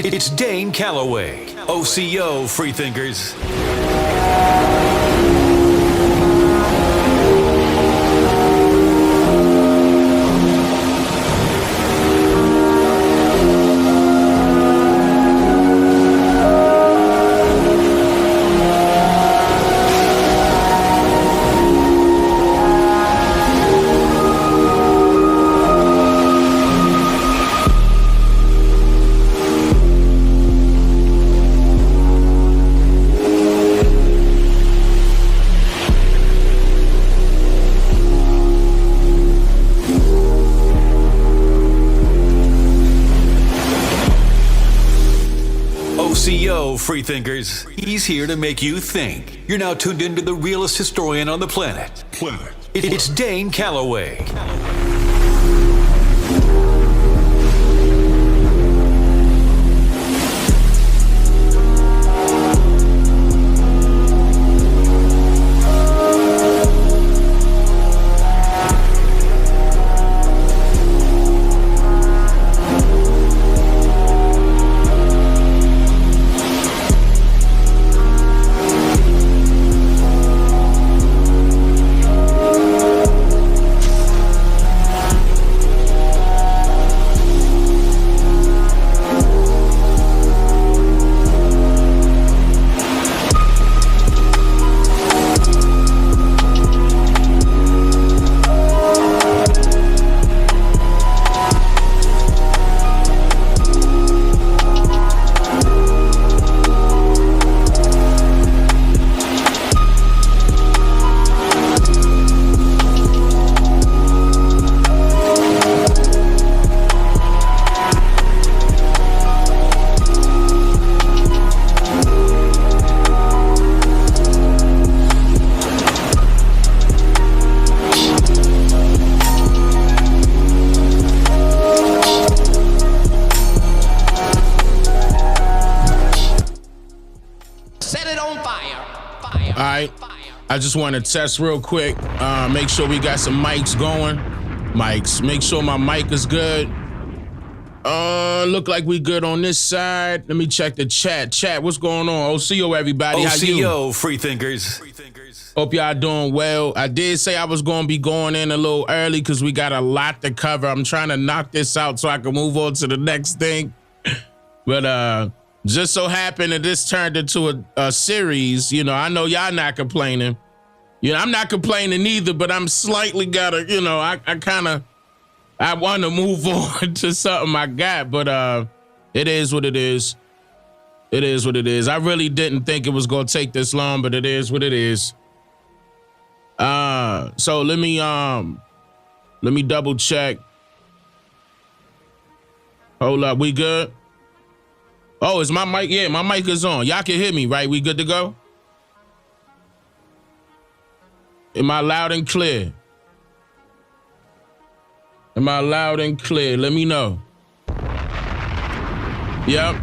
It's Dane Calloway, OCO Freethinkers. OCO Freethinkers. He's here to make you think. You're now tuned into the realest historian on the planet. It's Dane Calloway. I just want to test real quick, make sure we got some mics going. Make sure my mic is good. Look like we good on this side. Let me check the chat. Chat, what's going on? OCO, everybody. How you? OCO Freethinkers. Hope y'all doing well. I did say I was going to be going in a little early because we got a lot to cover. I'm trying to knock this out so I can move on to the next thing. But just so happened that this turned into a series. You know, I know y'all not complaining. You know, I'm not complaining either, but I'm slightly gotta, you know, I want to move on to something I got, but it is what it is. It is what it is. I really didn't think it was gonna take this long, but it is what it is. So let me double check. Hold up, we good? Oh, is my mic? Yeah, my mic is on. Y'all can hear me, right? We good to go? Am I loud and clear? Am I loud and clear? Let me know. Yep.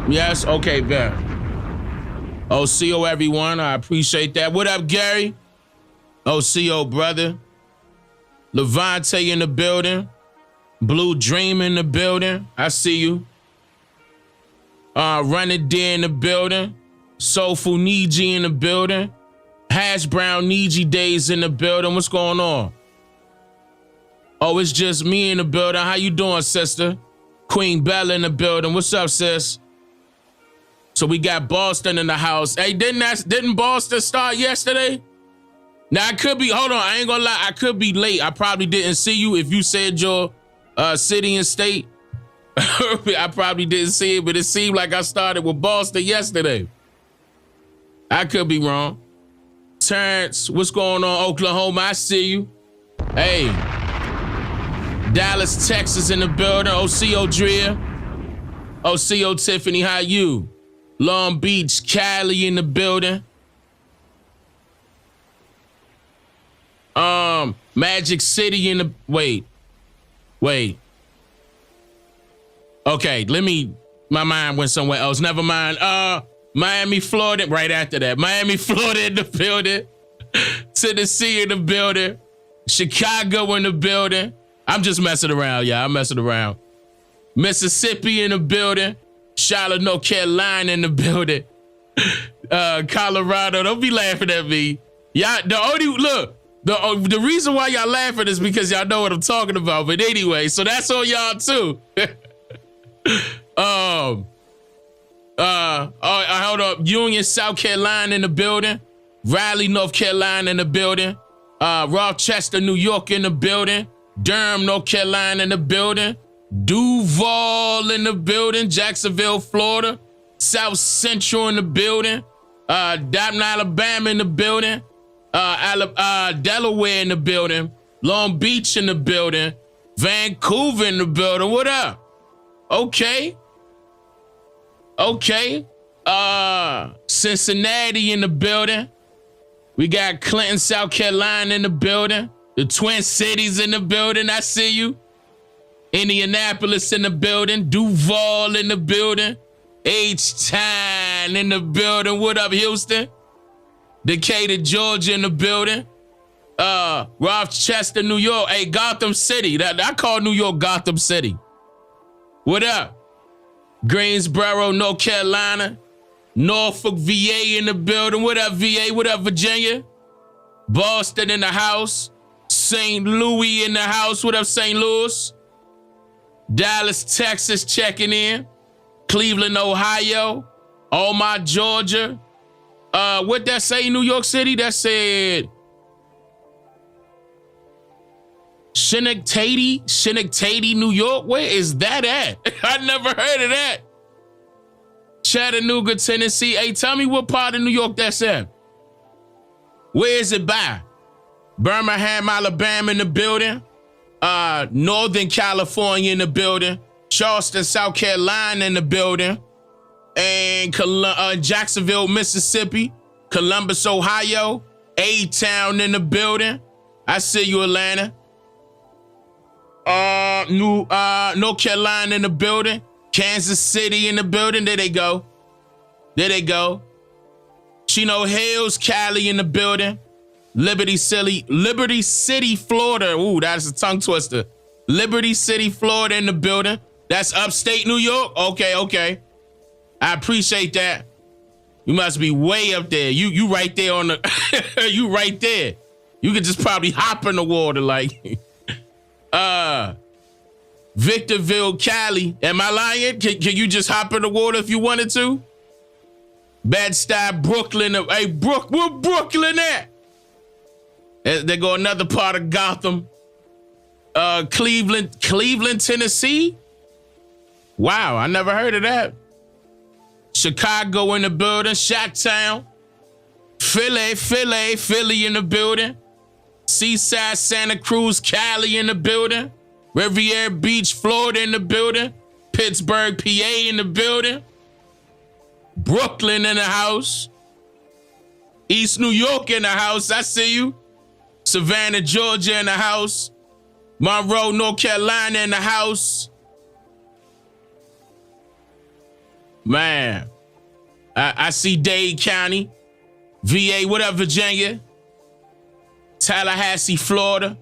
Yes, okay, bet. OCO, everyone, I appreciate that. What up, Gary? OCO, brother. Levante in the building. Blue Dream in the building. I see you. Running D in the building. Soulful Niji in the building. Hash Brown Niji Days in the building. What's going on? Oh, it's just me in the building. How you doing, sister? Queen Bella in the building. What's up, sis? So we got Boston in the house. Hey, didn't Boston start yesterday? Now I could be, hold on, I ain't gonna lie, I could be late. I probably didn't see you if you said your city and state. I probably didn't see it, but it seemed like I started with Boston yesterday. I could be wrong. Terrence, what's going on, Oklahoma? I see you. Hey, Dallas, Texas in the building. OCO Drea. OCO Tiffany, how you? Long Beach, Cali in the building. Magic City in the, wait. Okay, my mind went somewhere else. Never mind. Miami, Florida, right after that. Miami, Florida in the building. Tennessee in the building. Chicago in the building. I'm just messing around, y'all. I'm messing around. Mississippi in the building. Charlotte, North Carolina in the building. Colorado, don't be laughing at me. Y'all, the reason why y'all laughing is because y'all know what I'm talking about. But anyway, so that's on y'all too. Hold up. Union, South Carolina in the building. Raleigh, North Carolina in the building. Rochester, New York in the building. Durham, North Carolina in the building. Duval in the building. Jacksonville, Florida. South Central in the building. Downton, Alabama in the building. Delaware in the building. Long Beach in the building. Vancouver in the building. What up? Okay. Cincinnati in the building. We got Clinton, South Carolina in the building. The Twin Cities in the building. I see you. Indianapolis in the building. Duval in the building. H-Town in the building. What up, Houston? Decatur, Georgia in the building. Rochester, New York. Hey, Gotham City. I call New York Gotham City. What up? Greensboro, North Carolina. Norfolk, VA in the building. What up, VA? What up, Virginia? Boston in the house. St. Louis in the house. What up, St. Louis? Dallas, Texas checking in. Cleveland, Ohio. Omaha, Georgia. What that say, New York City? That said Schenectady, New York. Where is that at? I never heard of that. Chattanooga, Tennessee. Hey, tell me what part of New York that's at. Where is it by? Birmingham, Alabama in the building. Northern California in the building. Charleston, South Carolina in the building. And Jacksonville, Mississippi. Columbus, Ohio. A-Town in the building. I see you, Atlanta. North Carolina in the building. Kansas City in the building. There they go. Chino Hills, Cali in the building. Liberty City, Florida. Ooh, that's a tongue twister. Liberty City, Florida in the building. That's upstate New York. Okay. I appreciate that. You must be way up there. You right there on the. You right there. You could just probably hop in the water like. Victorville, Cali. Am I lying? Can you just hop in the water if you wanted to? Bed-Stuy, Brooklyn. Hey, where Brooklyn at? There go another part of Gotham. Cleveland, Tennessee. Wow, I never heard of that. Chicago in the building. Chi-Town. Philly in the building. Seaside, Santa Cruz, Cali in the building. Riviera Beach, Florida in the building. Pittsburgh, PA in the building. Brooklyn in the house. East New York in the house. I see you. Savannah, Georgia in the house. Monroe, North Carolina in the house. Man, I see Dade County. VA, what up, Virginia? Tallahassee, Florida.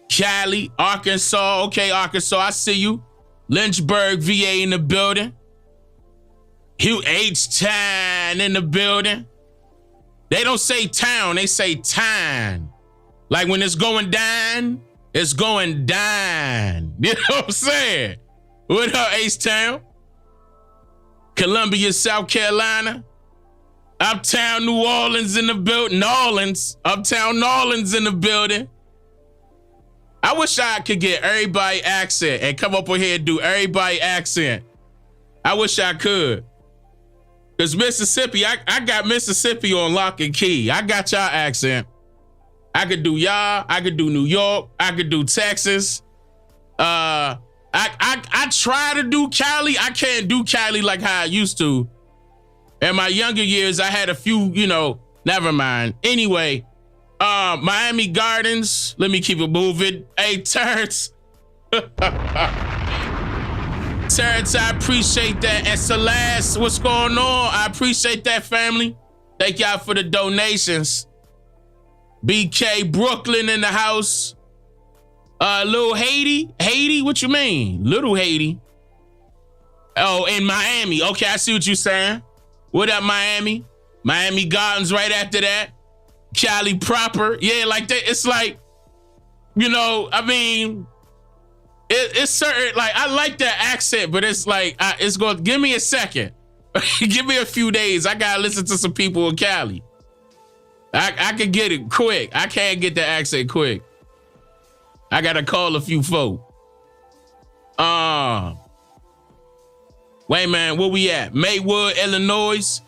Cali, Arkansas. Okay, Arkansas, I see you. Lynchburg, VA in the building. H-Town in the building. They don't say town, they say time. Like when it's going down, it's going down. You know what I'm saying? What up, H-Town? Columbia, South Carolina. Uptown New Orleans in the building. Uptown New Orleans in the building. I wish I could get everybody accent and come up over here and do everybody accent. I wish I could. Because Mississippi, I got Mississippi on lock and key. I got y'all accent. I could do y'all. I could do New York. I could do Texas. I try to do Cali. I can't do Cali like how I used to. In my younger years, I had a few, never mind. Anyway, Miami Gardens. Let me keep it moving. Hey, Terrence. Terrence, I appreciate that. And Celeste, what's going on? I appreciate that, family. Thank y'all for the donations. BK, Brooklyn in the house. Little Haiti? Haiti? What you mean? Little Haiti. Oh, in Miami. Okay, I see what you're saying. What up, Miami? Miami Gardens right after that. Cali proper. Yeah, like that. It's like, you know, I mean, it's certain, like, I like that accent, but it's like, it's going to give me a second. Give me a few days. I got to listen to some people in Cali. I can get it quick. I can't get the accent quick. I got to call a few folk. Wait, man, where we at? Maywood, Illinois,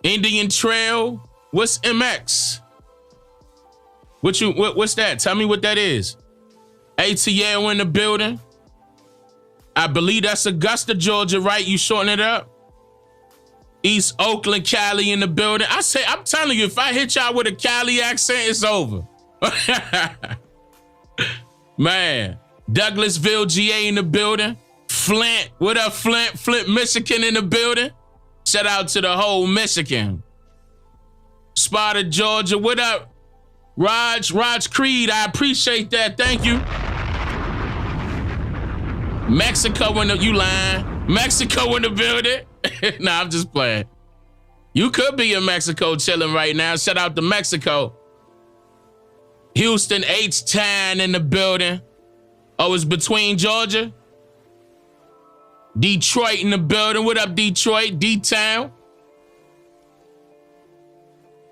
Indian Trail. What's MX? What's that? Tell me what that is. ATL in the building. I believe that's Augusta, Georgia, right? You shorten it up. East Oakland, Cali in the building. I'm telling you, if I hit y'all with a Cali accent, it's over. Man, Douglasville, GA in the building. Flint, what up, Flint? Flint, Michigan in the building. Shout out to the whole Michigan. Sparta, Georgia, what up? Raj Creed, I appreciate that. Thank you. Mexico in the, you lying. Mexico in the building. Nah, I'm just playing. You could be in Mexico chilling right now. Shout out to Mexico. Houston, H-Town in the building. Oh, it's between Georgia. Detroit in the building. What up, Detroit? D-Town.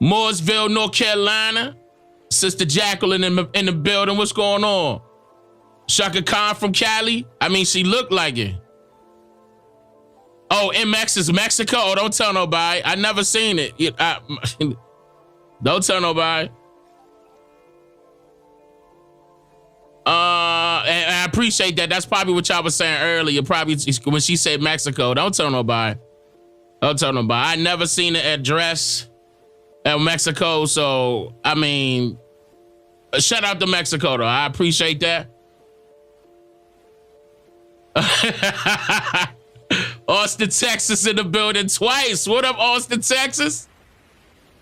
Mooresville, North Carolina. Sister Jacqueline in the building. What's going on? Shaka Khan from Cali. I mean, she looked like it. Oh, MX is Mexico? Oh, don't tell nobody. I never seen it. Don't tell nobody. And I appreciate that. That's probably what y'all was saying earlier. Probably when she said Mexico. Don't tell nobody. Don't tell nobody. I never seen the address at Mexico. So, I mean, shout out to Mexico, though. I appreciate that. Austin, Texas in the building twice. What up, Austin, Texas?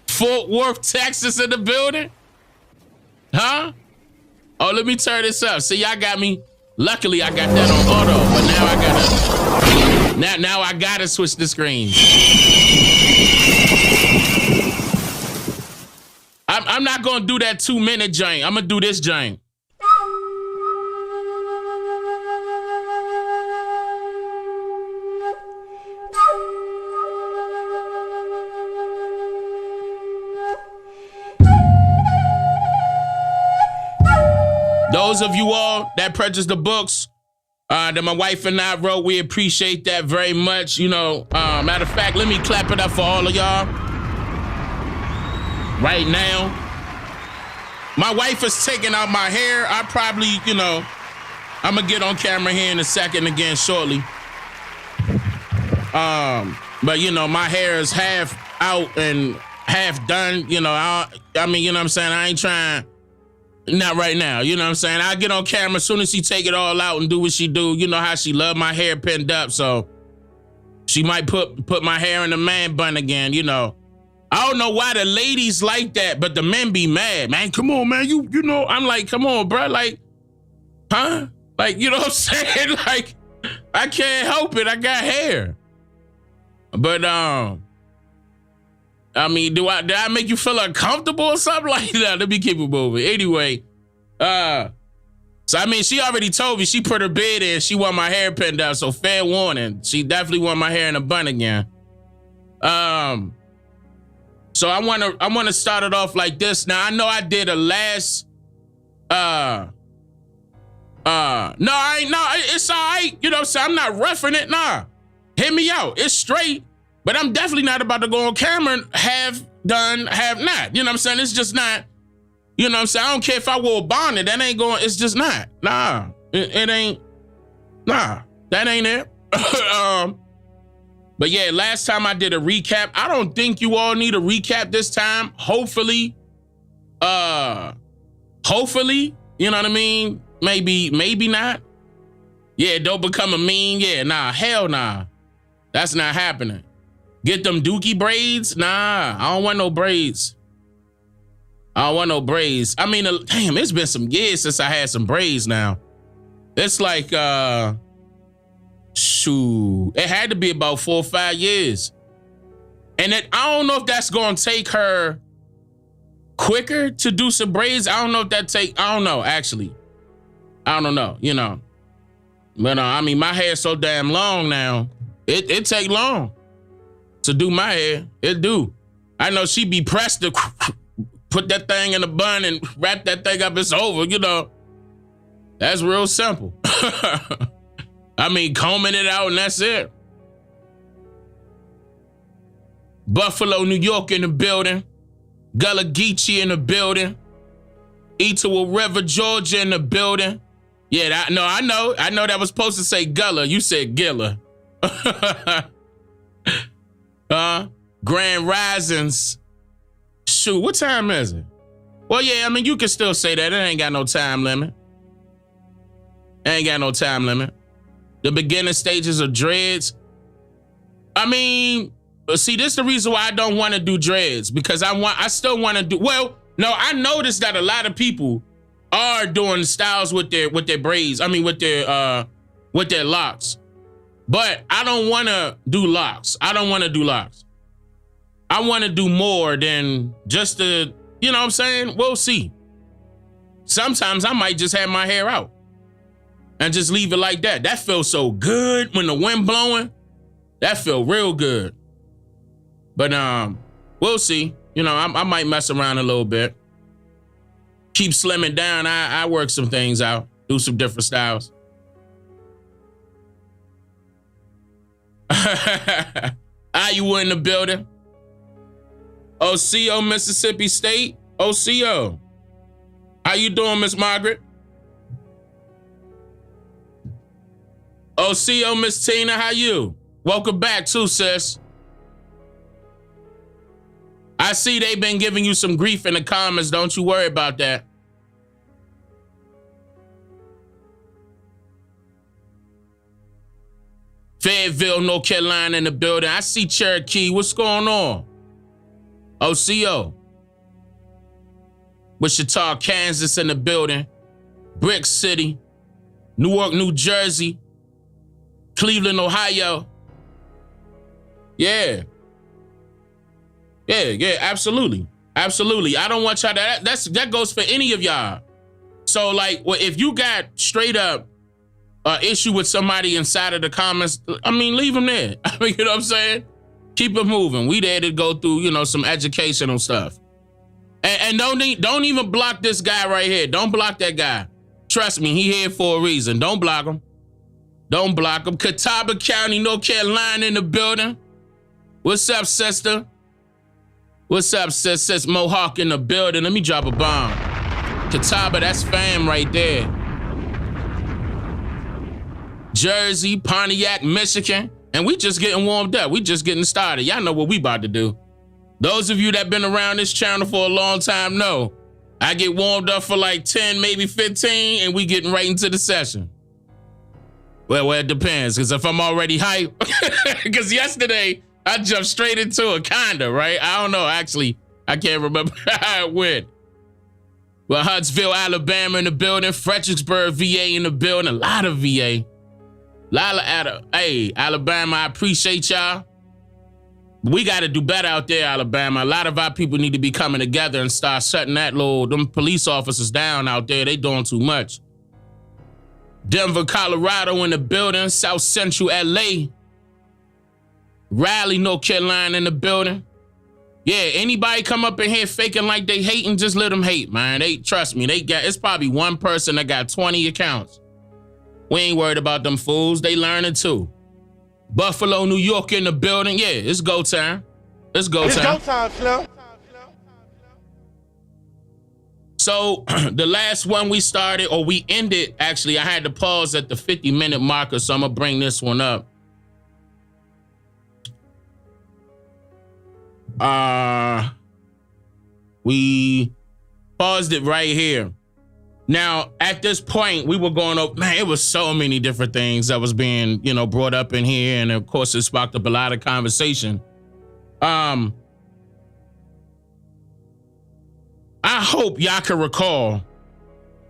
Fort Worth, Texas in the building? Huh? Oh, let me turn this up. See, y'all got me. Luckily, I got that on auto, but now I gotta switch the screens. I'm not gonna do that 2-minute jank. I'm gonna do this jank. Those of you all that purchased the books that my wife and I wrote, we appreciate that very much. You know, matter of fact, let me clap it up for all of y'all right now. My wife is taking out my hair. I probably, you know, I'm gonna get on camera here in a second again shortly. But you know, my hair is half out and half done. You know, I mean, you know what I'm saying? I ain't trying. Not right now, you know what I'm saying? I get on camera as soon as she take it all out and do what she do. You know how she love my hair pinned up, so she might put my hair in the man bun again, you know. I don't know why the ladies like that, but the men be mad. Man, come on, man, you know, I'm like, come on, bro, like, huh? Like, you know what I'm saying? Like, I can't help it, I got hair. But, I mean, did I make you feel uncomfortable or something like that? Let me keep it moving. Anyway, so I mean, she already told me she put her bid in. She want my hair pinned up, so fair warning. She definitely want my hair in a bun again. So I want to start it off like this. Now I know I did a last. No, it's all right. You know what I'm saying? I'm not roughing it. Nah, hit me out. It's straight. But I'm definitely not about to go on camera and have done, have not. You know what I'm saying? It's just not, you know what I'm saying? I don't care if I wore a bonnet. That ain't going, it's just not. Nah, it ain't, nah, that ain't it. But yeah, last time I did a recap. I don't think you all need a recap this time. Hopefully, you know what I mean? Maybe not. Yeah, don't become a meme. Yeah, nah, hell nah. That's not happening. Get them dookie braids? Nah, I don't want no braids. I don't want no braids. I mean, damn, it's been some years since I had some braids now. It's like, Shoot, it had to be about 4 or 5 years. And I don't know if that's going to take her quicker to do some braids. I don't know if I don't know, actually. I don't know, you know. But I mean, my hair's so damn long now. It take long to do my hair. It do. I know she be pressed to put that thing in a bun and wrap that thing up. It's over, you know. That's real simple. I mean, combing it out and that's it. Buffalo, New York in the building. Gullah Geechee in the building. Etowah River, Georgia in the building. Yeah, I know that was supposed to say Gullah. You said Gilla. Grand Risings. Shoot, what time is it? Well, yeah, I mean, you can still say that. It ain't got no time limit. Ain't got no time limit. The beginning stages of dreads. I mean, see, this is the reason why I don't want to do dreads, because I still want to do, well, no, I noticed that a lot of people are doing styles with their braids. I mean, with their locks. But I don't want to do locks. I want to do more than just the, you know what I'm saying? We'll see. Sometimes I might just have my hair out and just leave it like that. That feels so good when the wind blowing. That feel real good. But we'll see. You know, I might mess around a little bit. Keep slimming down. I work some things out. Do some different styles. Iowa in the building. OCO, Mississippi State. OCO. How you doing, Miss Margaret? OCO, Miss Tina, how you? Welcome back too, sis. I see they've been giving you some grief in the comments. Don't you worry about that. Fayetteville, North Carolina in the building. I see Cherokee. What's going on? OCO. Wichita, Kansas in the building. Brick City. Newark, New Jersey. Cleveland, Ohio. Yeah. Yeah, absolutely. Absolutely. I don't want y'all that goes for any of y'all. So like, well, if you got straight up issue with somebody inside of the comments, I mean, leave them there. I mean, you know what I'm saying? Keep it moving. We there to go through, you know, some educational stuff. And don't even block this guy right here. Don't block that guy. Trust me, he here for a reason. Don't block him. Don't block him. Catawba County, North Carolina in the building. What's up, sister? What's up, sis? Mohawk in the building. Let me drop a bomb. Catawba, that's fam right there. Jersey, Pontiac, Michigan. And we just getting warmed up. We just getting started. Y'all know what we about to do. Those of you that been around this channel for a long time know I get warmed up for like 10, maybe 15, and we getting right into the session. Well, it depends, because if I'm already hyped, because yesterday I jumped straight into it, kinda, right? I don't know, actually, I can't remember how it went. Well, Huntsville, Alabama in the building, Fredericksburg, VA in the building, a lot of VA. Hey, Alabama, I appreciate y'all. We got to do better out there, Alabama. A lot of our people need to be coming together and start shutting them police officers down out there. They doing too much. Denver, Colorado in the building. South Central LA. Raleigh, North Carolina in the building. Yeah, anybody come up in here faking like they hating, just let them hate, man. Trust me, it's probably one person that got 20 accounts. We ain't worried about them fools. They learning too. Buffalo, New York in the building. Yeah, it's go time. It's go time. It's go time, Flo. So the last one we started, or we ended, actually, I had to pause at the 50-minute marker, so I'm going to bring this one up. We paused it right here. Now, at this point, we were going up, man, it was so many different things that was being, brought up in here. And of course, it sparked up a lot of conversation. I hope y'all can recall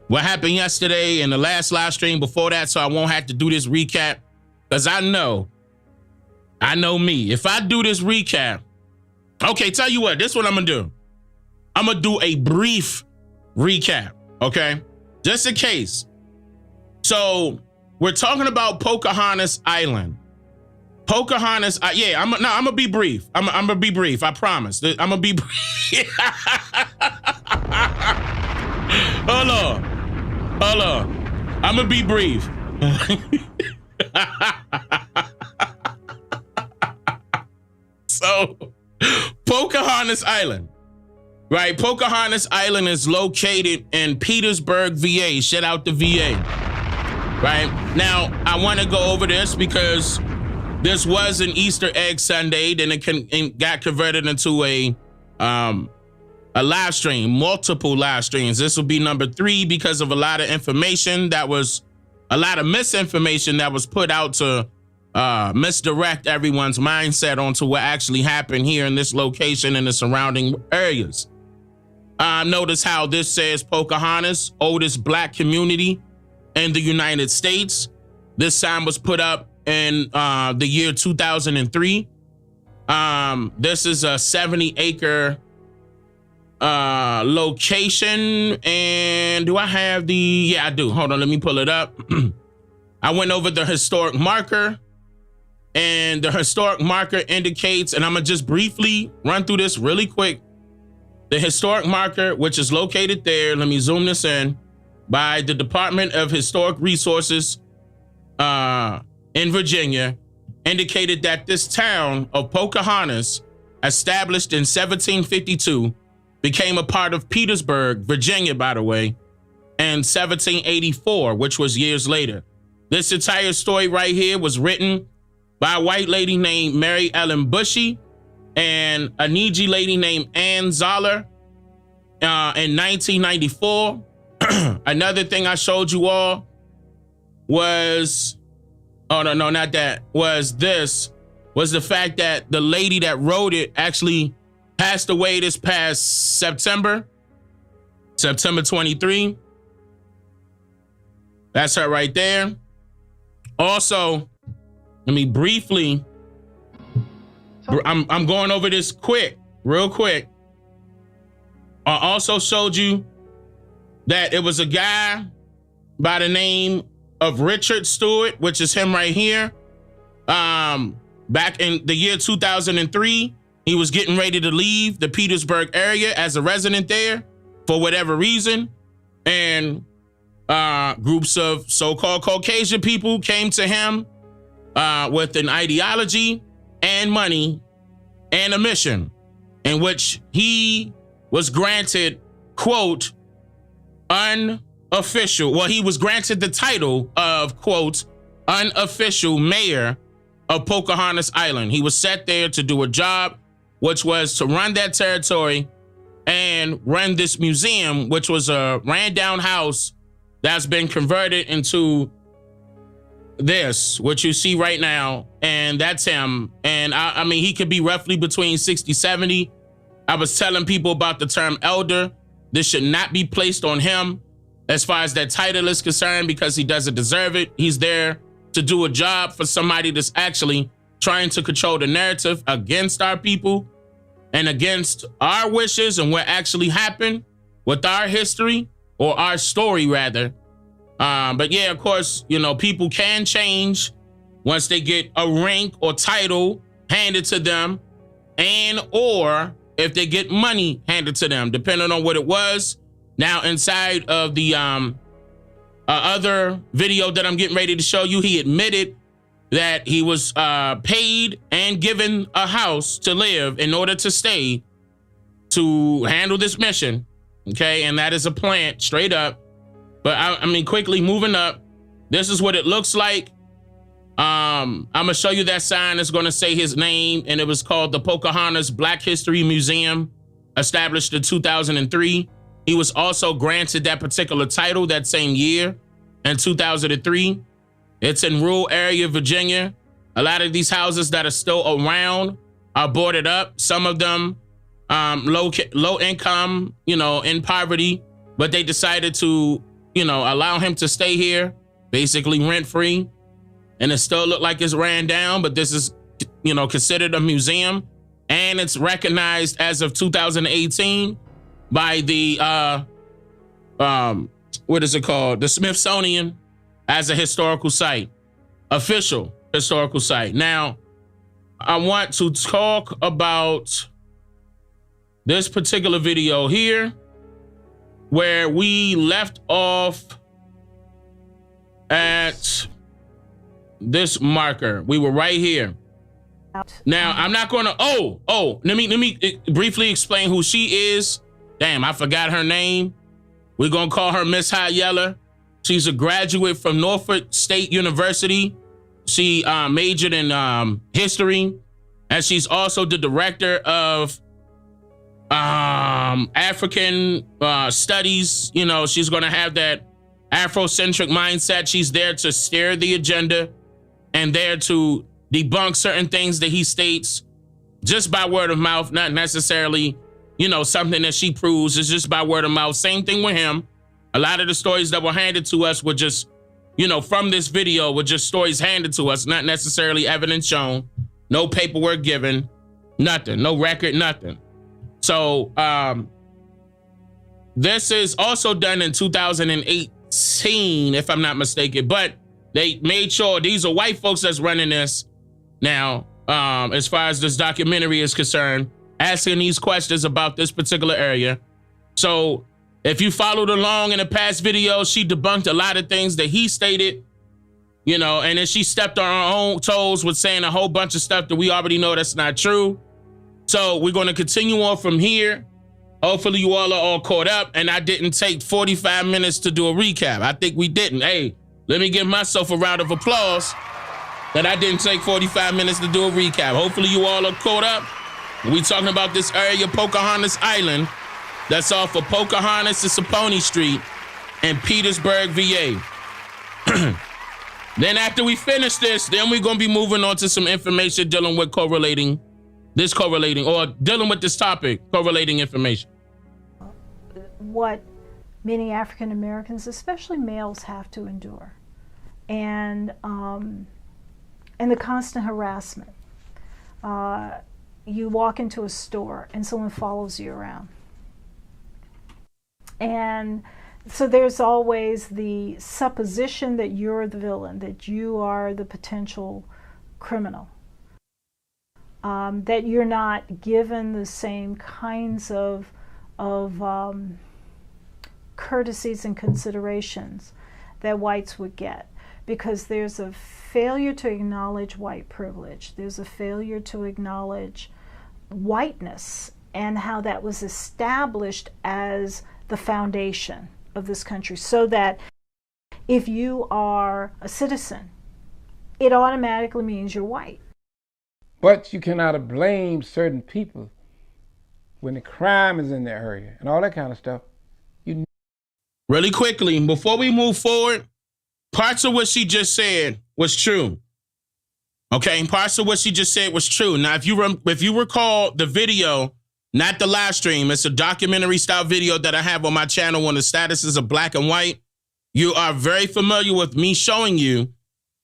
what happened yesterday and the last live stream before that, so I won't have to do this recap. Because I know me. If I do this recap, okay, tell you what, this is what I'm going to do. I'm going to do a brief recap, okay? Just in case. So we're talking about Pocahontas Island. Pocahontas, I'm going to be brief. I'm going to be brief, I promise. I'm going to be brief. Hold on. I'm going to be brief. So, Pocahontas Island, right? Pocahontas Island is located in Petersburg, VA. Shout out to VA, right? Now, I want to go over this because this was an Easter egg Sunday, then it got converted into a live stream, multiple live streams. This will be number 3 because of a lot of misinformation that was put out to misdirect everyone's mindset onto what actually happened here in this location and the surrounding areas. Notice how this says Pocahontas, oldest black community in the United States. This sign was put up in the year 2003. This is a 70-acre location. And do I have yeah, I do. Hold on, let me pull it up. I went over the historic marker, and the historic marker indicates, and I'm gonna just briefly run through this really quick. The historic marker, which is located there, let me zoom this in, by the Department of Historic Resources in Virginia, indicated that this town of Pocahontas, established in 1752, became a part of Petersburg, Virginia, by the way, in 1784, which was years later. This entire story right here was written by a white lady named Mary Ellen Bushy and a Niji lady named Ann Zoller in 1994. Another thing I showed you all was, was the fact that the lady that wrote it actually passed away this past September 23. That's her right there. Also, let me briefly, I'm going over this real quick. I also showed you that it was a guy by the name of Richard Stewart, which is him right here. Back in the year 2003, he was getting ready to leave the Petersburg area as a resident there for whatever reason. And groups of so-called Caucasian people came to him with an ideology and money and a mission in which he was granted, quote, unofficial. Well, he was granted the title of, quote, unofficial mayor of Pocahontas Island. He was set there to do a job, which was to run that territory and run this museum, which was a ran down house that's been converted into this, what you see right now. And that's him. And I mean, he could be roughly between 60, 70. I was telling people about the term elder. This should not be placed on him as far as that title is concerned, because he doesn't deserve it. He's there to do a job for somebody that's actually trying to control the narrative against our people and against our wishes and what actually happened with our history, or our story rather. But yeah, of course, you know, people can change once they get a rank or title handed to them, and or if they get money handed to them, depending on what it was. Now, inside of the other video that I'm getting ready to show you, he admitted that he was paid and given a house to live in order to stay to handle this mission. Okay, and that is a plant straight up. But I mean, quickly moving up, this is what it looks like. I'm gonna show you that sign. It's gonna say his name, and it was called the Pocahontas Black History Museum, established in 2003. He was also granted that particular title that same year in 2003. It's in rural area, Virginia. A lot of these houses that are still around are boarded up. Some of them low income, you know, in poverty, but they decided to, you know, allow him to stay here, basically rent free. and it still looked like it's ran down, but this is, considered a museum, and it's recognized as of 2018 by the what is it called? The Smithsonian as a historical site, official historical site. Now, I want to talk about this particular video here, where we left off at this marker. We were right here. Now, I'm not going to, let me briefly explain who she is. Damn, I forgot her name. We're going to call her Miss High Yeller. She's a graduate from Norfolk State University. She majored in history, and she's also the director of African studies. She's going to have that Afrocentric mindset. She's there to steer the agenda and there to debunk certain things that he states just by word of mouth, not necessarily, something that she proves. It's just by word of mouth. Same thing with him. A lot of the stories that were handed to us were just, from this video, were just stories handed to us, not necessarily evidence shown, no paperwork given, nothing, no record, nothing. So this is also done in 2018, if I'm not mistaken, but they made sure these are white folks that's running this now, as far as this documentary is concerned, asking these questions about this particular area. So if you followed along in the past video, she debunked a lot of things that he stated, and then she stepped on her own toes with saying a whole bunch of stuff that we already know that's not true. So we're going to continue on from here. Hopefully you all are all caught up, and I didn't take 45 minutes to do a recap. I think we didn't. Hey, let me give myself a round of applause that I didn't take 45 minutes to do a recap. Hopefully you all are caught up. We talking about this area, Pocahontas Island, that's off of Pocahontas and Saponi Street in Petersburg, VA. Then after we finish this, then we're going to be moving on to some information dealing with dealing with this topic, correlating information. What many African Americans, especially males, have to endure, and the constant harassment. You walk into a store and someone follows you around, and so there's always the supposition that you're the villain, that you are the potential criminal, that you're not given the same kinds of courtesies and considerations that whites would get, because there's a failure to acknowledge white privilege. There's a failure to acknowledge whiteness and how that was established as the foundation of this country, so that if you are a citizen, it automatically means you're white. But you cannot blame certain people when the crime is in the area and all that kind of stuff. Really quickly, before we move forward, parts of what she just said was true. Okay, parts of what she just said was true. Now, if you recall the video, not the live stream, it's a documentary style video that I have on my channel on the statuses of black and white. You are very familiar with me showing you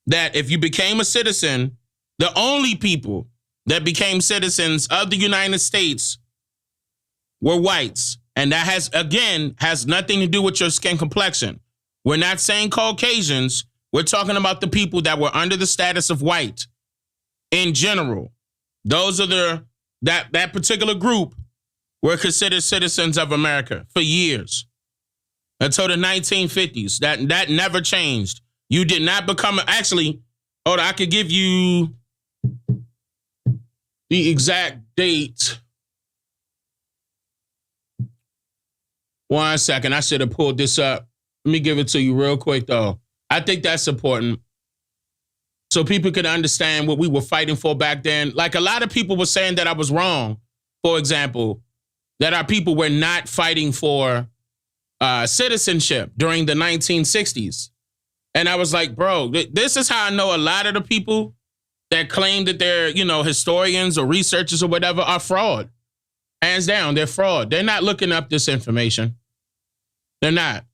that if you became a citizen, the only people that became citizens of the United States were whites. And that has nothing to do with your skin complexion. We're not saying Caucasians. We're talking about the people that were under the status of white in general. Those are that particular group were considered citizens of America for years until the 1950s. That never changed. You did not become, actually, hold on, I could give you the exact date. 1 second, I should have pulled this up. Let me give it to you real quick, though. I think that's important so people could understand what we were fighting for back then. Like, a lot of people were saying that I was wrong, for example, that our people were not fighting for citizenship during the 1960s. And I was like, bro, this is how I know a lot of the people that claim that they're, historians or researchers or whatever are fraud. Hands down, they're fraud. They're not looking up this information. They're not.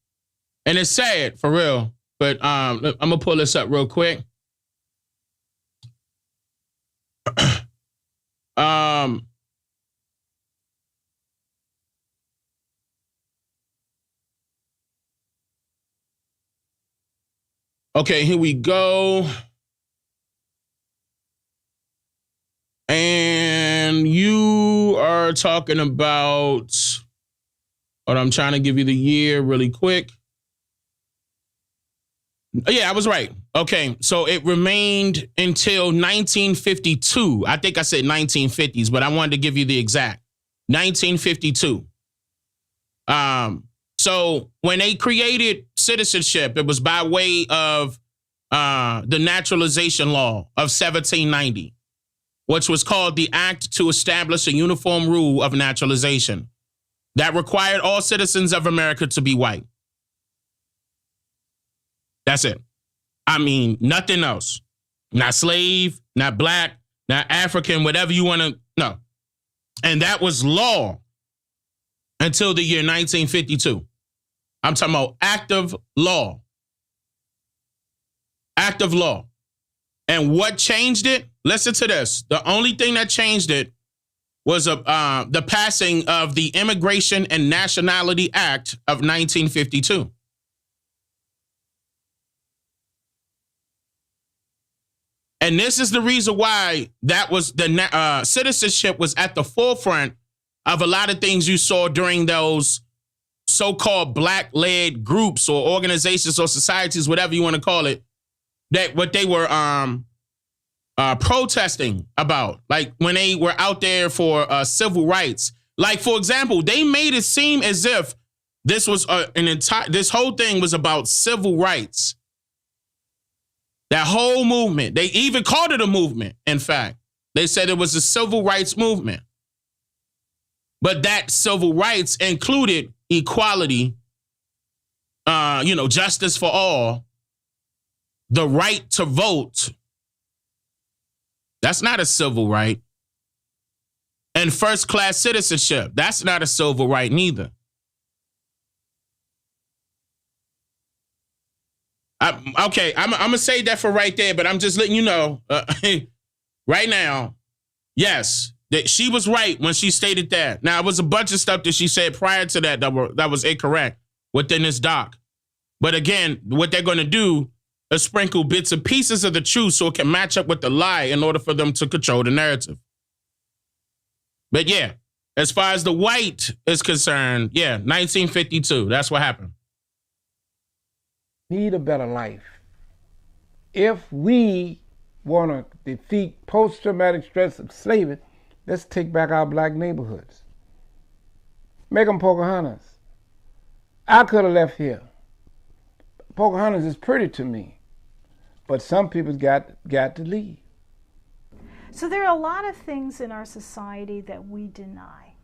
And it's sad, for real. But I'm going to pull this up real quick. Um, okay, here we go. And you are talking about, but I'm trying to give you the year really quick. Yeah, I was right. Okay, so it remained until 1952. I think I said 1950s, but I wanted to give you the exact 1952. So when they created citizenship, it was by way of the naturalization law of 1790, which was called the Act to Establish a Uniform Rule of Naturalization that required all citizens of America to be white. That's it. I mean, nothing else. Not slave, not black, not African, whatever you want to, no. And that was law until the year 1952. I'm talking about active law. Active law. And what changed it? Listen to this. The only thing that changed it was the passing of the Immigration and Nationality Act of 1952. And this is the reason why that was the citizenship was at the forefront of a lot of things you saw during those so-called black-led groups or organizations or societies, whatever you want to call it, that what they were protesting about, like when they were out there for civil rights. Like, for example, they made it seem as if this was this whole thing was about civil rights. That whole movement, they even called it a movement. In fact, they said it was a civil rights movement. But that civil rights included equality, justice for all, the right to vote. That's not a civil right. And first-class citizenship, that's not a civil right neither. I'm going to say that for right there, but I'm just letting you know right now, yes, that she was right when she stated that. Now, it was a bunch of stuff that she said prior to that that was incorrect within this doc. But again, what they're going to do is sprinkle bits and pieces of the truth so it can match up with the lie in order for them to control the narrative. But yeah, as far as the white is concerned, yeah, 1952, that's what happened. Need a better life. If we want to defeat post-traumatic stress of slavery, let's take back our black neighborhoods. Make them Pocahontas. I could have left here. Pocahontas is pretty to me, but some people got to leave. So there are a lot of things in our society that we deny,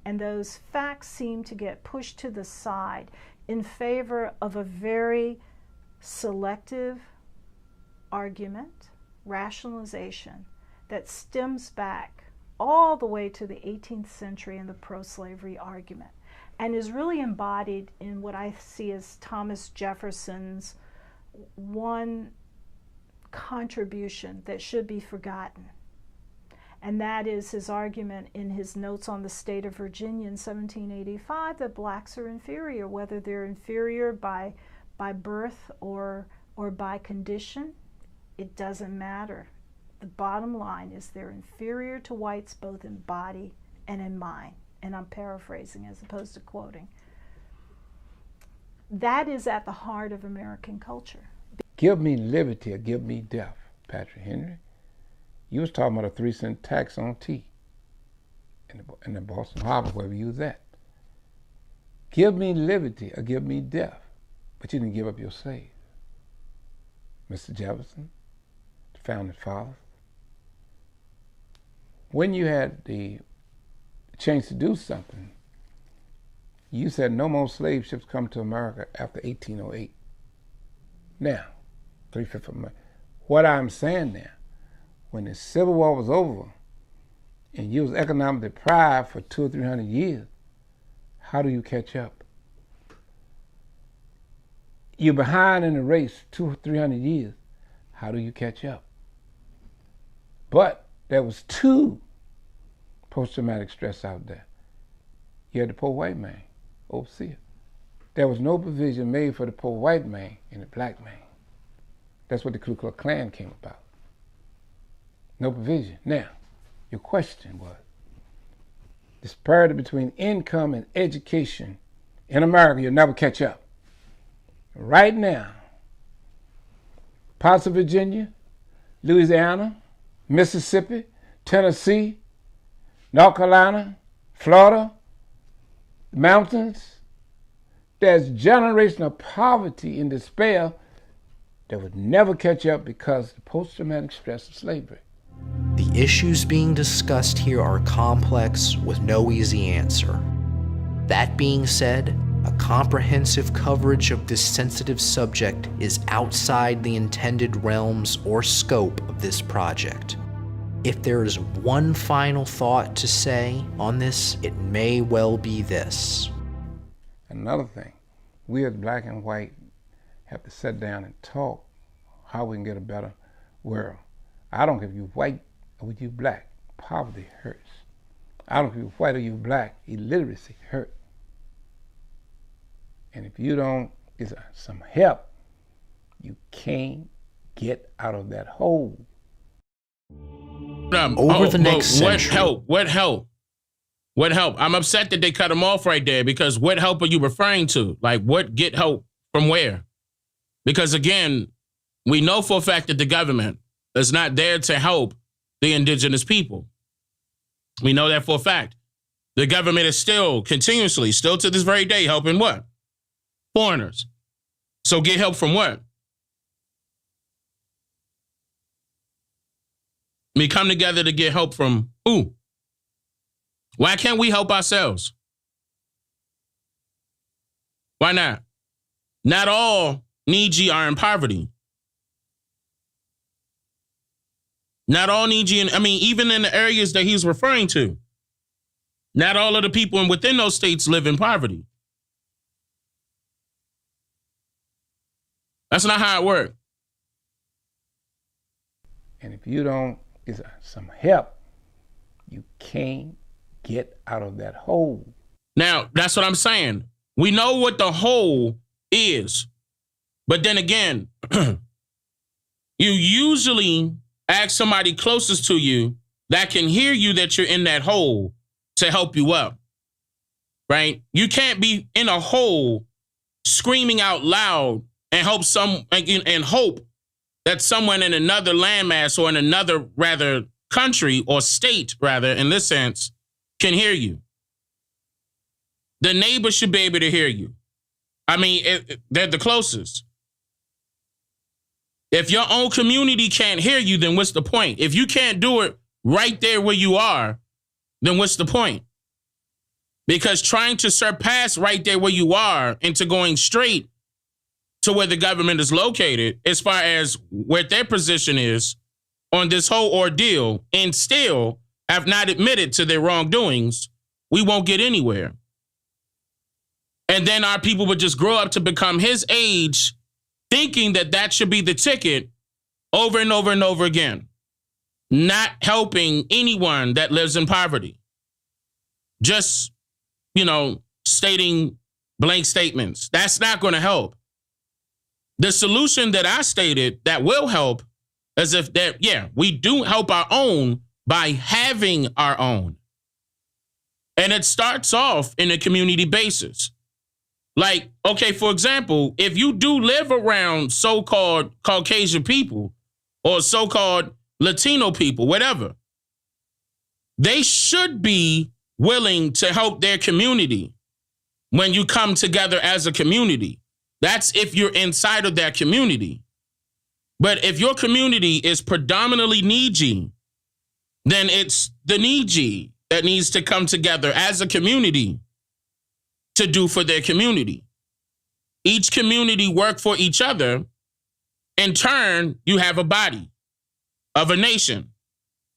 and those facts seem to get pushed to the side in favor of a very selective argument, rationalization that stems back all the way to the 18th century and the pro-slavery argument, and is really embodied in what I see as Thomas Jefferson's one contribution that should be forgotten. And that is his argument in his notes on the state of Virginia in 1785 that blacks are inferior, whether they're inferior by birth or by condition, it doesn't matter. The bottom line is they're inferior to whites both in body and in mind. And I'm paraphrasing as opposed to quoting. That is at the heart of American culture. Give me liberty or give me death, Patrick Henry. You was talking about a 3-cent tax on tea in the Boston Harbor, wherever you was at. Give me liberty or give me death, but you didn't give up your slave. Mr. Jefferson, the founding fathers. When you had the chance to do something, you said no more slave ships come to America after 1808. Now, 3/5 of America. What I'm saying now, when the Civil War was over and you was economically deprived for 200 or 300 years, how do you catch up? You're behind in the race 200 or 300 years. How do you catch up? But there was two post-traumatic stress out there. You had the poor white man, overseer. There was no provision made for the poor white man and the black man. That's what the Ku Klux Klan came about. No provision. Now, your question was, disparity between income and education in America, you'll never catch up. Right now, parts of Virginia, Louisiana, Mississippi, Tennessee, North Carolina, Florida, the mountains, there's generational poverty and despair that would never catch up because of the post-traumatic stress of slavery. The issues being discussed here are complex with no easy answer. That being said, a comprehensive coverage of this sensitive subject is outside the intended realms or scope of this project. If there is one final thought to say on this, it may well be this. Another thing, we as black and white have to sit down and talk how we can get a better world. I don't care if you're white or if you're black, poverty hurts. I don't care if you're white or you're black, illiteracy hurts. And if you don't get some help, you can't get out of that hole. Over the next century. What help? I'm upset that they cut him off right there, because what help are you referring to? Like, what get help from where? Because again, we know for a fact that the government is not there to help the indigenous people. We know that for a fact. The government is still continuously, still to this very day, helping what? Foreigners. So get help from what? We come together to get help from who? Why can't we help ourselves? Why not? Not all Niji are in poverty. Not all Niji, even in the areas that he's referring to, not all of the people within those states live in poverty. That's not how it works. And if you don't get some help, you can't get out of that hole. Now, that's what I'm saying. We know what the hole is. But then again, you usually ask somebody closest to you that can hear you that you're in that hole to help you up, right? You can't be in a hole screaming out loud and hope that someone in another landmass or in another country or state in this sense can hear you. The neighbor should be able to hear you. They're the closest. If your own community can't hear you, then what's the point? If you can't do it right there where you are, then what's the point? Because trying to surpass right there where you are into going straight to where the government is located, as far as where their position is on this whole ordeal, and still have not admitted to their wrongdoings, we won't get anywhere. And then our people would just grow up to become his age, thinking that that should be the ticket over and over and over again, not helping anyone that lives in poverty. Just, stating blank statements. That's not going to help. The solution that I stated that will help is we do help our own by having our own. And it starts off in a community basis. Like, okay, for example, if you do live around so-called Caucasian people or so-called Latino people, whatever, they should be willing to help their community when you come together as a community. That's if you're inside of that community. But if your community is predominantly Niji, then it's the Niji that needs to come together as a community to do for their community. Each community work for each other. In turn, you have a body of a nation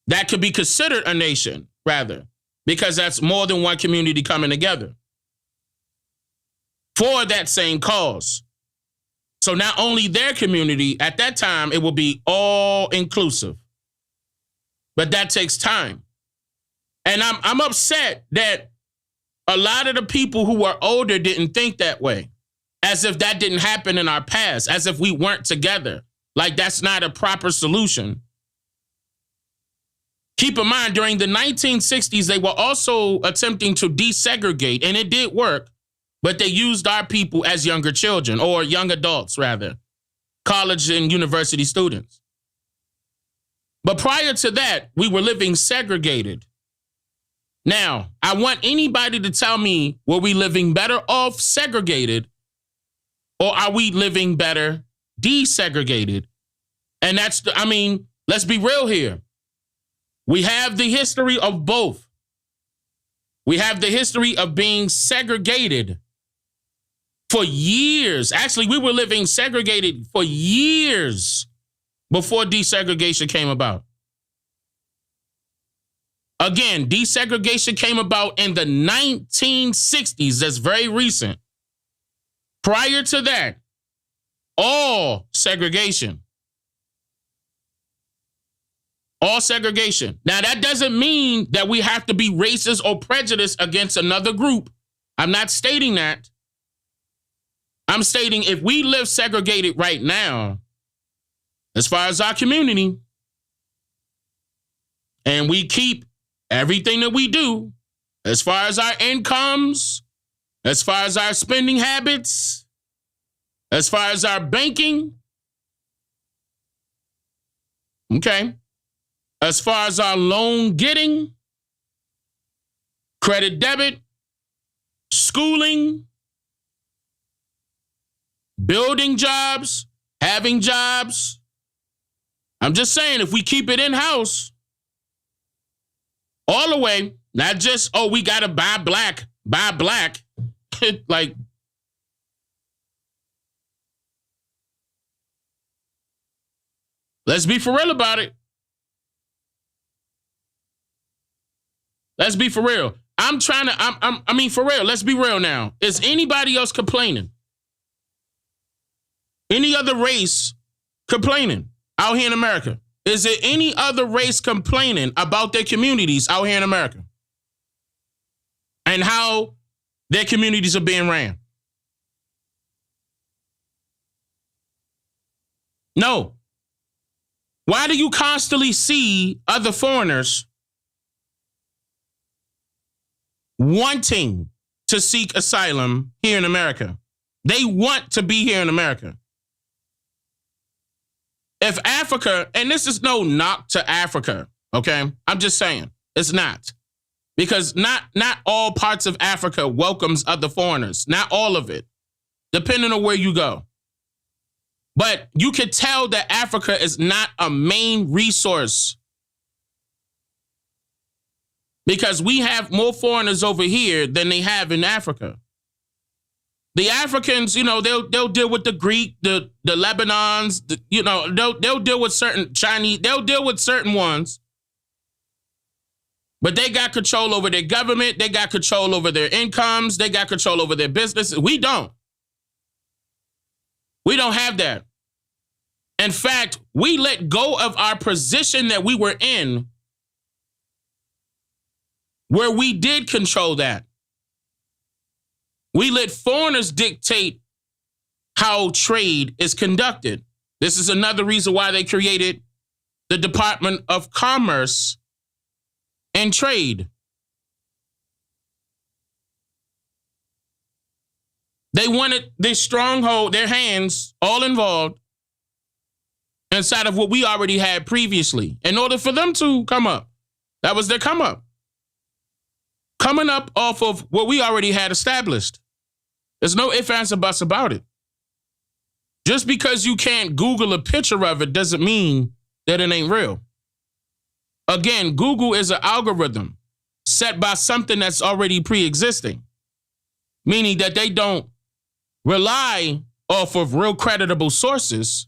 that could be considered a nation, rather, because that's more than one community coming together for that same cause. So not only their community, at that time, it will be all inclusive. but that takes time. And I'm upset that a lot of the people who are older didn't think that way, as if that didn't happen in our past, as if we weren't together. Like that's not a proper solution. Keep in mind, during the 1960s, they were also attempting to desegregate, and it did work, but they used our people as younger children, or young adults, rather, college and university students. But prior to that, we were living segregated. Now, I want anybody to tell me, were we living better off segregated, or are we living better desegregated? And let's be real here. We have the history of both. We have the history of being segregated for years. Actually, we were living segregated for years before desegregation came about. Again, desegregation came about in the 1960s. That's very recent. Prior to that, all segregation. All segregation. Now, that doesn't mean that we have to be racist or prejudiced against another group. I'm not stating that. I'm stating if we live segregated right now, as far as our community, and we keep everything that we do, as far as our incomes, as far as our spending habits, as far as our banking, okay, as far as our loan getting, credit debit, schooling, building jobs, having jobs. I'm just saying, if we keep it in-house, all the way, not just, oh, we got to buy black. Like, let's be for real about it. Let's be for real. For real, let's be real now. Is anybody else complaining? Any other race complaining out here in America? Is there any other race complaining about their communities out here in America? And how their communities are being ran? No. Why do you constantly see other foreigners wanting to seek asylum here in America? They want to be here in America. If Africa, and this is no knock to Africa, okay? I'm just saying, it's not. Because not all parts of Africa welcomes other foreigners. Not all of it, depending on where you go. But you could tell that Africa is not a main resource, because we have more foreigners over here than they have in Africa. The Africans, they'll deal with the Greek, the Lebanons, they'll deal with certain Chinese, they'll deal with certain ones. But they got control over their government, they got control over their incomes, they got control over their businesses. We don't. We don't have that. In fact, we let go of our position that we were in, where we did control that. We let foreigners dictate how trade is conducted. This is another reason why they created the Department of Commerce and Trade. They wanted this stronghold, their hands all involved inside of what we already had previously, in order for them to come up. That was their come up. Coming up off of what we already had established. There's no ifs, ands, or buts about it. Just because you can't Google a picture of it doesn't mean that it ain't real. Again, Google is an algorithm set by something that's already pre-existing, meaning that they don't rely off of real creditable sources.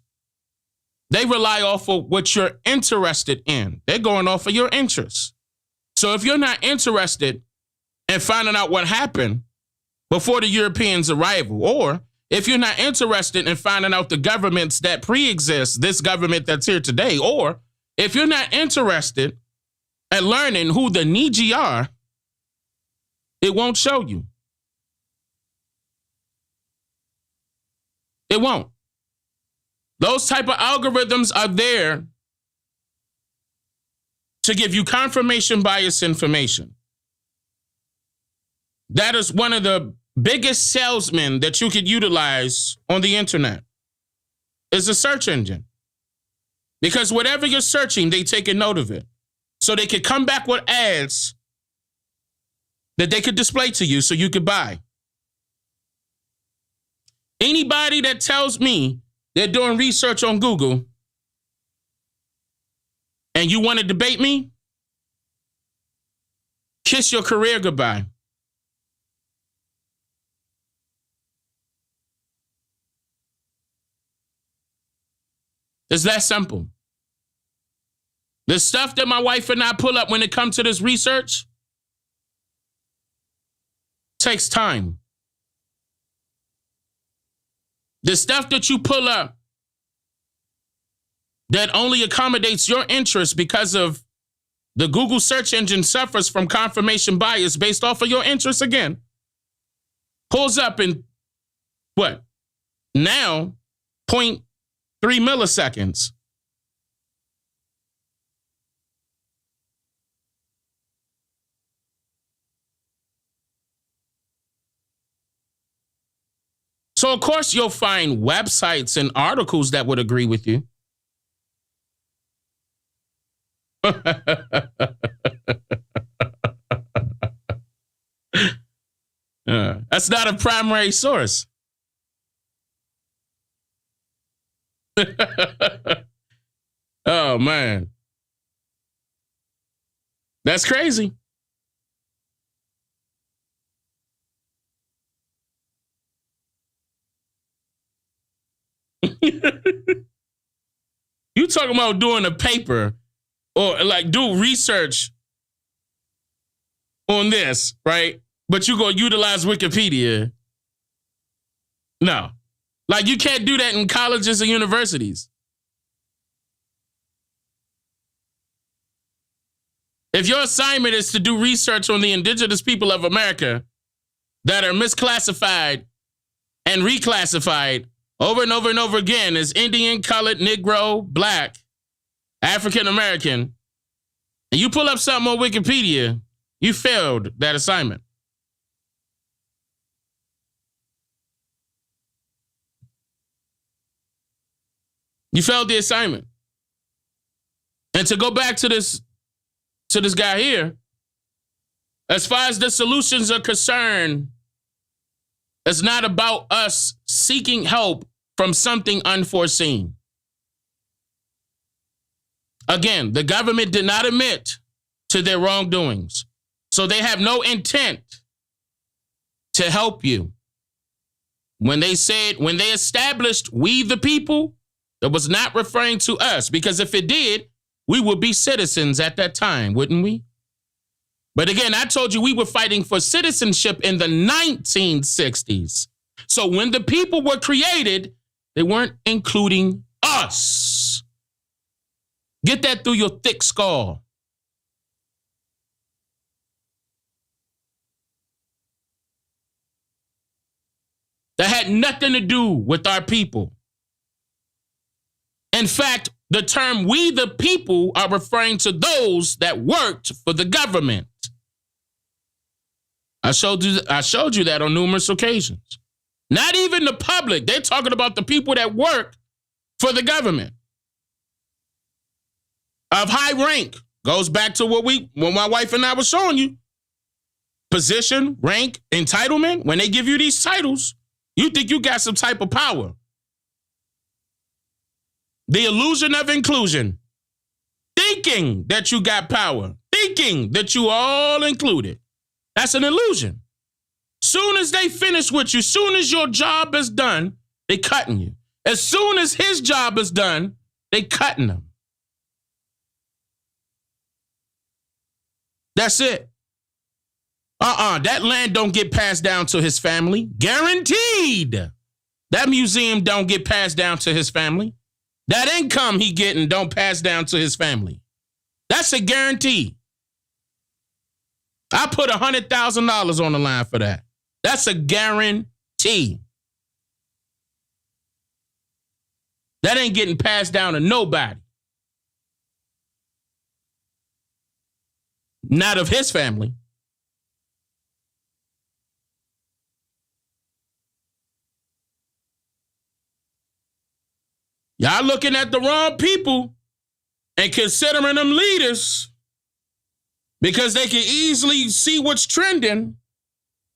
They rely off of what you're interested in. They're going off of your interests. So if you're not interested in finding out what happened before the Europeans' arrival, or if you're not interested in finding out the governments that pre-exist, this government that's here today, or if you're not interested at learning who the Niji are, it won't show you. It won't. Those type of algorithms are there to give you confirmation bias information. That is one of the biggest salesmen that you could utilize on the internet is a search engine. Because whatever you're searching, they take a note of it. So they could come back with ads that they could display to you so you could buy. Anybody that tells me they're doing research on Google and you want to debate me, kiss your career goodbye. It's that simple. The stuff that my wife and I pull up when it comes to this research takes time. The stuff that you pull up that only accommodates your interest because of the Google search engine suffers from confirmation bias based off of your interests again, pulls up in what? Now, 0.3 milliseconds. So, of course, you'll find websites and articles that would agree with you. That's not a primary source. Oh, man. That's crazy. You talking about doing a paper or like do research on this, right? But you gonna utilize Wikipedia. No. Like you can't do that in colleges and universities. If your assignment is to do research on the indigenous people of America that are misclassified and reclassified over and over and over again as Indian, colored, Negro, Black, African American, and you pull up something on Wikipedia, you failed that assignment. You failed the assignment. And to go back to this guy here, as far as the solutions are concerned, it's not about us seeking help from something unforeseen. Again, the government did not admit to their wrongdoings, so they have no intent to help you. When they established we the people, it was not referring to us, because if it did, we would be citizens at that time, wouldn't we? But again, I told you we were fighting for citizenship in the 1960s. So when the people were created, they weren't including us. Get that through your thick skull. That had nothing to do with our people. In fact, the term we the people are referring to those that worked for the government. I showed you that on numerous occasions. Not even the public. They're talking about the people that work for the government. Of high rank. Goes back to what my wife and I were showing you. Position, rank, entitlement. When they give you these titles, you think you got some type of power. The illusion of inclusion. Thinking that you got power. Thinking that you all included. That's an illusion. Soon as they finish with you, soon as your job is done, they cutting you. As soon as his job is done, they cutting him. That's it. That land don't get passed down to his family. Guaranteed. That museum don't get passed down to his family. That income he getting don't pass down to his family. That's a guarantee. I put $100,000 on the line for that. That's a guarantee. That ain't getting passed down to nobody. Not of his family. Y'all looking at the wrong people and considering them leaders because they can easily see what's trending,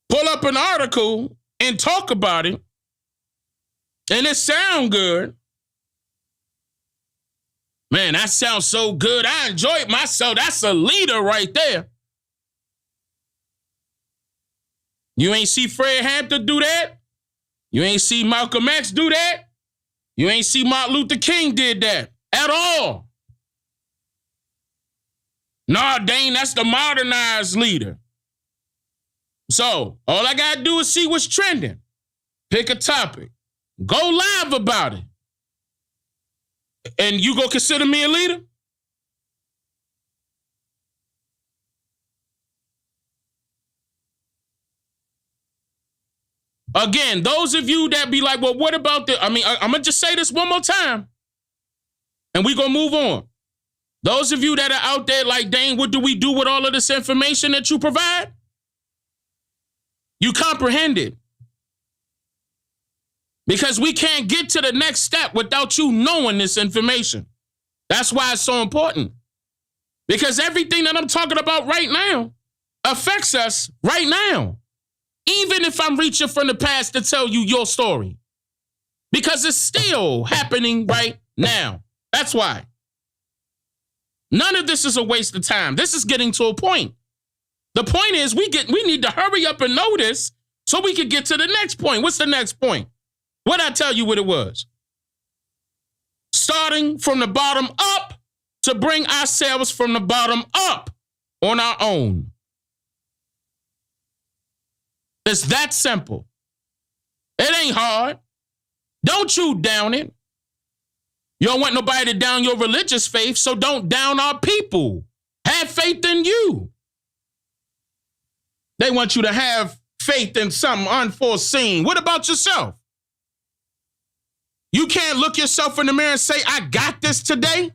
pull up an article and talk about it, and it sound good. Man, that sounds so good. I enjoy it myself. That's a leader right there. You ain't see Fred Hampton do that. You ain't see Malcolm X do that. You ain't see Martin Luther King did that at all. Nah, Dane, that's the modernized leader. So all I got to do is see what's trending. Pick a topic. Go live about it. And you go consider me a leader? Again, those of you that be like, well, what about the, I'm going to just say this one more time, and we going to move on. Those of you that are out there like, Dane, what do we do with all of this information that you provide? You comprehend it. Because we can't get to the next step without you knowing this information. That's why it's so important. Because everything that I'm talking about right now affects us right now. Even if I'm reaching from the past to tell you your story. Because it's still happening right now. That's why. None of this is a waste of time. This is getting to a point. The point is we need to hurry up and know this so we can get to the next point. What's the next point? What'd I tell you what it was? Starting from the bottom up to bring ourselves from the bottom up on our own. It's that simple. It ain't hard. Don't you down it. You don't want nobody to down your religious faith, so don't down our people. Have faith in you. They want you to have faith in something unforeseen. What about yourself? You can't look yourself in the mirror and say, I got this today.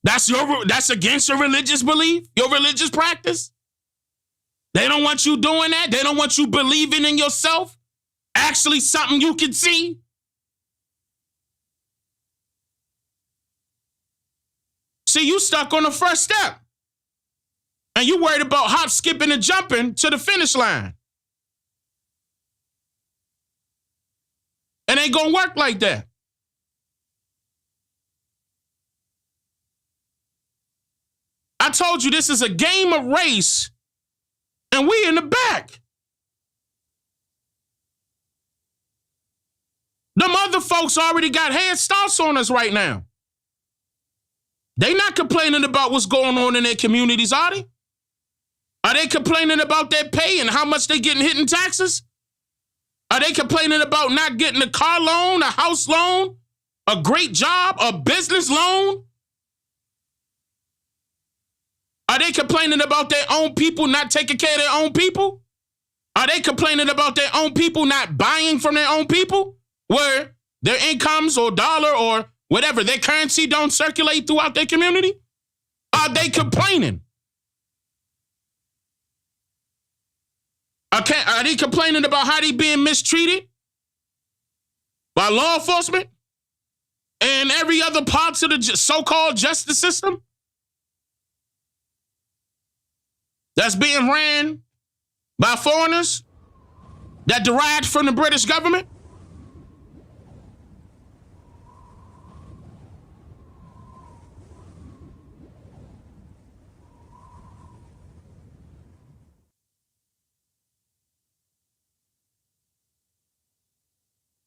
That's against your religious belief, your religious practice. They don't want you doing that. They don't want you believing in yourself. Actually something you can see. See, you stuck on the first step. And you worried about hop, skipping, and jumping to the finish line. It ain't gonna work like that. I told you this is a game of race, and we in the back. Them other folks already got head starts on us right now. They not complaining about what's going on in their communities, are they? Are they complaining about their pay and how much they getting hit in taxes? Are they complaining about not getting a car loan, a house loan, a great job, a business loan? Are they complaining about their own people not taking care of their own people? Are they complaining about their own people not buying from their own people? Where their incomes or dollar or whatever, their currency don't circulate throughout their community? Are they complaining? Are they complaining about how they being mistreated by law enforcement and every other parts of the so-called justice system that's being ran by foreigners that derived from the British government?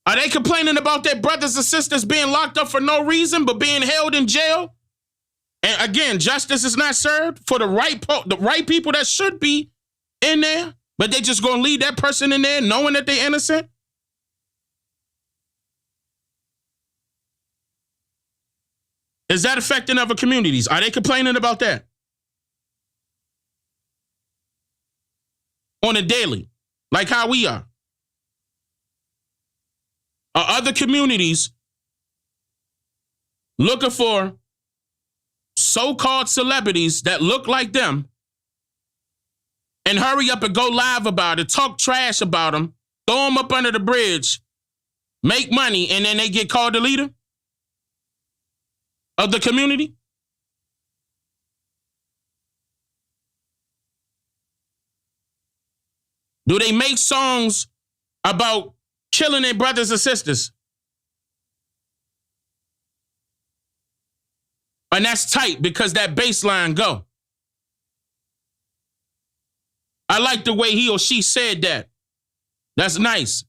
Are they complaining about their brothers and sisters being locked up for no reason but being held in jail? And again, justice is not served for the right people that should be in there, but they just gonna leave that person in there knowing that they're innocent? Is that affecting other communities? Are they complaining about that? on a daily, like how we are? Are other communities looking for so-called celebrities that look like them and hurry up and go live about it, talk trash about them, throw them up under the bridge, make money, and then they get called the leader of the community? Do they make songs about killing their brothers and sisters? And that's tight because that bass line go. I like the way he or she said that. That's nice.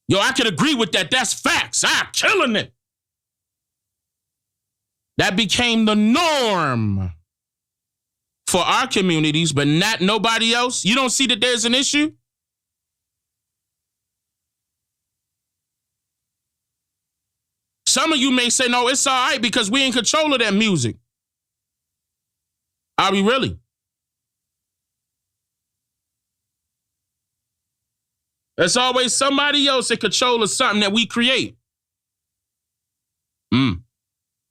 Yo, I could agree with that. That's facts. I'm killing it. That became the norm for our communities, but not nobody else. You don't see that there's an issue? Some of you may say, no, it's all right because we in control of that music. Are we really? There's always somebody else in control of something that we create.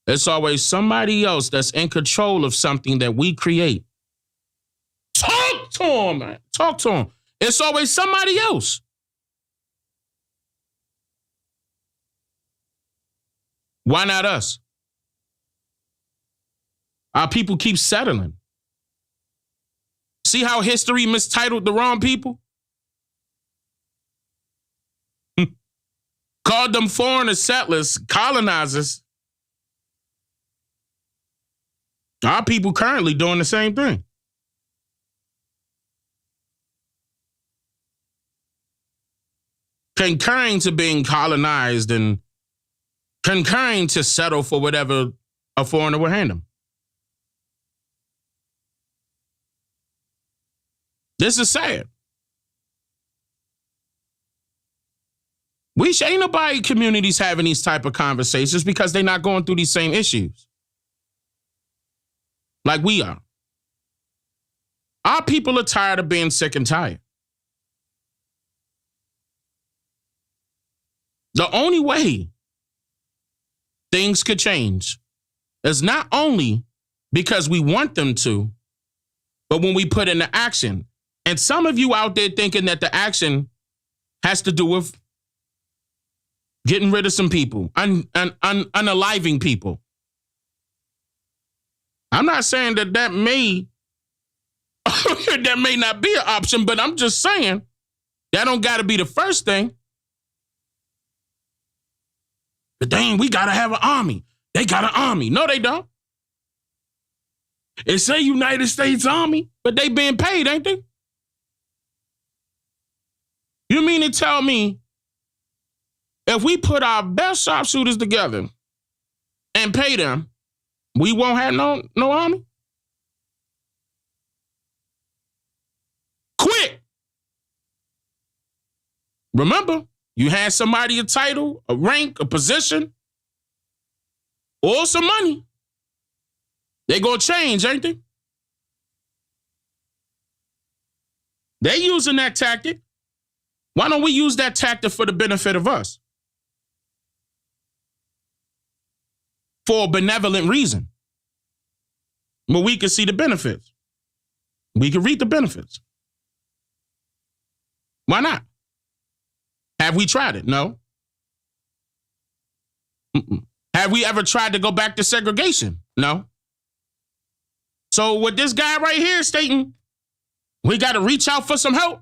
There's always somebody else that's in control of something that we create. Talk to him, man. Talk to him. It's always somebody else. Why not us? Our people keep settling. See how history mistitled the wrong people? Called them foreigner settlers, colonizers. Our people currently doing the same thing. Concurring to being colonized and concurring to settle for whatever a foreigner will hand them. This is sad. Ain't nobody communities having these type of conversations because they're not going through these same issues. Like we are. Our people are tired of being sick and tired. The only way things could change is not only because we want them to, but when we put into action. And some of you out there thinking that the action has to do with getting rid of some people, unaliving people. I'm not saying that may that may not be an option, but I'm just saying that don't got to be the first thing. But dang, we got to have an army. They got an army. No, they don't. It say United States Army, but they being paid, ain't they? You mean to tell me if we put our best sharpshooters together and pay them, we won't have no army? Quick! Remember, you had somebody a title, a rank, a position, or some money. They gonna change, ain't they? They using that tactic. Why don't we use that tactic for the benefit of us? For a benevolent reason. But we can see the benefits. We can reap the benefits. Why not? Have we tried it? No. Have we ever tried to go back to segregation? No. So with this guy right here stating, we got to reach out for some help,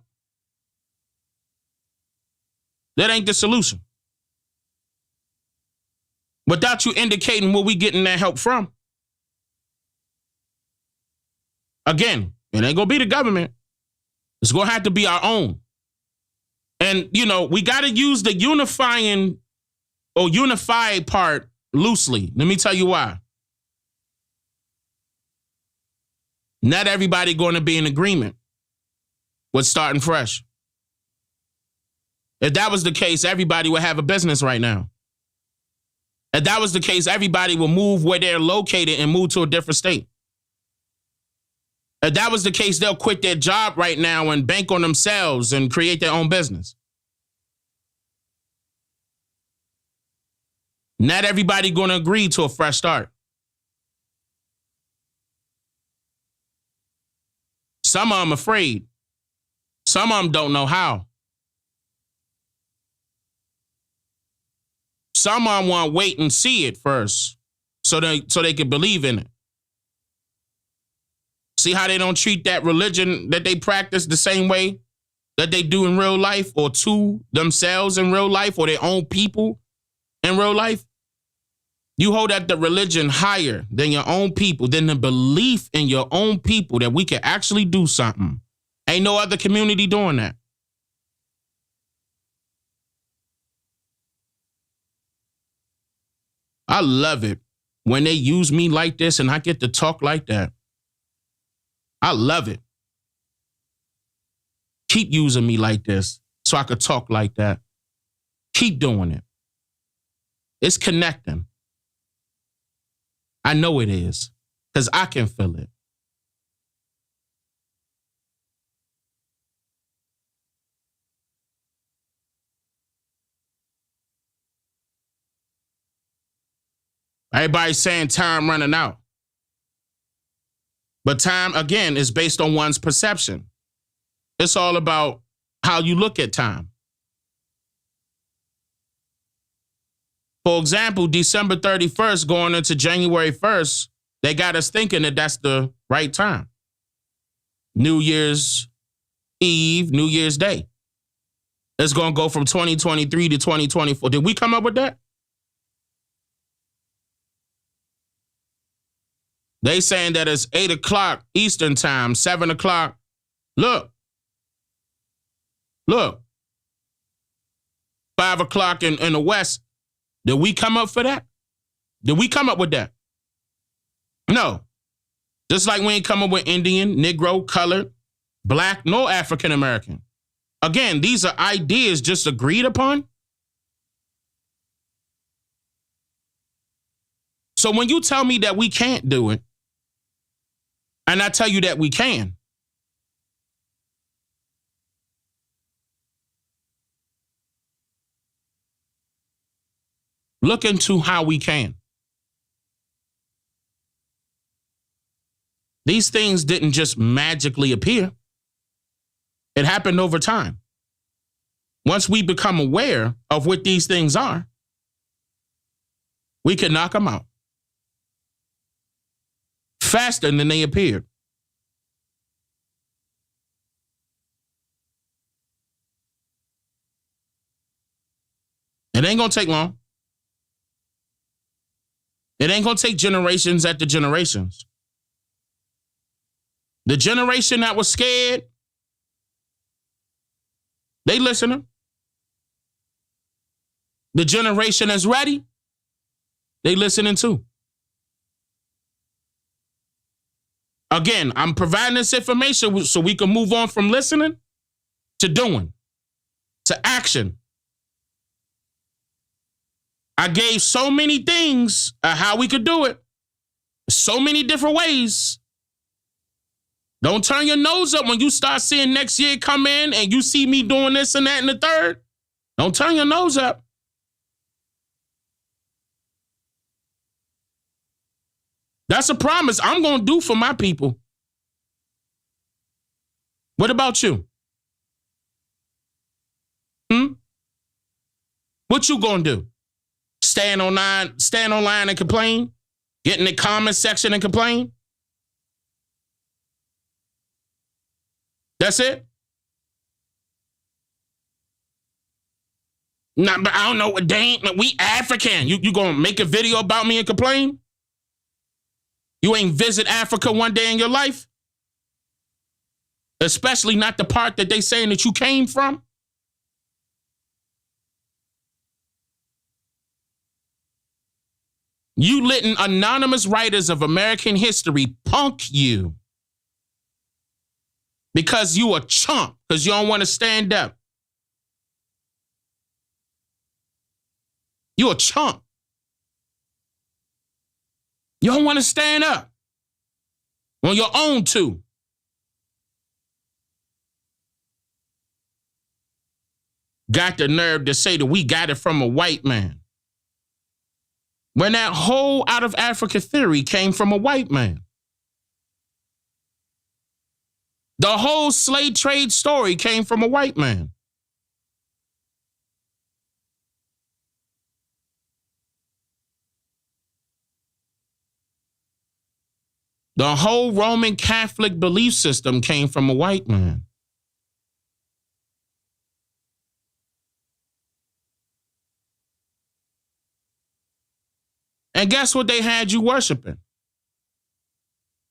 that ain't the solution. Without you indicating where we getting that help from. Again, it ain't gonna be the government. It's gonna have to be our own. And, you know, we got to use the unifying or unified part loosely. Let me tell you why. Not everybody going to be in agreement with starting fresh. If that was the case, everybody would have a business right now. If that was the case, everybody will move where they're located and move to a different state. If that was the case, they'll quit their job right now and bank on themselves and create their own business. Not everybody going to agree to a fresh start. Some of them afraid. Some of them don't know how. Some of them want to wait and see it first so they can believe in it. See how they don't treat that religion that they practice the same way that they do in real life, or to themselves in real life, or their own people in real life? You hold that the religion higher than your own people, than the belief in your own people that we can actually do something. Ain't no other community doing that. I love it when they use me like this and I get to talk like that. I love it. Keep using me like this so I could talk like that. Keep doing it. It's connecting. I know it is, because I can feel it. Everybody's saying time running out. But time, again, is based on one's perception. It's all about how you look at time. For example, December 31st going into January 1st, they got us thinking that that's the right time. New Year's Eve, New Year's Day. It's going to go from 2023 to 2024. Did we come up with that? They saying that it's 8 o'clock Eastern time, 7 o'clock. Look. 5 o'clock in the West. Did we come up for that? Did we come up with that? No. Just like we ain't come up with Indian, Negro, colored, black, nor African American. Again, these are ideas just agreed upon. So when you tell me that we can't do it, and I tell you that we can, look into how we can. These things didn't just magically appear. It happened over time. Once we become aware of what these things are, we can knock them out faster than they appeared. It ain't gonna take long. It ain't gonna take generations after generations. The generation that was scared, they listening. The generation that's ready, they listening too. Again, I'm providing this information so we can move on from listening to doing, to action. I gave so many things how we could do it. So many different ways. Don't turn your nose up when you start seeing next year come in and you see me doing this and that and the third. Don't turn your nose up. That's a promise I'm going to do for my people. What about you? What you going to do? Stand online and complain? Get in the comment section and complain? That's it? Nah, but I don't know what Dane, we African. You going to make a video about me and complain? You ain't visit Africa one day in your life? Especially not the part that they saying that you came from? You letting anonymous writers of American history punk you because you a chump, because you don't want to stand up. You a chump. You don't want to stand up on your own two. got the nerve to say that we got it from a white man, when that whole out of Africa theory came from a white man. The whole slave trade story came from a white man. The whole Roman Catholic belief system came from a white man. And guess what they had you worshiping?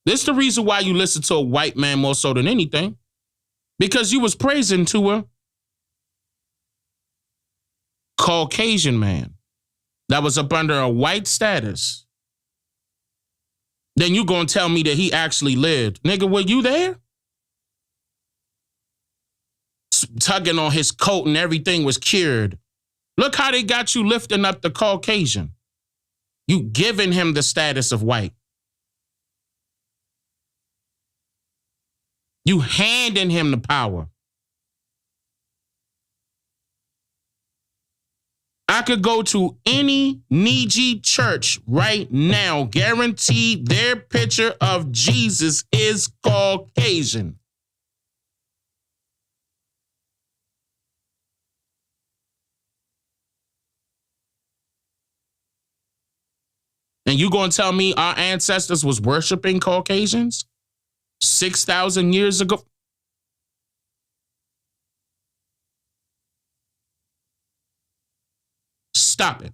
This is the reason why you listen to a white man more so than anything. Because you was praising to a Caucasian man that was up under a white status. Then you gonna tell me that he actually lived. Nigga, were you there? Tugging on his coat and everything was cured. Look how they got you lifting up the Caucasian. You giving him the status of white. You handing him the power. I could go to any Niji church right now, guaranteed their picture of Jesus is Caucasian. And you gonna tell me our ancestors was worshiping Caucasians 6,000 years ago? Stop it.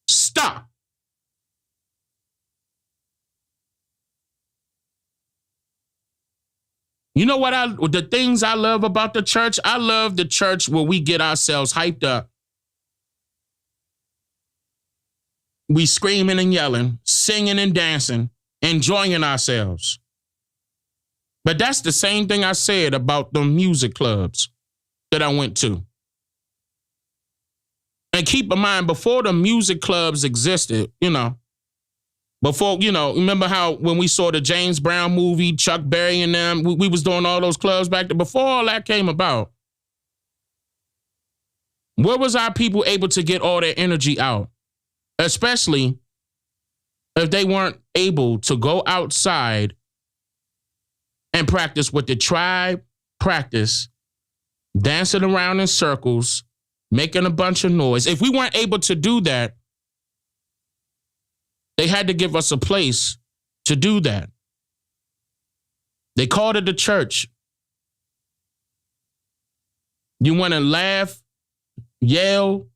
Stop. You know what the things I love about the church? I love the church where we get ourselves hyped up. We screaming and yelling, singing and dancing, enjoying ourselves. But that's the same thing I said about the music clubs that I went to. And keep in mind, before the music clubs existed, before, remember how when we saw the James Brown movie, Chuck Berry and them, we was doing all those clubs back there. Before all that came about, where was our people able to get all their energy out? Especially if they weren't able to go outside and practice what the tribe practice, dancing around in circles, making a bunch of noise. If we weren't able to do that, they had to give us a place to do that. They called it the church. You want to laugh, yell,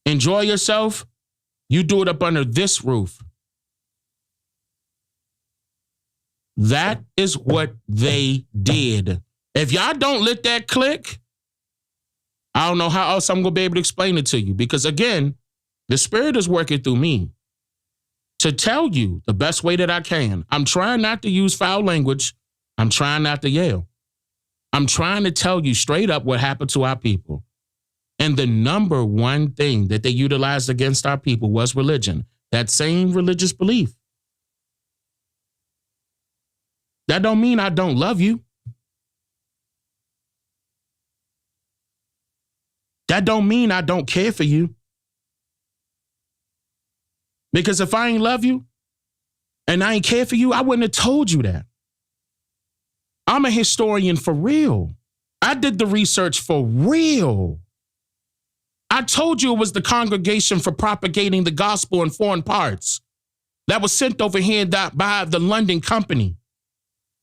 enjoy yourself? You do it up under this roof. That is what they did. If y'all don't let that click, I don't know how else I'm going to be able to explain it to you. Because again, the Spirit is working through me to tell you the best way that I can. I'm trying not to use foul language. I'm trying not to yell. I'm trying to tell you straight up what happened to our people. And the number one thing that they utilized against our people was religion. That same religious belief. That don't mean I don't love you. That don't mean I don't care for you. Because if I ain't love you and I ain't care for you, I wouldn't have told you that. I'm a historian for real. I did the research for real. I told you it was the Congregation for Propagating the Gospel in Foreign Parts that was sent over here by the London Company,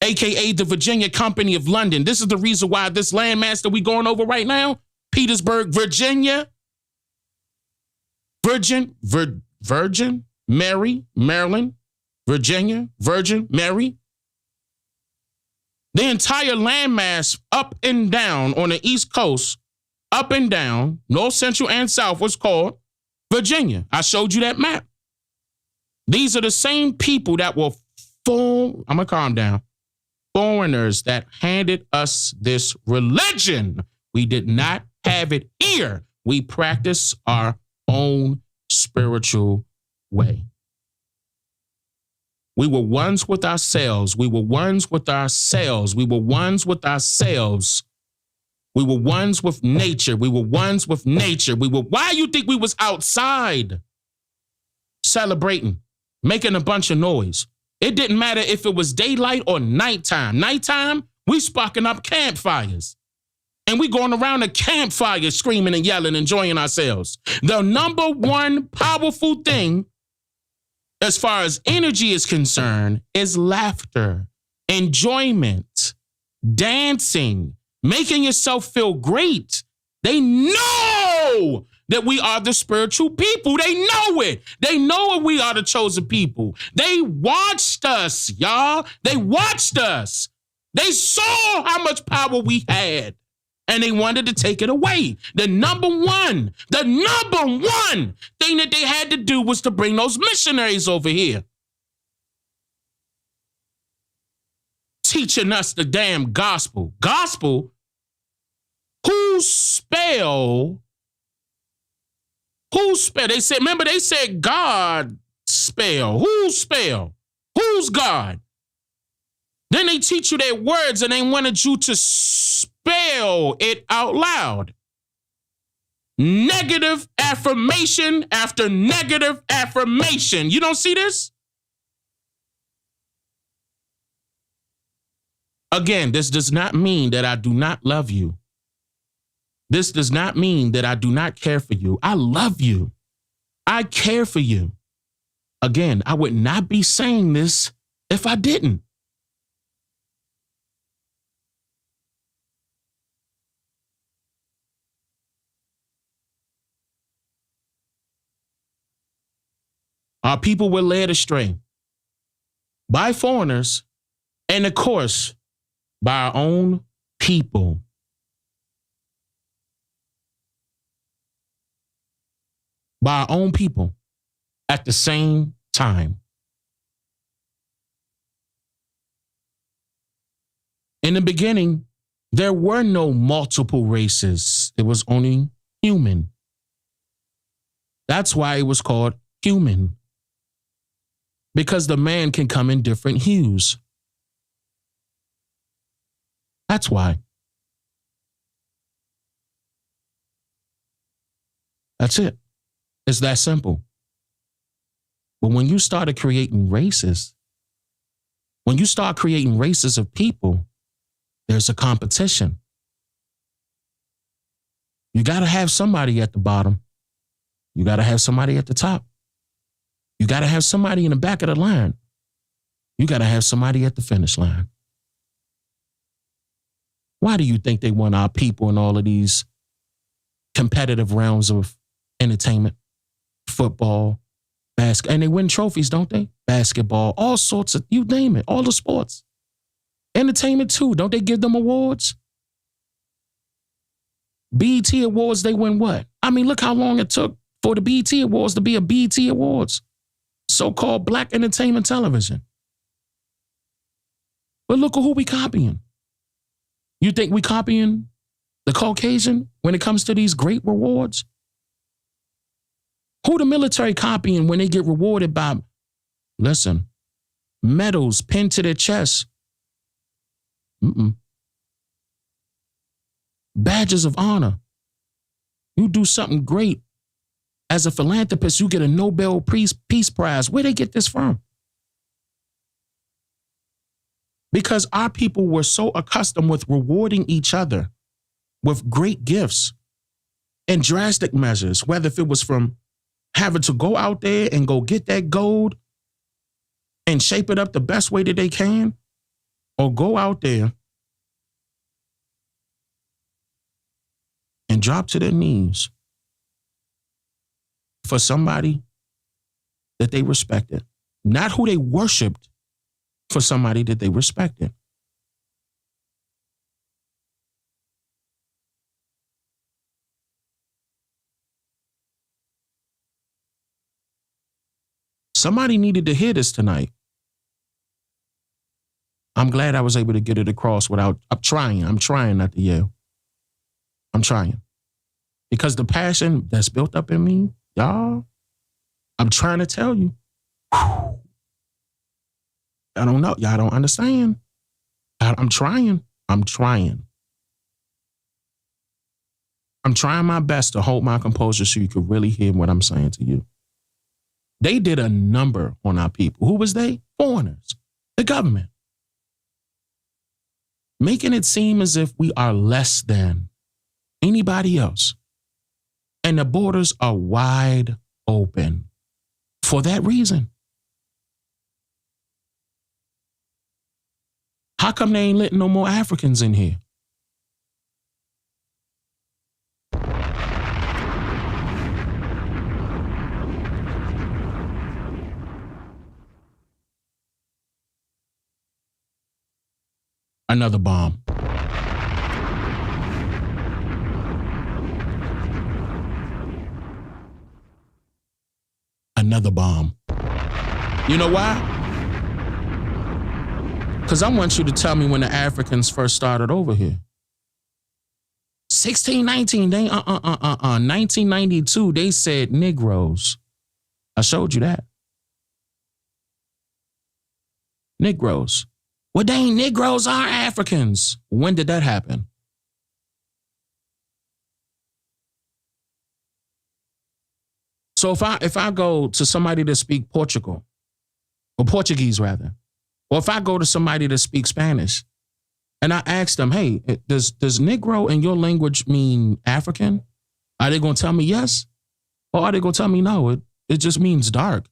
aka the Virginia Company of London. This is the reason why this landmass that we going over right now, Petersburg, Virginia, Virgin, Mary, Maryland, Virginia, Virgin, Mary. The entire landmass up and down on the East Coast, up and down, north, central, and south was called Virginia. I showed you that map. These are the same people that were I'm going to calm down, foreigners that handed us this religion. We did not have it here. We practice our own spiritual way. We were ones with ourselves. We were ones with ourselves. We were ones with ourselves We were ones with nature. We were ones with nature. Why you think we was outside celebrating, making a bunch of noise? It didn't matter if it was daylight or nighttime. Nighttime, we sparking up campfires. And we going around the campfire screaming and yelling, enjoying ourselves. The number one powerful thing as far as energy is concerned is laughter, enjoyment, dancing, making yourself feel great. They know that we are the spiritual people. They know it. They know we are the chosen people. They watched us, y'all. They watched us. They saw how much power we had. And they wanted to take it away. The number one thing that they had to do was to bring those missionaries over here. Teaching us the damn gospel. Gospel? Whose spell? They said, remember they said God spell. Whose spell? Who's God? Then they teach you their words and they wanted you to spell it out loud. Negative affirmation after negative affirmation. You don't see this? Again, this does not mean that I do not love you. This does not mean that I do not care for you. I love you. I care for you. Again, I would not be saying this if I didn't. Our people were led astray by foreigners and, of course, by our own people. By our own people at the same time. In the beginning, there were no multiple races. It was only human. That's why it was called human. Because the man can come in different hues. That's why. That's it. It's that simple. But when you started creating races, when you start creating races of people, there's a competition. You got to have somebody at the bottom. You got to have somebody at the top. You got to have somebody in the back of the line. You got to have somebody at the finish line. Why do you think they want our people in all of these competitive realms of entertainment? Football, basketball, and they win trophies, don't they? Basketball, all sorts of, you name it, all the sports. Entertainment too, don't they give them awards? BET Awards, they win what? I mean, look how long it took for the BET Awards to be a BET Awards. So-called Black entertainment television. But look at who we copying. You think we copying the Caucasian when it comes to these great rewards? Who the military copying when they get rewarded by, listen, medals pinned to their chest? Badges of honor. You do something great. As a philanthropist, you get a Nobel Peace Prize. Where they get this from? Because our people were so accustomed with rewarding each other with great gifts and drastic measures, whether if it was from having to go out there and go get that gold and shape it up the best way that they can, or go out there and drop to their knees for somebody that they respected, not who they worshiped, for somebody that they respected. Somebody needed to hear this tonight. I'm glad I was able to get it across without, I'm trying not to yell. I'm trying. Because the passion that's built up in me, y'all, I'm trying to tell you. I don't know. Y'all don't understand. I'm trying. I'm trying my best to hold my composure so you could really hear what I'm saying to you. They did a number on our people. Who was they? Foreigners. The government. Making it seem as if we are less than anybody else. And the borders are wide open for that reason. How come they ain't letting no more Africans in here? Another bomb. Another bomb. You know why? Because I want you to tell me when the Africans first started over here. 1619, 1992, they said Negroes. I showed you that. Negroes. Well, dang, Negroes are Africans. When did that happen? So if I go to somebody that speak Portugal, or Portuguese rather, or if I go to somebody that speaks Spanish, and I ask them, hey, does Negro in your language mean African? Are they going to tell me yes? Or are they going to tell me no? It just means dark.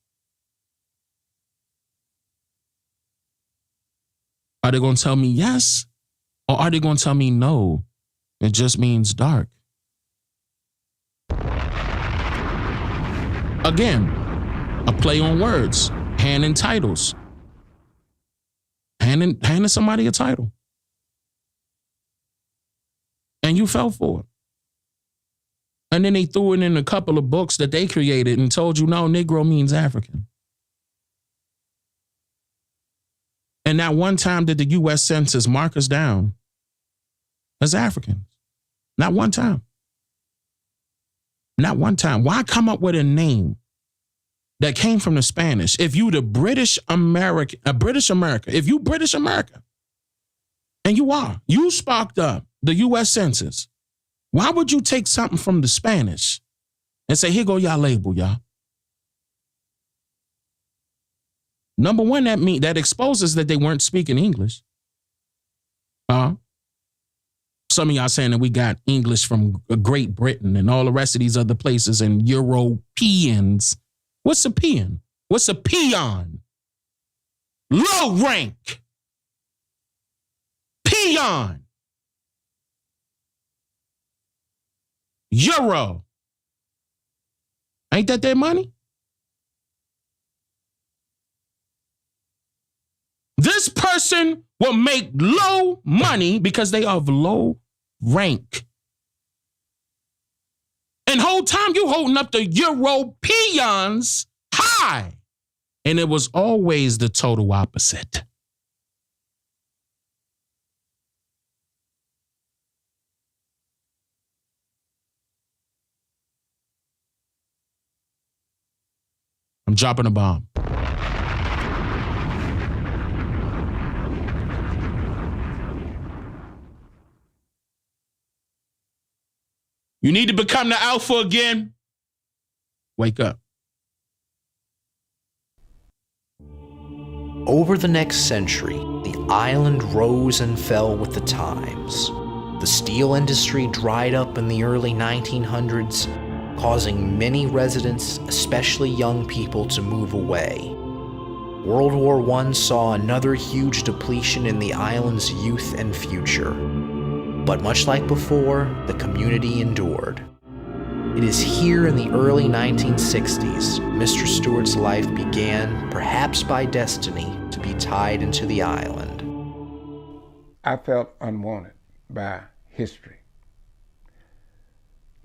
Are they going to tell me yes? Or are they going to tell me no? It just means dark. Again, a play on words, handing titles. Handing somebody a title. And you fell for it. And then they threw it in a couple of books that they created and told you, no, Negro means African. And not one time did the U.S. Census mark us down as Africans. Not one time. Not one time. Why come up with a name that came from the Spanish? If you the British America, if you British America, and you sparked up the U.S. Census, why would you take something from the Spanish and say, here go y'all label, y'all? Number one, that exposes that they weren't speaking English. Some of y'all saying that we got English from Great Britain and all the rest of these other places and Europeans. What's a peon? What's a peon? Low rank. Peon. Euro. Ain't that their money? This person will make low money because they are of low rank. And whole time you holding up the Europeans high. And it was always the total opposite. I'm dropping a bomb. You need to become the alpha again? Wake up. Over the next century, the island rose and fell with the times. The steel industry dried up in the early 1900s, causing many residents, especially young people, to move away. World War I saw another huge depletion in the island's youth and future. But much like before, the community endured. It is here in the early 1960s, Mr. Stewart's life began, perhaps by destiny, to be tied into the island. I felt unwanted by history.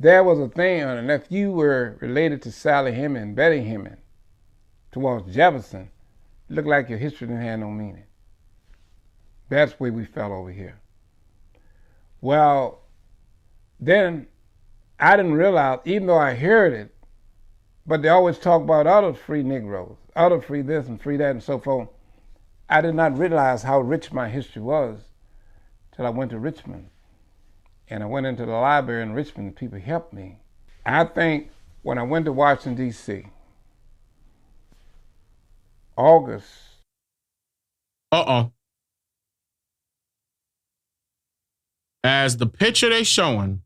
There was a thing, and if you were related to Sally Heming, Betty Heming, towards Jefferson, it looked like your history didn't have no meaning. That's where we fell over here. Well, then I didn't realize, even though I heard it, but they always talk about other free Negroes, other free this and free that and so forth. I did not realize how rich my history was till I went to Richmond. and I went into the library in Richmond, and people helped me. I think when I went to Washington, D.C., August. As the picture they showing,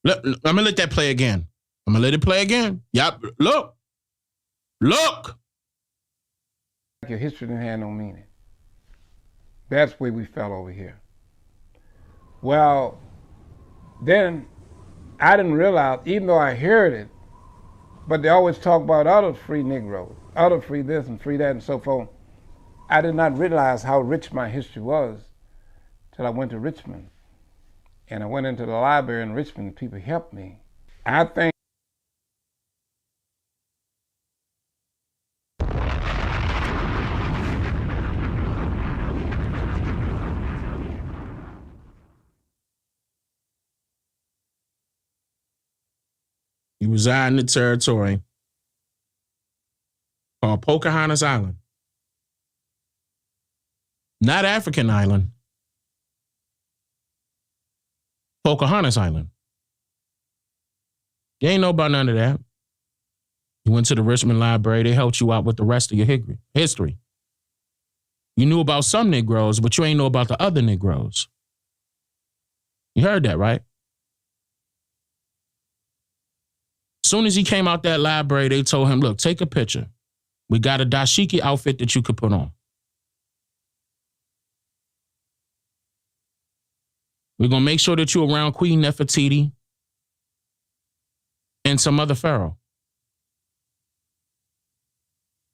let me let that play again. I'm gonna let it play again. Yep, look. Your history didn't have no meaning. That's where we fell over here. Well, then I didn't realize, even though I heard it, but they always talk about other free Negroes, other free this and free that and so forth. I did not realize how rich my history was till I went to Richmond. And I went into the library in Richmond, and people helped me. I think You reside in the territory called Pocahontas Island. Not African Island. Pocahontas Island. You ain't know about none of that. You went to the Richmond Library. They helped you out with the rest of your history. You knew about some Negroes, but you ain't know about the other Negroes. You heard that, right? As soon as he came out that library, they told him, look, take a picture. We got a dashiki outfit that you could put on. We're going to make sure that you're around Queen Nefertiti and some other pharaoh.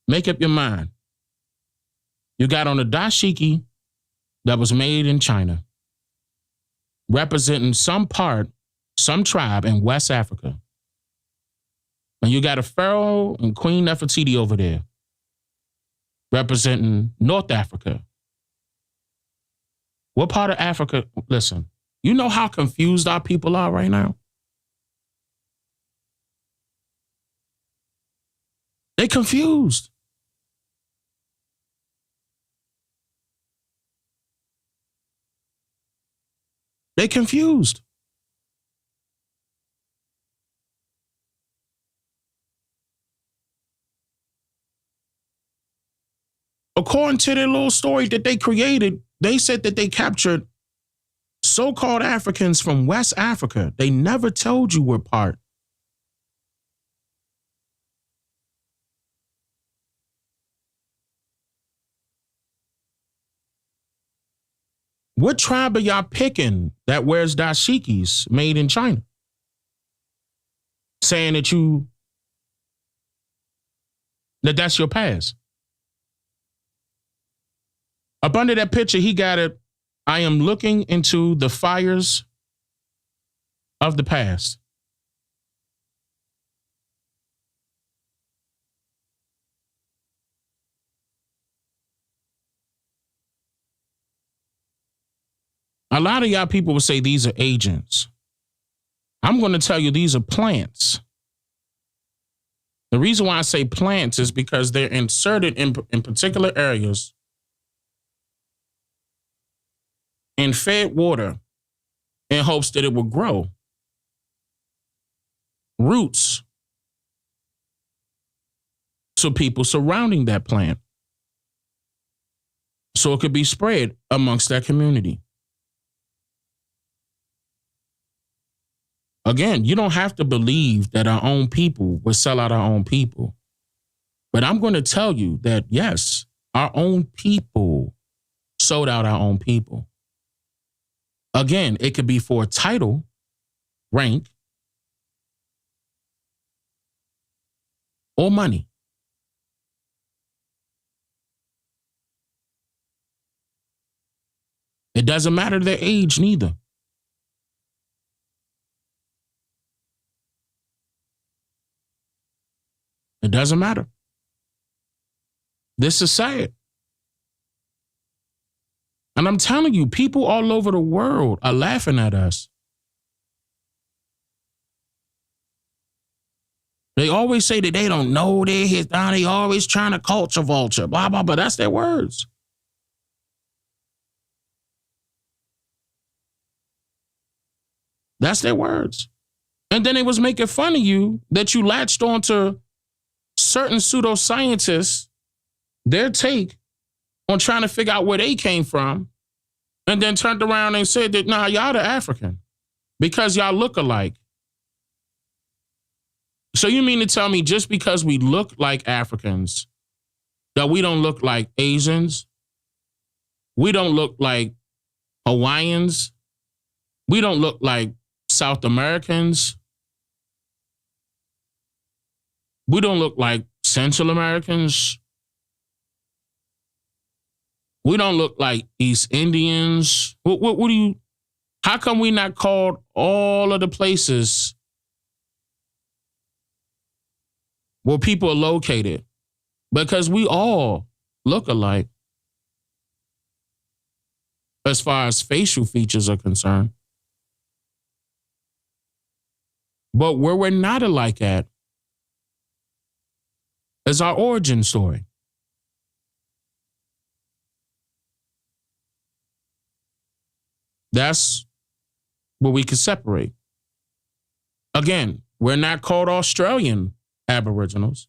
Make up your mind. You got on a dashiki that was made in China, representing some tribe in West Africa. And you got a pharaoh and Queen Nefertiti over there, representing North Africa. What part of Africa? Listen, you know how confused our people are right now? They confused. They confused. According to their little story that they created, they said that they captured so-called Africans from West Africa. They never told you what part. What tribe are y'all picking that wears dashikis made in China? Saying that's your past. Up under that picture, he got it. I am looking into the fires of the past. A lot of y'all people will say these are agents. I'm going to tell you these are plants. The reason why I say plants is because they're inserted in particular areas and fed water in hopes that it will grow. Roots to people surrounding that plant, so it could be spread amongst that community. Again, you don't have to believe that our own people will sell out our own people. But I'm going to tell you that, yes, our own people sold out our own people. Again, it could be for a title, rank, or money. It doesn't matter their age neither. It doesn't matter. This is sad. And I'm telling you, people all over the world are laughing at us. They always say that they don't know their history. They always trying to culture vulture, blah, blah, blah. That's their words. That's their words. And then they was making fun of you that you latched onto certain pseudoscientists, their take on trying to figure out where they came from, and then turned around and said that, nah, y'all the African because y'all look alike. So you mean to tell me just because we look like Africans, that we don't look like Asians? We don't look like Hawaiians? We don't look like South Americans? We don't look like Central Americans? We don't look like East Indians? What do you, how come we not called all of the places where people are located? Because we all look alike as far as facial features are concerned. But where we're not alike at is our origin story. That's what we could separate. Again, we're not called Australian Aboriginals.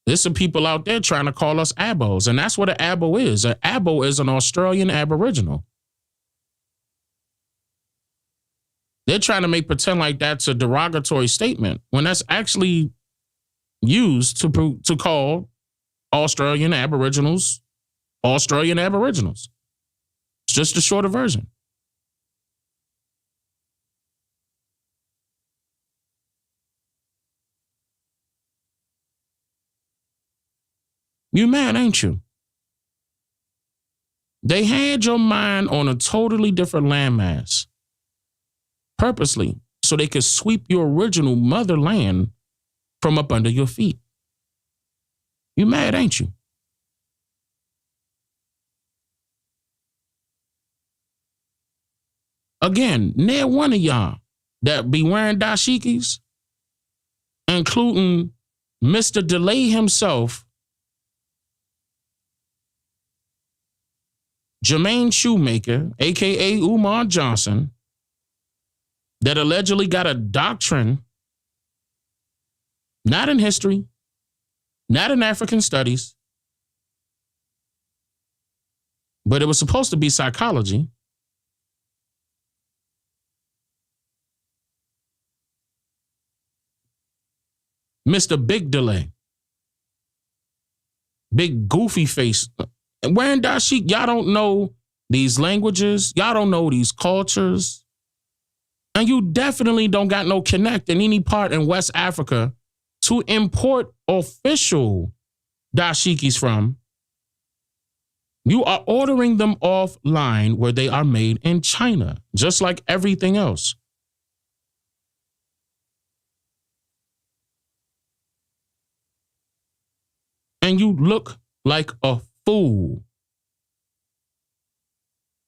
There's some people out there trying to call us Abos, and that's what an Abo is. An Abo is an Australian Aboriginal. They're trying to pretend like that's a derogatory statement when that's actually used to call Australian Aboriginals Australian Aboriginals. It's just a shorter version. You mad, ain't you? They had your mind on a totally different landmass, purposely, so they could sweep your original motherland from up under your feet. You mad, ain't you? Again, near one of y'all that be wearing dashikis, including Mr. Delay himself, Jermaine Shoemaker, a.k.a. Umar Johnson, that allegedly got a doctrine, not in history, not in African studies, but it was supposed to be psychology. Mr. Big Delay, big goofy face. And wearing dashik, y'all don't know these languages. Y'all don't know these cultures. And you definitely don't got no connect in any part in West Africa to import official dashikis from. You are ordering them offline where they are made in China, just like everything else. And you look like a fool.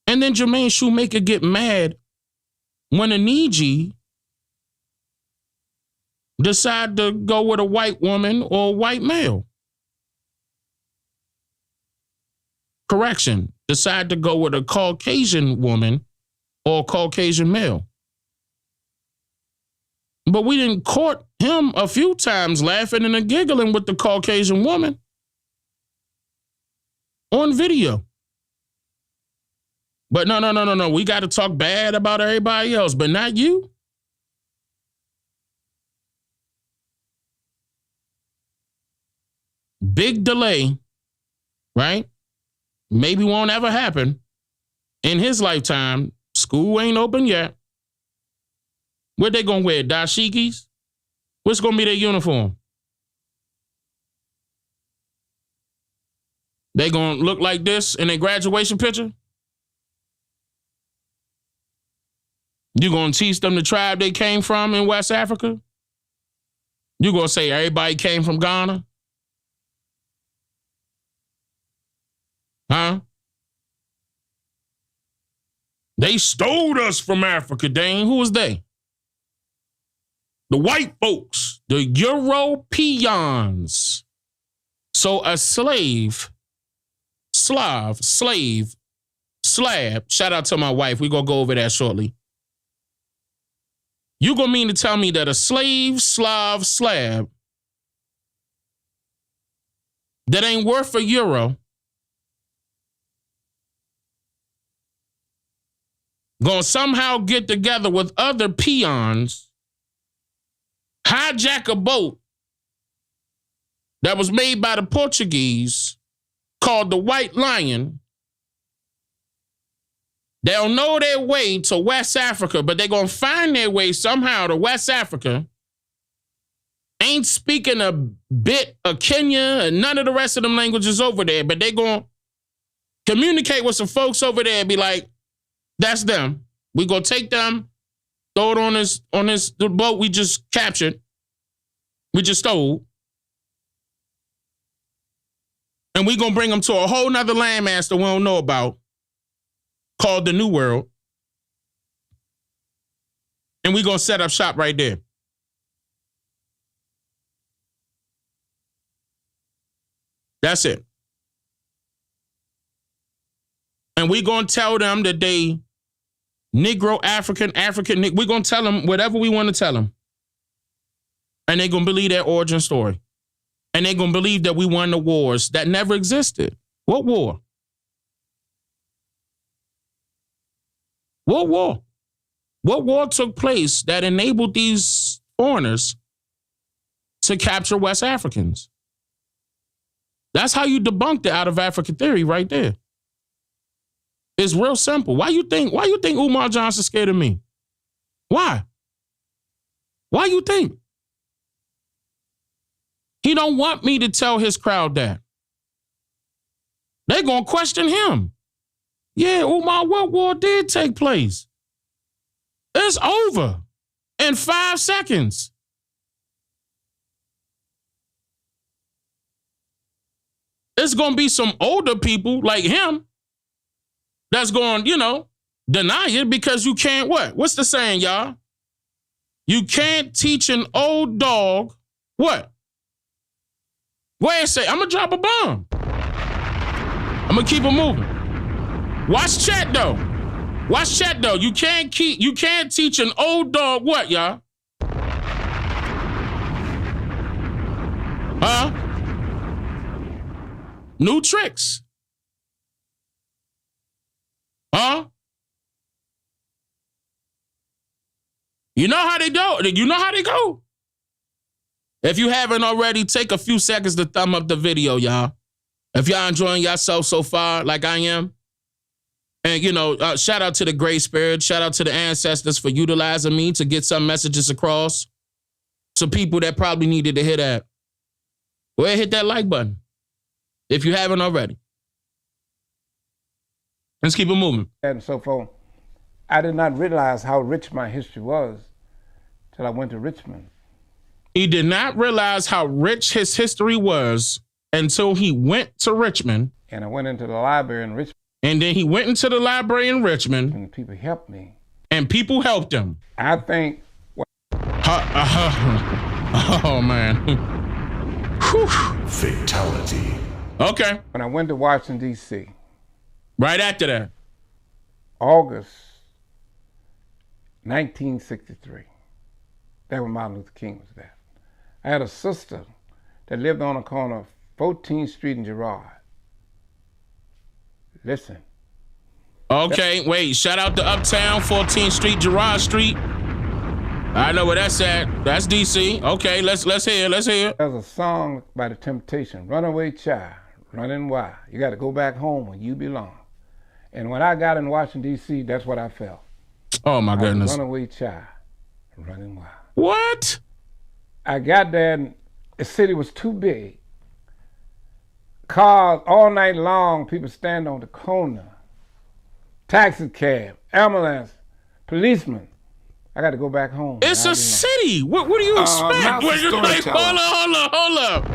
And then Jermaine Shoemaker get mad when a Niji decide to go with a white woman or a white male. Correction, decide to go with a Caucasian woman or a Caucasian male. But we didn't caught him a few times laughing and giggling with the Caucasian woman on video. But no. We got to talk bad about everybody else, but not you. Big delay, right? Maybe won't ever happen in his lifetime. School ain't open yet. What they gonna wear? Dashikis? What's gonna be their uniform? They gonna look like this in their graduation picture? You gonna teach them the tribe they came from in West Africa? You gonna say everybody came from Ghana? Huh? They stole us from Africa, Dane. Who was they? The white folks, the Europeans. So a slave, slab, shout out to my wife. We're going to go over that shortly. You gonna mean to tell me that a slave, Slav, slab that ain't worth €1 gonna somehow get together with other peons, hijack a boat that was made by the Portuguese called the White Lion. They'll know their way to West Africa, but they're going to find their way somehow to West Africa. Ain't speaking a bit of Kenya and none of the rest of them languages over there, but they're going to communicate with some folks over there and be like, that's them. We going to take them, throw it on the boat we just captured. We just stole. And we going to bring them to a whole nother landmass that we don't know about, called the New World. And we going to set up shop right there. That's it. And we going to tell them that they Negro, African, we're going to tell them whatever we want to tell them. And they're going to believe their origin story. And they're going to believe that we won the wars that never existed. What war? What war? What war took place that enabled these foreigners to capture West Africans? That's how you debunk the out of Africa theory right there. It's real simple. Why you think Umar Johnson's scared of me? Why? Why you think? He don't want me to tell his crowd that. They're going to question him. Yeah, Umar, what war did take place? It's over in 5 seconds. It's going to be some older people like him that's going, deny it because you can't what? What's the saying, y'all? You can't teach an old dog what? Wait a second, I'm going to drop a bomb. I'm going to keep it moving. Watch chat though. You can't teach an old dog what, y'all? Huh? New tricks. Huh? You know how they do? You know how they go? If you haven't already, take a few seconds to thumb up the video, y'all. If y'all enjoying yourself so far, like I am. And, shout out to the Great Spirit. Shout out to the ancestors for utilizing me to get some messages across to people that probably needed to hear that. Go ahead, hit that like button if you haven't already. Let's keep it moving. And so forth. I did not realize how rich my history was till I went to Richmond. He did not realize how rich his history was until he went to Richmond. And I went into the library in Richmond. And then he went into the library in Richmond. And people helped me. And people helped him. I think... oh, man. Fatality. Okay. When I went to Washington, D.C. Right after that. August 1963. That's when Martin Luther King was there. I had a sister that lived on the corner of 14th Street in Girard. Listen. Okay, wait. Shout out to Uptown, 14th Street, Girard Street. I know where that's at. That's D.C. Okay, let's hear. There's a song by The Temptation, Runaway Child, Running Wild. You got to go back home when you belong. And when I got in Washington, D.C., that's what I felt. Oh, my goodness. Runaway child, running wild. What? I got there and the city was too big. Cars all night long, people stand on the corner. Taxi cab, ambulance, policeman. I got to go back home. It's a city. What do you expect? Hold up.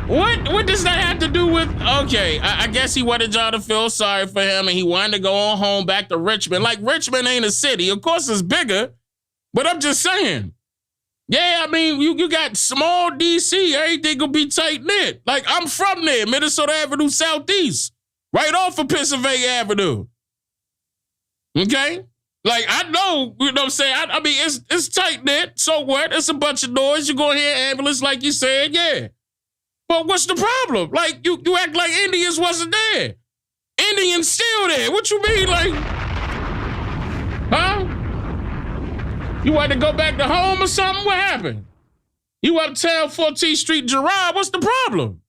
What does that have to do with? Okay, I guess he wanted y'all to feel sorry for him and he wanted to go on home back to Richmond. Like, Richmond ain't a city. Of course it's bigger, but I'm just saying. Yeah, I mean, you got small D.C., everything will be tight-knit. Like, I'm from there, Minnesota Avenue Southeast, right off of Pennsylvania Avenue. Okay? Like, I know, you know what I'm saying? I mean, it's tight-knit. So what? It's a bunch of noise. You go hear ambulance like you said, yeah. But what's the problem? Like, you act like Indians wasn't there. Indians still there. What you mean, like, huh? You want to go back to home or something? What happened? You uptown 14th Street, Gerard. What's the problem?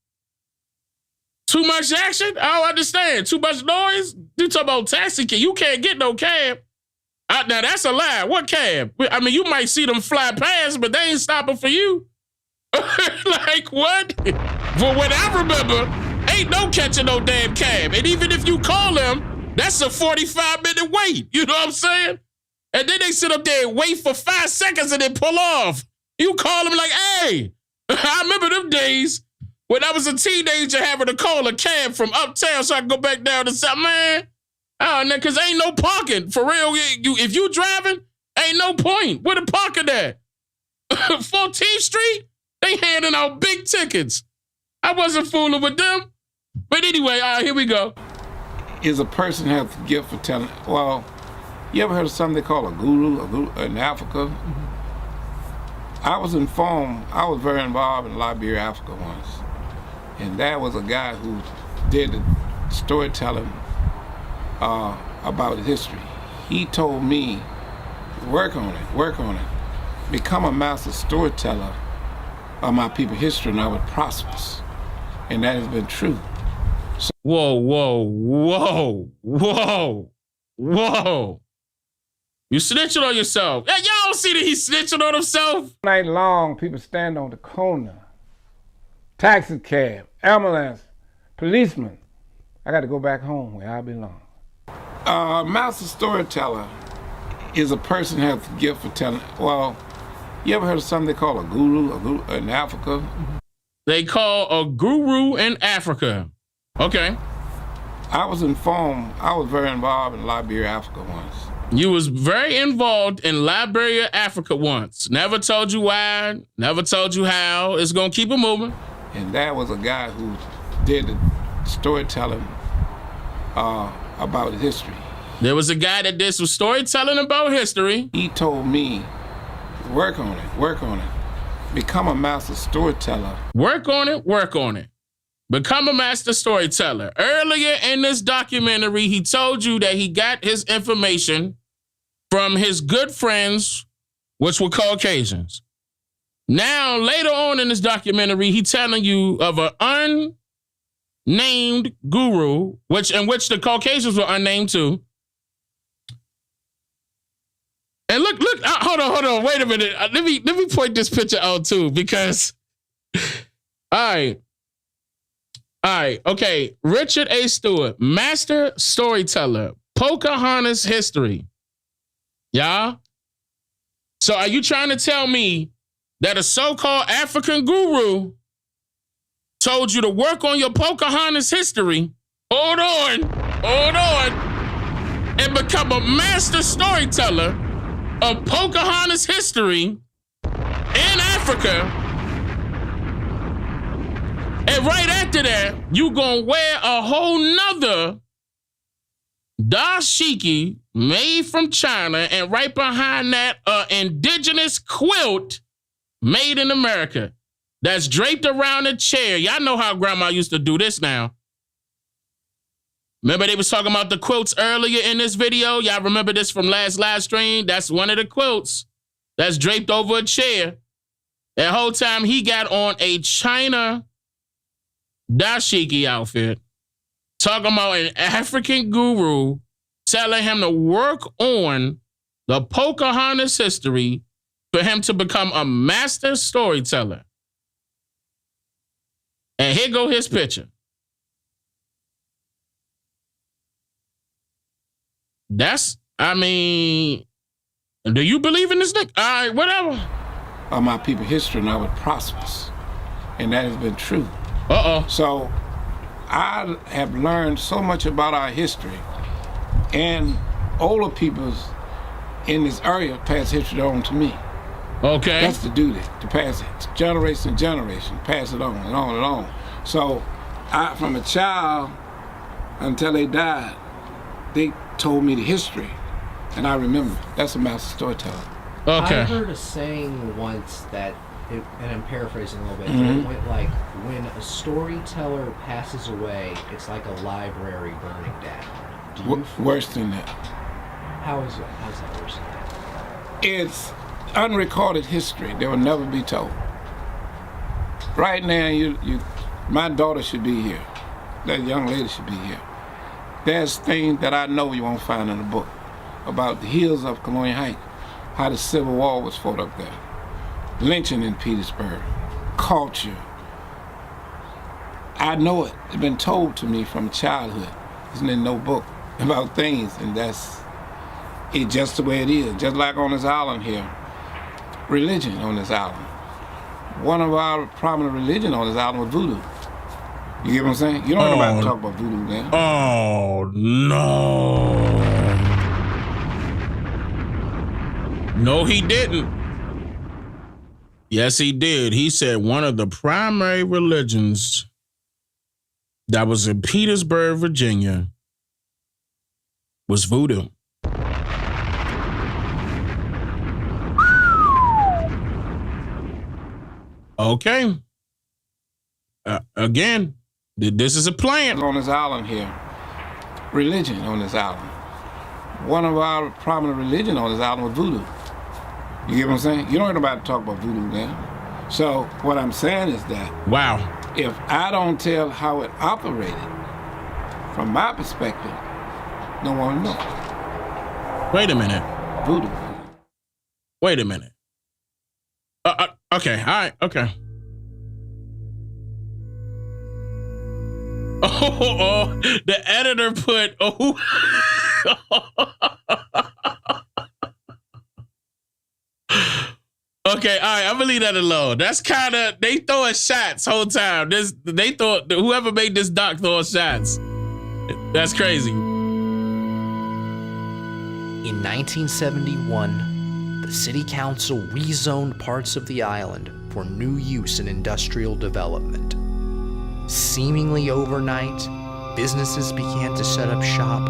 Too much action? I don't understand. Too much noise? You talking about taxi cab? You can't get no cab. Now, that's a lie. What cab? I mean, you might see them fly past, but they ain't stopping for you. Like, what? For what I remember, ain't no catching no damn cab. And even if you call them, that's a 45-minute wait. You know what I'm saying? And then they sit up there and wait for 5 seconds and then pull off. You call them like, hey, I remember them days when I was a teenager having to call a cab from uptown so I could go back down to something, man. Oh, no, because ain't no parking. For real, if you driving, ain't no point. Where the parking at? 14th Street? They handing out big tickets. I wasn't fooling with them. But anyway, all right, here we go. Is a person has a gift for telling, well, you ever heard of something they call a guru in Africa? Mm-hmm. I was informed, I was very involved in Liberia, Africa once. And that was a guy who did the storytelling about history. He told me, work on it. Become a master storyteller of my people's history and I would prosper. And that has been true. So, Whoa. You snitching on yourself. Yeah, y'all don't see that he's snitching on himself? night long, people stand on the corner. Taxi cab, ambulance, policeman. I got to go back home where I belong. Master storyteller is a person who has a gift for telling. Well, you ever heard of something they call a guru in Africa? They call a guru in Africa. Okay. I was informed, I was very involved in Liberia, Africa once. You was very involved in Liberia, Africa once. Never told you why, never told you how. It's going to keep it moving. And that was a guy who did the storytelling about history. There was a guy that did some storytelling about history. He told me, work on it. Become a master storyteller. Work on it. Become a master storyteller. Earlier in this documentary, he told you that he got his information from his good friends, which were Caucasians. Now, later on in this documentary, he's telling you of an unnamed guru, in which the Caucasians were unnamed too. And look, hold on, wait a minute. Let me point this picture out too, because, all right, okay. Richard A. Stewart, master storyteller, Pocahontas history. Y'all? So are you trying to tell me that a so-called African guru told you to work on your Pocahontas history? Hold on, and become a master storyteller of Pocahontas history in Africa. And right after that, you gonna wear a whole nother dashiki made from China, and right behind that, indigenous quilt made in America that's draped around a chair. Y'all know how grandma used to do this now. Remember they was talking about the quilts earlier in this video? Y'all remember this from last live stream? That's one of the quilts that's draped over a chair. That whole time he got on a China dashiki outfit, talking about an African guru telling him to work on the Pocahontas history for him to become a master storyteller. And here go his picture. Do you believe in this thing? All right, whatever. Of my people's history and I would prosper. And that has been true. So I have learned so much about our history, and older peoples in this area pass history on to me. Okay. That's the duty, to pass it generation to generation, pass it on and on and on. So I, from a child until they died, they told me the history And I remember, that's a master storyteller. Okay. I heard a saying once that, and I'm paraphrasing a little bit, it went like, when a storyteller passes away, it's like a library burning down. Do you Worse than that. How's that worse than that? It's unrecorded history that will never be told. Right now, my daughter should be here. That young lady should be here. There's things that I know you won't find in the book about the hills of Colonial Heights, how the Civil War was fought up there, lynching in Petersburg, culture. I know it. It's been told to me from childhood. Isn't in no book about things, and that's it, just the way it is. Just like on this island here, religion on this island. One of our prominent religion on this island was voodoo. You get what I'm saying? You don't know about to talk about voodoo now. Oh, no. No, he didn't. Yes, he did. He said one of the primary religions that was in Petersburg, Virginia, was voodoo. Okay. Again, this is a plan. On this island here, religion on this island. One of our prominent religion on this island was voodoo. You get what I'm saying? You don't know about to talk about voodoo now. So what I'm saying is that if I don't tell how it operated, from my perspective, no one will know. Wait a minute. Voodoo. Wait a minute. Okay, all right, okay. Oh, the editor put, Okay, all right, I'm gonna leave that alone. That's kind of, they throwing shots whole time. They thought, whoever made this doc throwing shots. That's crazy. In 1971, the city council rezoned parts of the island for new use in industrial development. Seemingly overnight, businesses began to set up shop,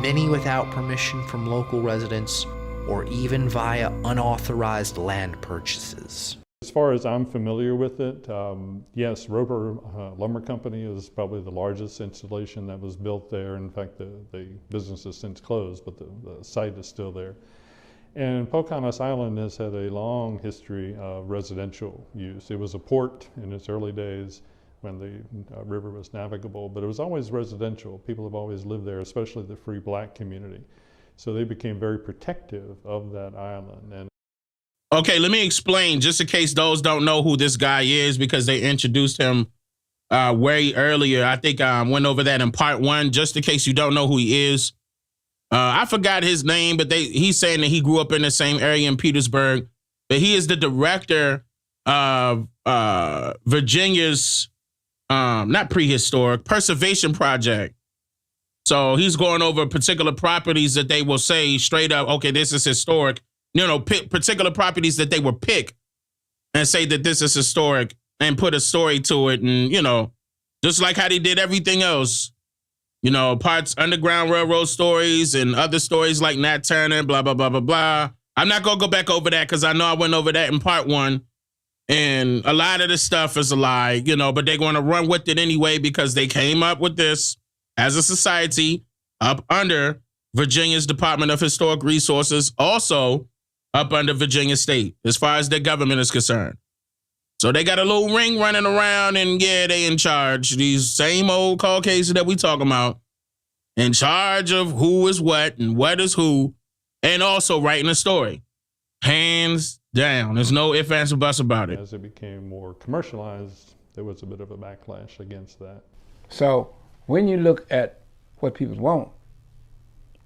many without permission from local residents or even via unauthorized land purchases. As far as I'm familiar with it, yes, Roper Lumber Company is probably the largest installation that was built there. In fact, the business has since closed, but the site is still there. And Pocahontas Island has had a long history of residential use. It was a port in its early days when the river was navigable, but it was always residential. People have always lived there, especially the free black community. So they became very protective of that island. And okay, let me explain, just in case those don't know who this guy is, because they introduced him way earlier. I think I went over that in part 1, just in case you don't know who he is. I forgot his name, but he's saying that he grew up in the same area in Petersburg. But he is the director of Virginia's, not prehistoric, preservation project. So he's going over particular properties that they will say straight up, okay, this is historic. Particular properties that they will pick and say that this is historic and put a story to it. And, just like how they did everything else, parts Underground Railroad stories and other stories like Nat Turner, blah, blah, blah, blah, blah. I'm not going to go back over that because I know I went over that in part 1. And a lot of the stuff is a lie, but they're going to run with it anyway because they came up with this as a society up under Virginia's Department of Historic Resources, also up under Virginia State, as far as their government is concerned. So they got a little ring running around, and yeah, they in charge. These same old Caucasians that we talking about, in charge of who is what and what is who, and also writing a story. Hands down. There's no ifs, ands, or buts about it. as it became more commercialized, there was a bit of a backlash against that. So when you look at what people want,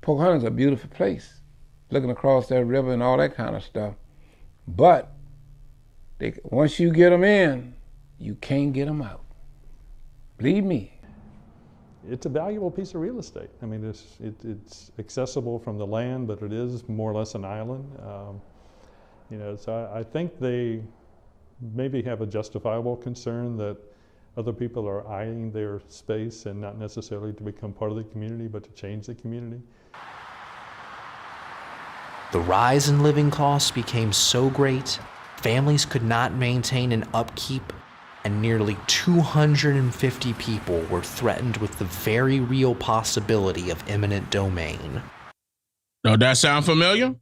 Pocahontas is a beautiful place, looking across that river and all that kind of stuff. But once you get them in, you can't get them out. Believe me. It's a valuable piece of real estate. I mean, it's accessible from the land, but it is more or less an island. So I think they maybe have a justifiable concern that other people are eyeing their space and not necessarily to become part of the community, but to change the community. The rise in living costs became so great, families could not maintain an upkeep, and nearly 250 people were threatened with the very real possibility of eminent domain. Does that sound familiar?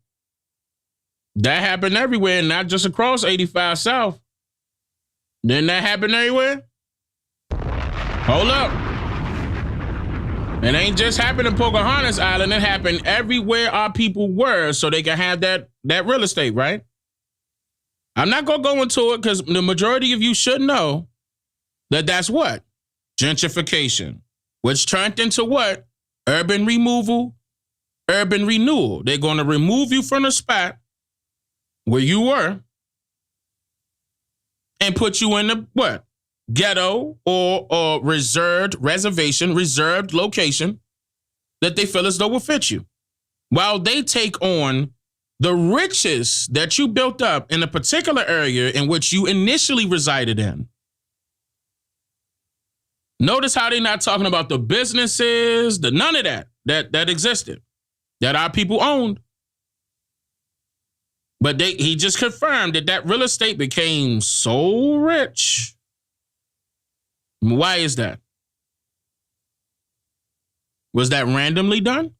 That happened everywhere, not just across 85 South. Didn't that happen everywhere? Hold up. It ain't just happened in Pocahontas Island. It happened everywhere our people were so they can have that real estate, right? I'm not going to go into it because the majority of you should know that that's what? Gentrification, which turned into what? Urban removal, urban renewal. They're going to remove you from the spot where you were and put you in the what? Ghetto or reserved location that they feel as though will fit you. While they take on the riches that you built up in a particular area in which you initially resided in. Notice how they're not talking about the businesses, none of that existed, that our people owned. But he just confirmed that real estate became so rich. Why is that? Was that randomly done?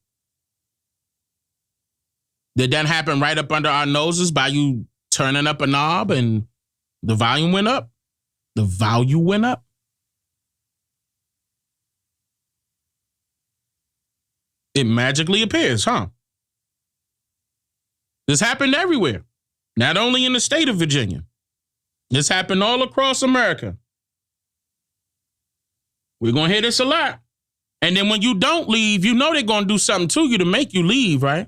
Did that happen right up under our noses by you turning up a knob and the volume went up? The value went up? It magically appears, huh? This happened everywhere, not only in the state of Virginia. This happened all across America. We're going to hear this a lot. And then when you don't leave, you know they're going to do something to you to make you leave, right?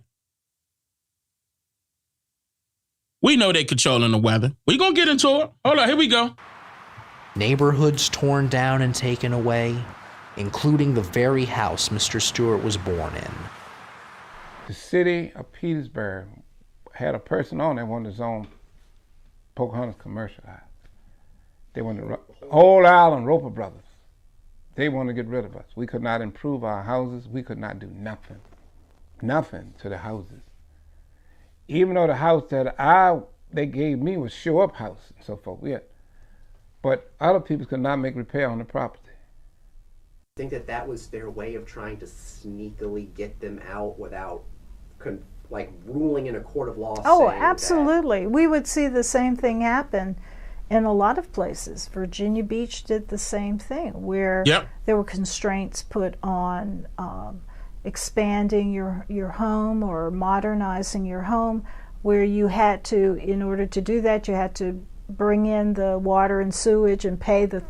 We know they're controlling the weather. We're going to get into it. Hold on, here we go. Neighborhoods torn down and taken away, including the very house Mr. Stewart was born in. The city of Petersburg had a person on there wanted to zone Pocahontas commercial island. They wanted to whole island, Roper Brothers. They wanted to get rid of us. We could not improve our houses. We could not do nothing to the houses. Even though the house that they gave me was show up house and so forth. Yeah. But other people could not make repair on the property. I think that was their way of trying to sneakily get them out without ruling in a court of law. Oh, absolutely. We would see the same thing happen in a lot of places. Virginia Beach did the same thing, where there were constraints put on expanding your home or modernizing your home, where you had to, in order to do that, you had to bring in the water and sewage and pay the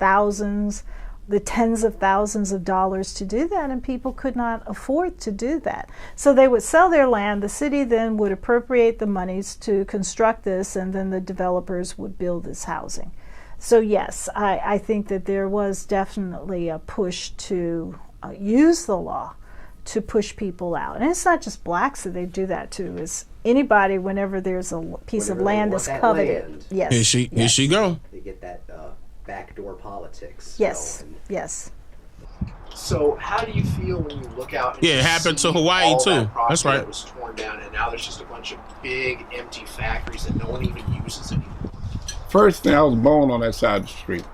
tens of thousands of dollars to do that, and people could not afford to do that. So they would sell their land, the city then would appropriate the monies to construct this, and then the developers would build this housing. So yes, I think that there was definitely a push to use the law to push people out. And it's not just blacks that they do that to, it's anybody whenever there's a piece of land that's coveted. Land. Yes. Here she go. They get that backdoor politics. Yes, yes. So how do you feel when you look out and it happened to Hawaii too. That's right. That was torn down, and now there's just a bunch of big empty factories that no one even uses anymore? First thing, I was born on that side of the street.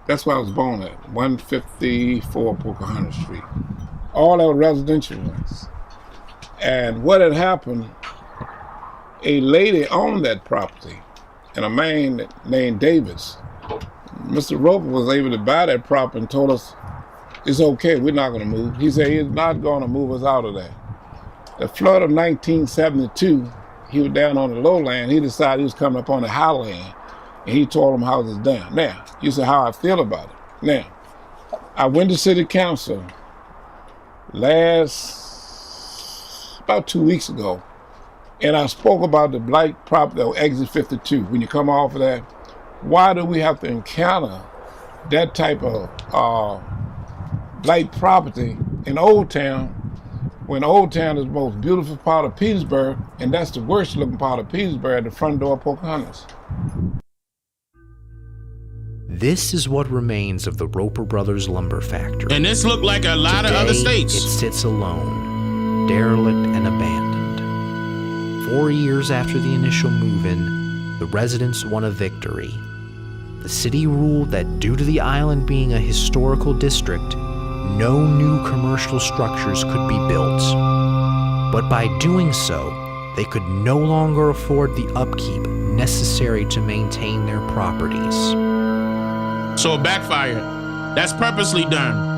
That's where I was born at, 154 Pocahontas Street. All that was residential ones. And what had happened, a lady owned that property, and a man named Davis. Mr. Roper was able to buy that property and told us, it's okay, we're not going to move. He said he's not going to move us out of there. The flood of 1972, he was down on the lowland. He decided he was coming up on the highland, and he tore them houses down. Now, you say how I feel about it. Now, I went to city council about 2 weeks ago, and I spoke about the blight property on exit 52. When you come off of that, why do we have to encounter that type of blight property in Old Town, when Old Town is the most beautiful part of Petersburg, and that's the worst looking part of Petersburg, the front door of Pocahontas? This is what remains of the Roper Brothers lumber factory. And this looked like a lot of other states. It sits alone, derelict and abandoned. 4 years after the initial move-in, the residents won a victory. The city ruled that due to the island being a historical district, no new commercial structures could be built. But by doing so, they could no longer afford the upkeep necessary to maintain their properties. So it backfired. That's purposely done.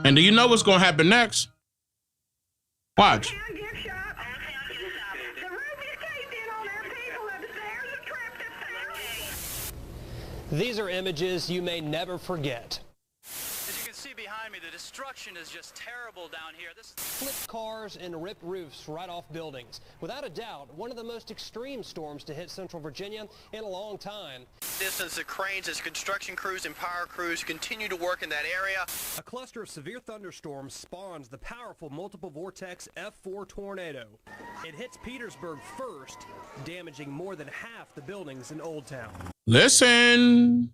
And do you know what's going to happen next? Watch. These are images you may never forget. As you can see behind me, the destruction is just terrible down here. Flipped cars and ripped roofs right off buildings. Without a doubt, one of the most extreme storms to hit Central Virginia in a long time. Distance of cranes as construction crews and power crews continue to work in that area. A cluster of severe thunderstorms spawns the powerful multiple vortex F4 tornado. It hits Petersburg first, damaging more than half the buildings in Old Town. Listen.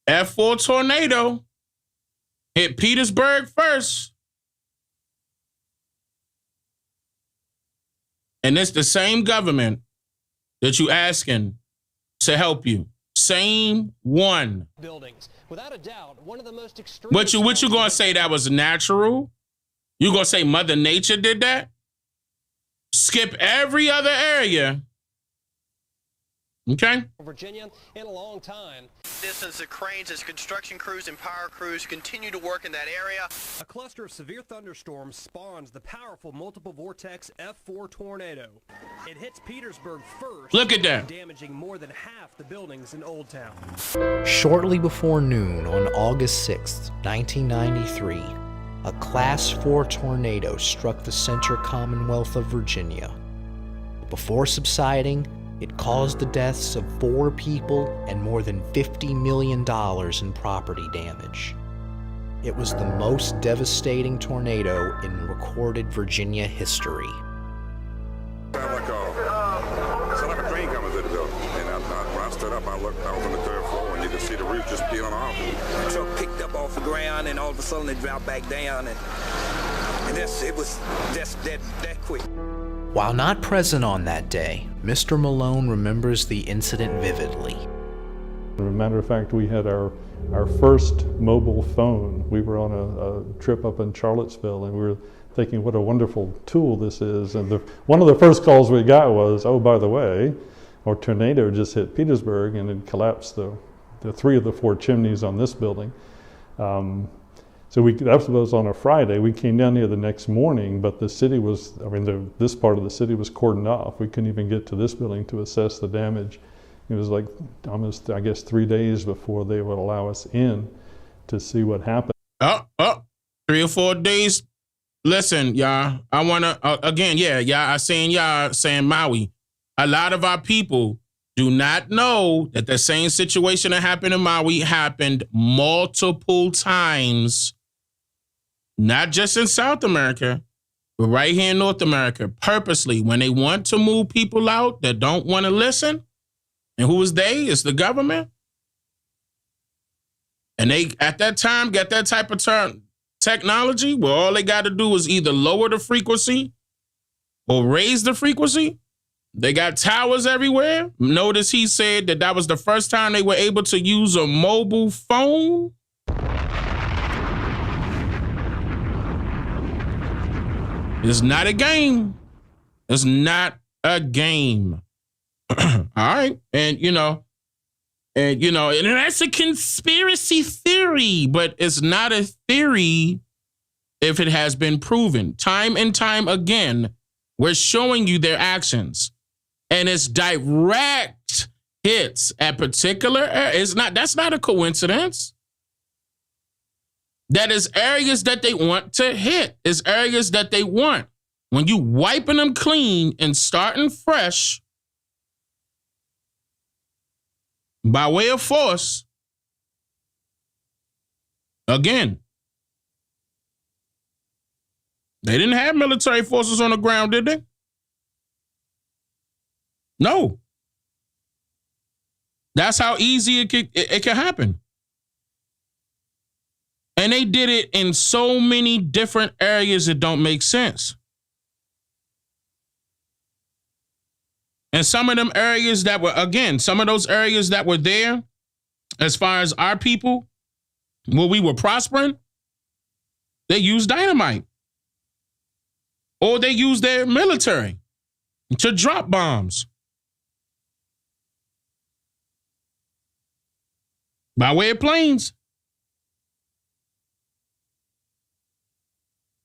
F4 tornado hit Petersburg first. And it's the same government that you asking to help you. Same one. Buildings. Without a doubt, one of the most extreme. What you gonna say that was natural? You gonna say Mother Nature did that? Skip every other area. Okay. Virginia in a long time. Distance of cranes as construction crews and power crews continue to work in that area. A cluster of severe thunderstorms spawns the powerful multiple vortex F4 tornado. It hits Petersburg first. Look at that. Damaging more than half the buildings in Old Town. Shortly before noon on August 6, 1993, a Class 4 tornado struck the Central Commonwealth of Virginia. Before subsiding, it caused the deaths of 4 people and more than $50 million in property damage. It was the most devastating tornado in recorded Virginia history. Sounded like a train coming through the building. And when I stood up, I looked, I was on the 3rd floor, and you could see the roof just peeling off. The truck picked up off the ground, and all of a sudden it dropped back down, and it was just that quick. While not present on that day, Mr. Malone remembers the incident vividly. As a matter of fact, we had our first mobile phone. We were on a trip up in Charlottesville, and we were thinking what a wonderful tool this is. And one of the first calls we got was, oh, by the way, a tornado just hit Petersburg and it collapsed the 3 of the 4 chimneys on this building. So that was on a Friday. We came down here the next morning, but the city was, this part of the city was cordoned off. We couldn't even get to this building to assess the damage. It was like almost, 3 days before they would allow us in to see what happened. 3 or 4 days. Listen, y'all, I want to, again, I saying Maui. A lot of our people do not know that the same situation that happened in Maui happened multiple times. Not just in South America, but right here in North America, purposely, when they want to move people out that don't want to listen. And who is they? It's the government. And they, at that time, got that type of technology where all they got to do is either lower the frequency or raise the frequency. They got towers everywhere. Notice he said that was the first time they were able to use a mobile phone. It's not a game. It's not a game. All right. And that's a conspiracy theory, but it's not a theory if it has been proven. Time and time again, we're showing you their actions. And it's direct hits at particular areas. That's not a coincidence. That is areas that they want to hit. It's areas that they want. When you wiping them clean and starting fresh by way of force, again, they didn't have military forces on the ground, did they? No. That's how easy it can happen. And they did it in so many different areas that don't make sense. And some of them areas that were, again, some of those areas that were there, as far as our people, where we were prospering, they used dynamite. Or they used their military to drop bombs. By way of planes.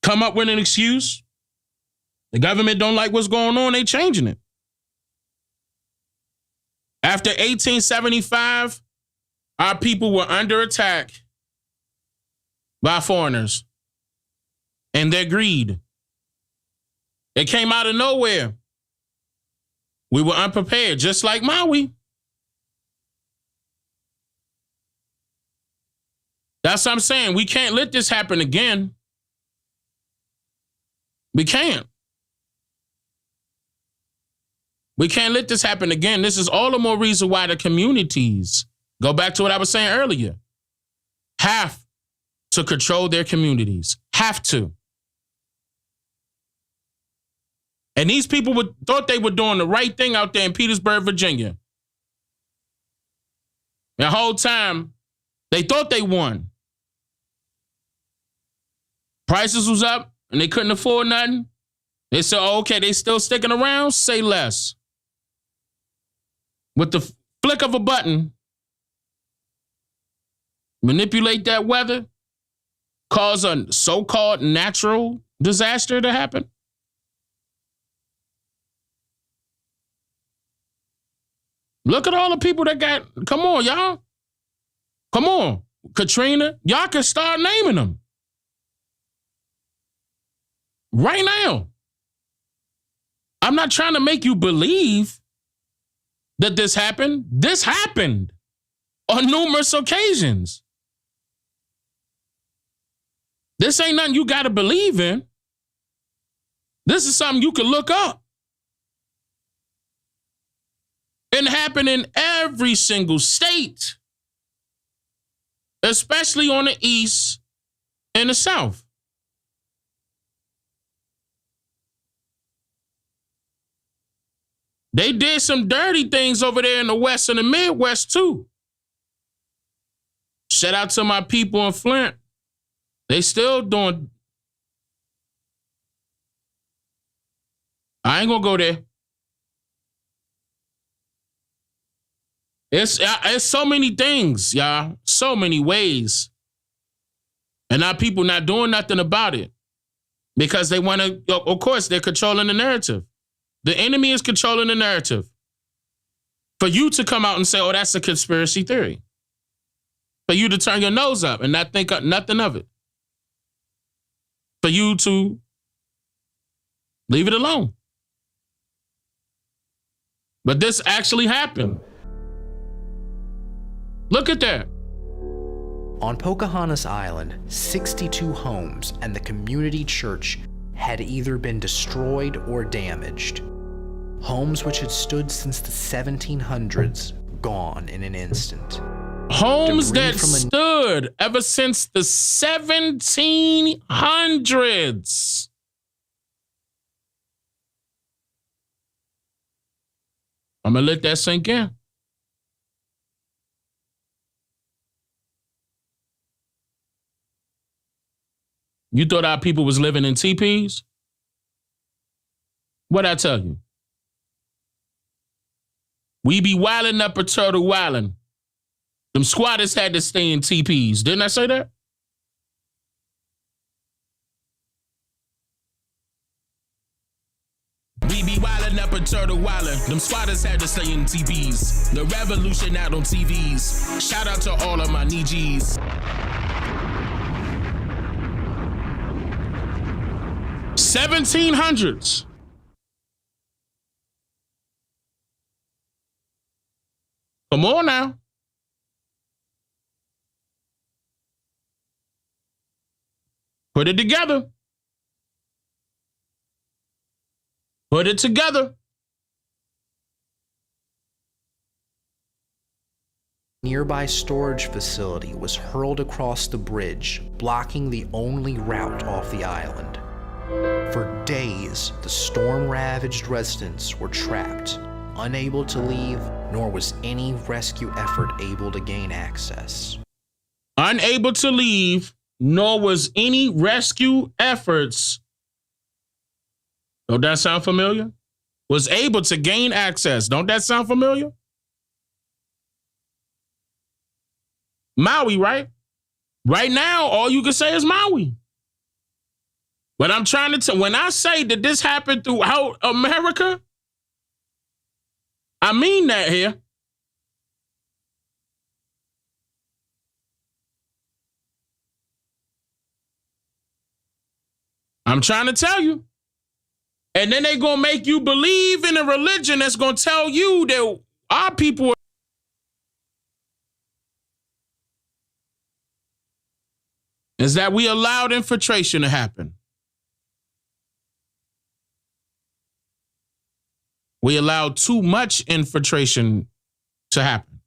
Come up with an excuse. The government don't like what's going on, they changing it. After 1875, our people were under attack by foreigners and their greed. It came out of nowhere. We were unprepared, just like Maui. That's what I'm saying. We can't let this happen again. We can't. We can't let this happen again. This is all the more reason why the communities, go back to what I was saying earlier, have to control their communities. Have to. And these people thought they were doing the right thing out there in Petersburg, Virginia. The whole time, they thought they won. Prices was up, and they couldn't afford nothing. They said, oh, okay, they still sticking around? Say less. With the flick of a button, manipulate that weather, cause a so-called natural disaster to happen. Look at all the people that got, come on, y'all. Come on. Katrina, y'all can start naming them. Right now. I'm not trying to make you believe that this happened. This happened on numerous occasions. This ain't nothing you got to believe in. This is something you can look up. It happened in every single state, especially on the East and the South. They did some dirty things over there in the West and the Midwest too. Shout out to my people in Flint. They still doing. I ain't gonna go there. It's so many things, y'all. So many ways. And our people not doing nothing about it. Because they want to, of course, they're controlling the narrative. The enemy is controlling the narrative. For you to come out and say, oh, that's a conspiracy theory. For you to turn your nose up and not think nothing of it. For you to leave it alone. But this actually happened. Look at that. On Pocahontas Island, 62 homes and the community church had either been destroyed or damaged. Homes which had stood since the 1700s, gone in an instant. Homes that stood ever since the 1700s. I'm going to let that sink in. You thought our people was living in teepees? What'd I tell you? We be wildin' up a turtle wildin'. Them squatters had to stay in teepees. Didn't I say that? We be wildin' up a turtle wildin'. Them squatters had to stay in teepees. The revolution out on TVs. Shout out to all of my Nijis. 1700s. Come on now. Put it together. Put it together. Near nearby storage facility was hurled across the bridge, blocking the only route off the island. For days, the storm-ravaged residents were trapped, unable to leave, nor was any rescue effort able to gain access. Unable to leave, nor was any rescue efforts. Don't that sound familiar? Was able to gain access. Don't that sound familiar? Maui, right? Right now, all you can say is Maui. But I'm trying to tell, when I say that this happened throughout America, I mean that here. I'm trying to tell you. And then they're going to make you believe in a religion that's going to tell you that our people is that we allowed infiltration to happen. We allowed too much infiltration to happen.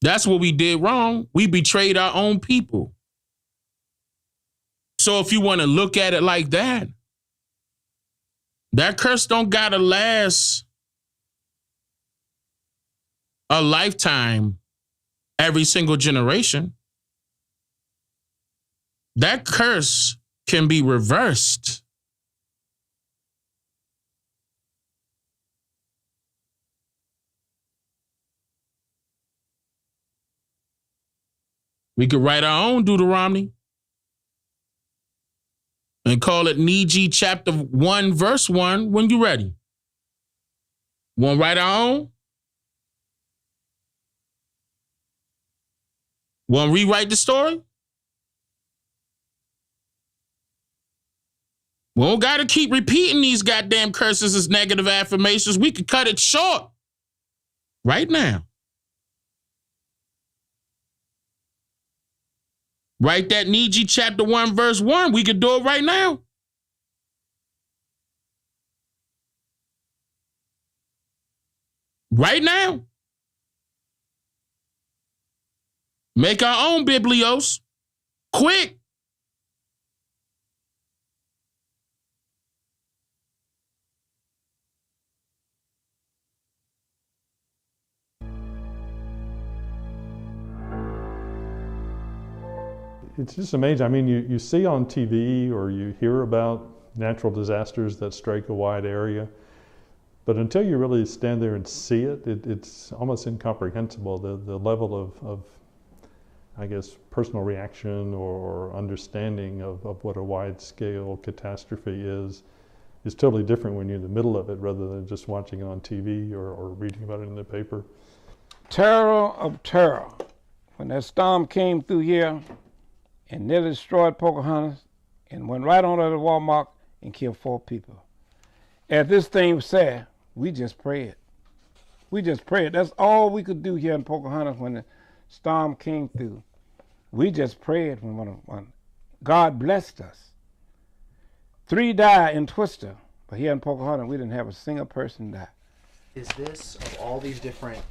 That's what we did wrong. We betrayed our own people. So if you want to look at it like that, that curse don't gotta last a lifetime, every single generation. That curse can be reversed. We could write our own Deuteronomy and call it Niji chapter 1, verse 1 when you're ready. Want to write our own? Want to rewrite the story? We don't got to keep repeating these goddamn curses as negative affirmations. We could cut it short right now. Write that Niji chapter 1, verse 1. We could do it right now. Right now. Make our own biblios. Quick. It's just amazing. I mean, you see on TV or you hear about natural disasters that strike a wide area, but until you really stand there and see it, it's almost incomprehensible, the level of, I guess, personal reaction or understanding of what a wide-scale catastrophe is totally different when you're in the middle of it rather than just watching it on TV or reading about it in the paper. Terror of terror. When that storm came through here, and nearly destroyed Pocahontas and went right on to the Walmart and killed 4 people. As this thing was said, we just prayed. We just prayed. That's all we could do here in Pocahontas when the storm came through. We just prayed when God blessed us. 3 died in Twister, but here in Pocahontas, we didn't have a single person die. Is this, of all these different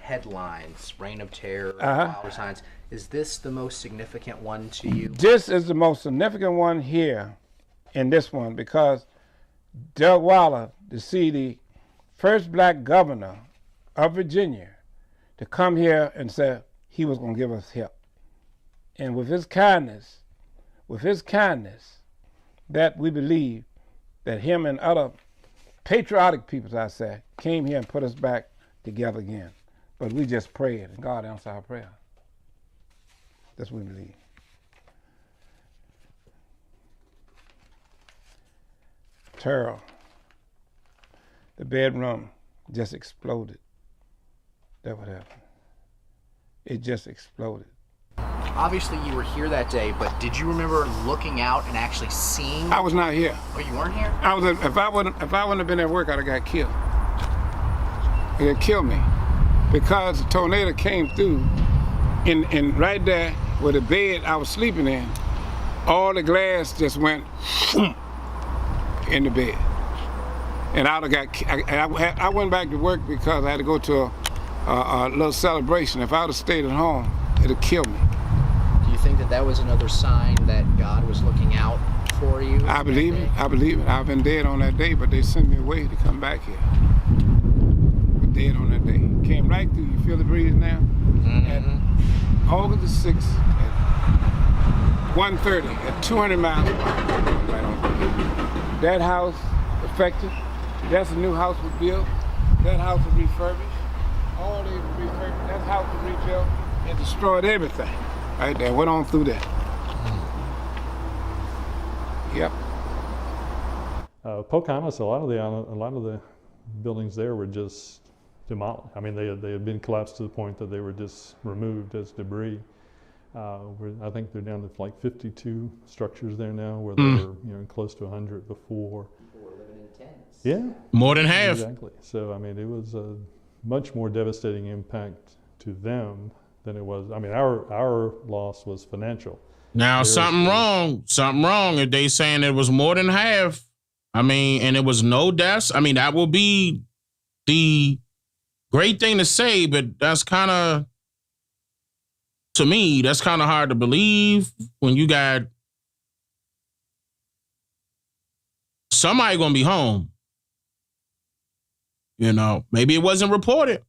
headlines, Reign of Terror, Flower Signs, is this the most significant one to you? This is the most significant one here in this one because Doug Waller, to see the first black governor of Virginia, to come here and say he was going to give us help. And with his kindness, that we believe that him and other patriotic people, I say, came here and put us back together again. But we just prayed, and God answered our prayer. That's what we believe. Terror. The bedroom just exploded. That's what happened. It just exploded. Obviously you were here that day, but did you remember looking out and actually seeing? I was not here. Oh, you weren't here? I was. If I wouldn't have been at work, I'd have got killed. It'd kill me. Because the tornado came through, and right there where the bed I was sleeping in, all the glass just went in the bed. And I went back to work because I had to go to a little celebration. If I would have stayed at home, it'd have killed me. Do you think that that was another sign that God was looking out for you? I believe it. I believe it. I've been dead on that day, but they sent me away to come back here. But dead on that day. Came right through. You feel the breeze now? At August the 6th at 1:30 at 200 miles. Right on. That house affected. That's a new house was built. That house was refurbished. All these were refurbished. That house was rebuilt. It destroyed everything. Right there. Went on through that. Yep. Pocahontas, a lot of the buildings there were just demolished. I mean, they had been collapsed to the point that they were just removed as debris. I think they're down to like 52 structures there now, where they were close to 100 before. People were living in tents. Yeah. More than half. Exactly. So I mean, it was a much more devastating impact to them than it was. I mean, our loss was financial. Now, something wrong. If they saying it was more than half, I mean, and it was no deaths, I mean, that will be the great thing to say, but that's kind of, to me, that's kind of hard to believe when you got somebody going to be home. Maybe it wasn't reported.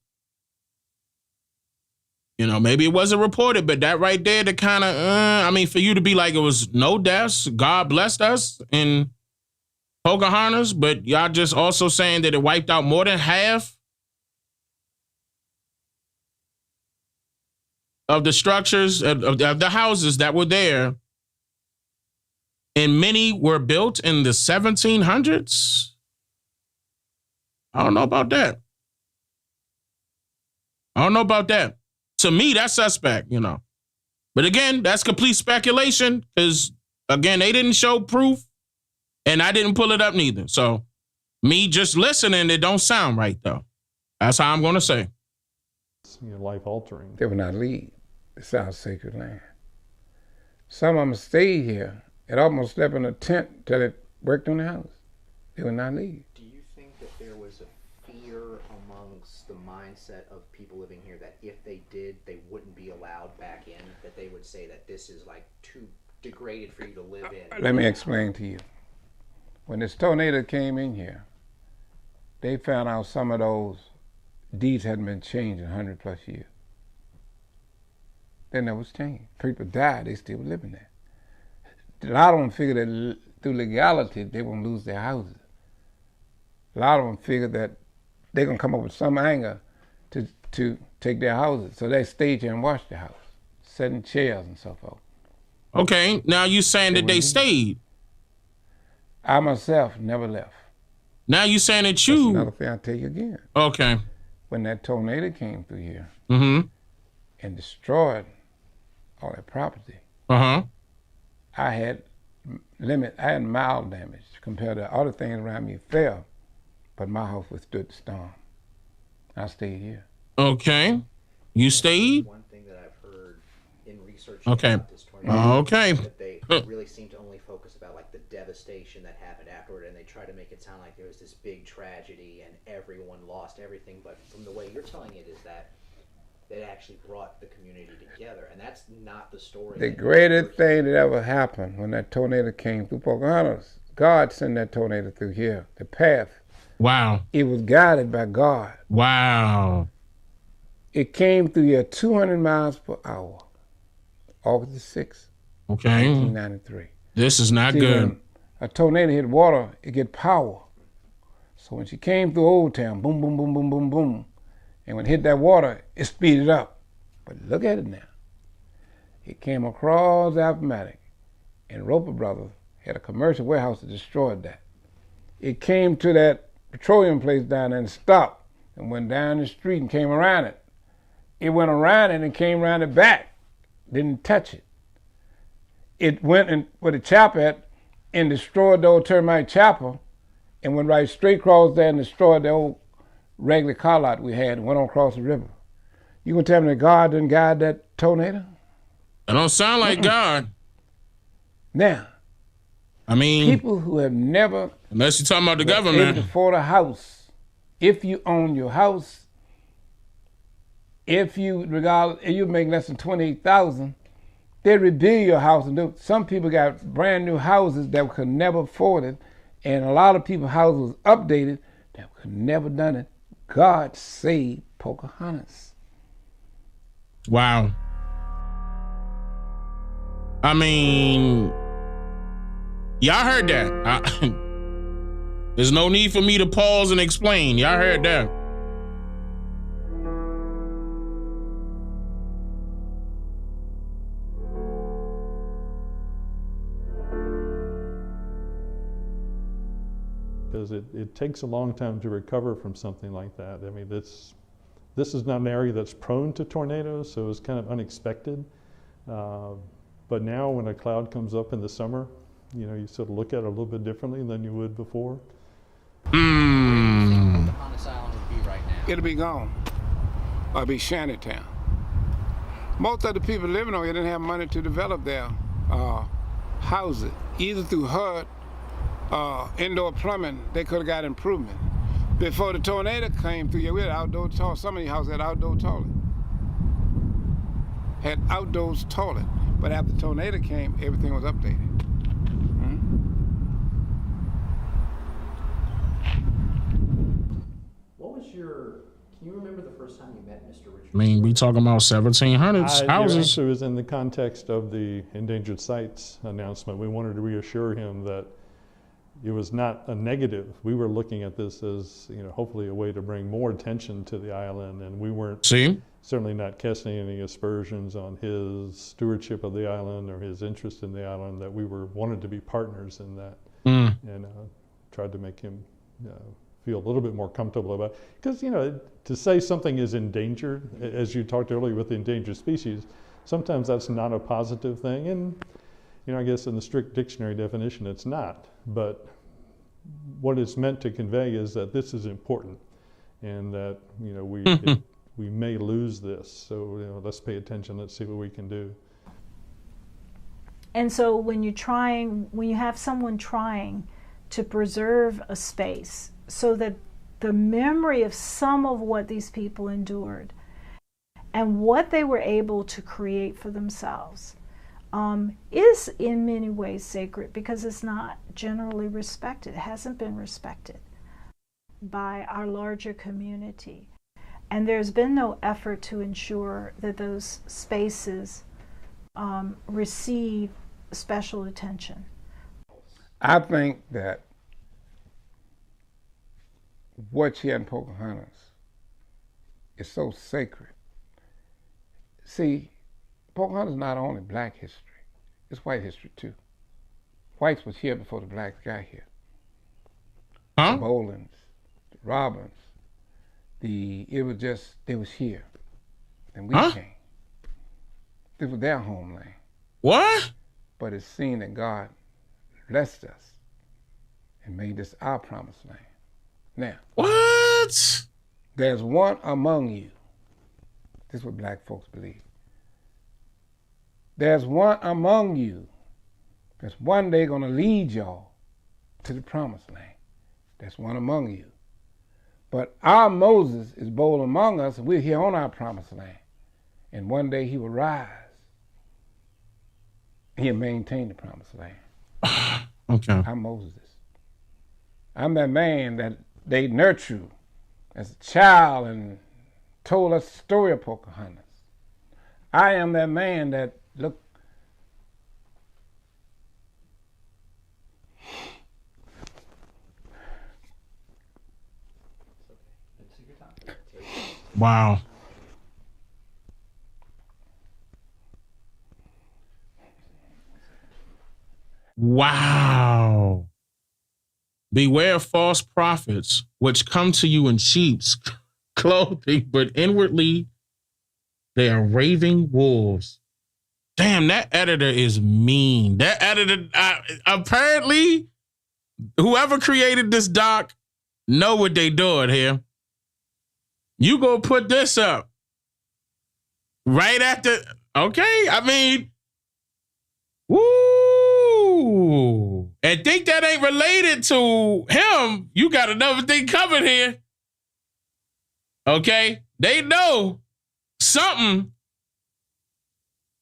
Maybe it wasn't reported, but that right there to kind of, I mean, for you to be like it was no deaths, God blessed us in Pocahontas, but y'all just also saying that it wiped out more than half of the structures, of the houses that were there. And many were built in the 1700s. I don't know about that. To me, that's suspect, But again, that's complete speculation because, again, they didn't show proof and I didn't pull it up neither. So me just listening, it don't sound right, though. That's how I'm going to say. It's life-altering. They would not leave. It's our sacred land. Some of them stayed here. It almost slept in a tent till it worked on the house. They would not leave. Do you think that there was a fear amongst the mindset of people living here that if they did, they wouldn't be allowed back in, that they would say that this is like too degraded for you to live in? Let me explain to you. When this tornado came in here, they found out some of those deeds hadn't been changed in 100 plus years. They never was changed. People died, they still living there. A lot of them figured that through legality, they won't lose their houses. A lot of them figured that they're going to come up with some anger to take their houses. So they stayed here and watched the house, sat in chairs and so forth. Okay, now you saying that they stayed. I myself never left. Now you saying that you... That's another thing I'll tell you again. Okay. When that tornado came through here and destroyed all that property, I had mild damage compared to other things around me fell, but my house withstood the storm. I stayed here. Okay. You stayed? One thing that I've heard in research about this tornado that they really seem to only focus about like the devastation that happened afterward, and they try to make it sound like there was this big tragedy and everyone lost everything, but from the way you're telling it is that it actually brought the community together, and that's not the story. The greatest thing that ever happened when that tornado came through Pocahontas, God sent that tornado through here, the path. Wow. It was guided by God. Wow. It came through here 200 miles per hour, August the 6th, 1993. This is not good. When a tornado hit water, it get power. So when she came through Old Town, boom, boom, boom, boom, boom, boom, and when it hit that water, it speeded up. But look at it now. It came across the Appomattox, and Roper Brothers had a commercial warehouse that destroyed that. It came to that petroleum place down there and stopped, and went down the street and came around it. It went around it and came around it back, didn't touch it. It went and where the chapel at and destroyed the old termite chapel, and went right straight across there and destroyed the old regular car lot we had and went on across the river. You gonna tell me that God didn't guide that tornado? It don't sound like God. Now, I mean, people who have never Unless you're talking about the Able government. to afford a house. If you own your house, if you make less than $28,000, they rebuild your house and do. Some people got brand new houses that could never afford it, and a lot of people's houses was updated that could never done it. God saved Pocahontas. Wow. I mean, y'all heard that. There's no need for me to pause and explain. Y'all heard that. Because it takes a long time to recover from something like that. I mean, this is not an area that's prone to tornadoes, so it's kind of unexpected. But now when a cloud comes up in the summer, you know, you sort of look at it a little bit differently than you would before. Pocahontas Island would be right now. It'll be gone. Or it'll be shantytown. Most of the people living on here didn't have money to develop their houses, either through HUD, indoor plumbing. They could have got improvement. Before the tornado came through here, we had outdoor toilet. Some of these houses had outdoor toilet. Had outdoors toilet. But after the tornado came, everything was updated. What was your, can you remember the first time you met Mr. Richard? I mean, we talking about 1700s houses. It was in the context of the endangered sites announcement. We wanted to reassure him that it was not a negative. We were looking at this as, you know, hopefully a way to bring more attention to the island, and we weren't certainly not casting any aspersions on his stewardship of the island or his interest in the island. That we wanted to be partners in that, and tried to make him feel a little bit more comfortable about it. Because, you know, to say something is endangered, as you talked earlier with the endangered species, sometimes that's not a positive thing, and you know, I guess in the strict dictionary definition, it's not. But what it's meant to convey is that this is important, and that, you know, we may lose this. So, you know, let's pay attention. Let's see what we can do. And so when you have someone trying to preserve a space so that the memory of some of what these people endured and what they were able to create for themselves is in many ways sacred, because it's not generally respected. It hasn't been respected by our larger community. And there's been no effort to ensure that those spaces receive special attention. I think that what she had in Pocahontas is so sacred. See, Pocahontas is not only black history, it's white history too. Whites was here before the blacks got here. The Bolins, the Robins, they was here. And we came. This was their homeland. What? But it's seen that God blessed us and made this our promised land. Now, what? There's one among you. This is what black folks believe. There's one among you that's one day gonna lead y'all to the promised land. That's one among you. But our Moses is bold among us, and we're here on our promised land. And one day he will rise. He'll maintain the promised land. Okay. I'm Moses. I'm that man that they nurtured as a child and told us the story of Pocahontas. I am that man that, look, wow. Wow. Beware of false prophets, which come to you in sheep's clothing, but inwardly they are raving wolves. Damn, that editor is mean. That editor, apparently, whoever created this doc know what they doing here. You go put this up right after, okay? I mean, woo! and think that ain't related to him, you got another thing coming here. Okay? They know something.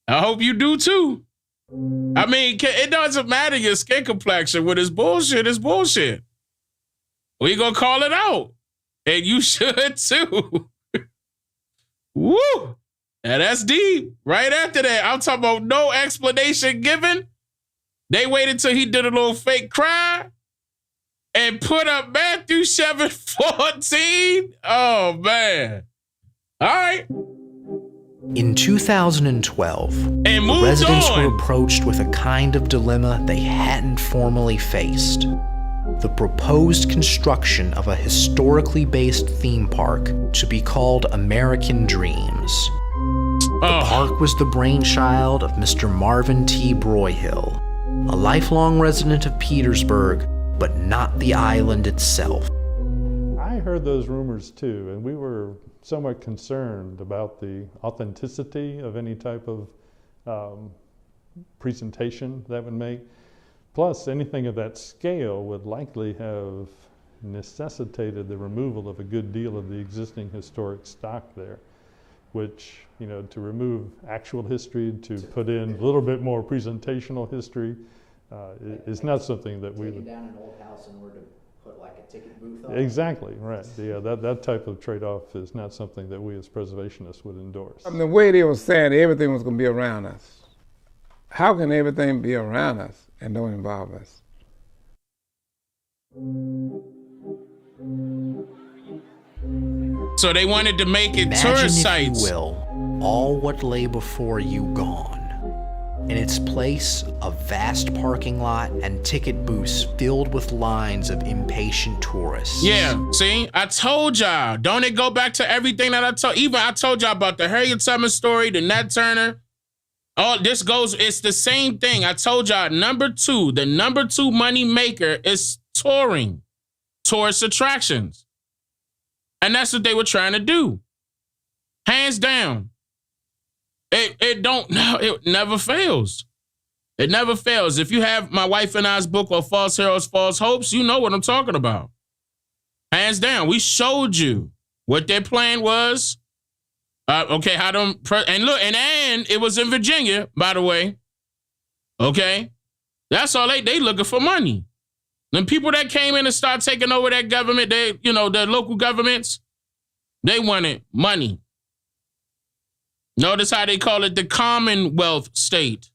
I hope you do too. I mean, it doesn't matter your skin complexion. When it's bullshit, it's bullshit. We gonna call it out. And you should too. Woo! Now that's deep. Right after that, I'm talking about no explanation given. They waited till he did a little fake cry and put up Matthew 7:14. Oh, man. All right. In 2012, the residents were approached with a kind of dilemma they hadn't formally faced. The proposed construction of a historically based theme park to be called American Dreams. The park was the brainchild of Mr. Marvin T. Broyhill, a lifelong resident of Petersburg, but not the island itself. I heard those rumors too, and we were somewhat concerned about the authenticity of any type of presentation that would make. Plus, anything of that scale would likely have necessitated the removal of a good deal of the existing historic stock there, which, you know, to remove actual history, to put in a little bit more presentational history, is not something that we would... down an old house in order to put like a ticket booth on. Exactly, right. Yeah, that type of trade-off is not something that we as preservationists would endorse. I mean, the way they were saying everything was going to be around us. How can everything be around us and don't involve us? So they wanted to make it Imagine, tourist if sites. you will, all what lay before you gone. In its place, a vast parking lot and ticket booths filled with lines of impatient tourists. Yeah, see, I told y'all. Don't it go back to everything that I told? Even I told y'all about the Harriet Tubman story, the Nat Turner. Oh, this goes, it's the same thing. I told y'all, the number two money maker is touring, tourist attractions. And that's what they were trying to do. Hands down. It never fails. It never fails. If you have my wife and I's book or False Heroes, False Hopes, you know what I'm talking about. Hands down. We showed you what their plan was. Okay, how them, and look, and it was in Virginia, by the way. Okay? That's all they looking for money. Them people that came in and started taking over that government, the local governments, they wanted money. Notice how they call it the Commonwealth state.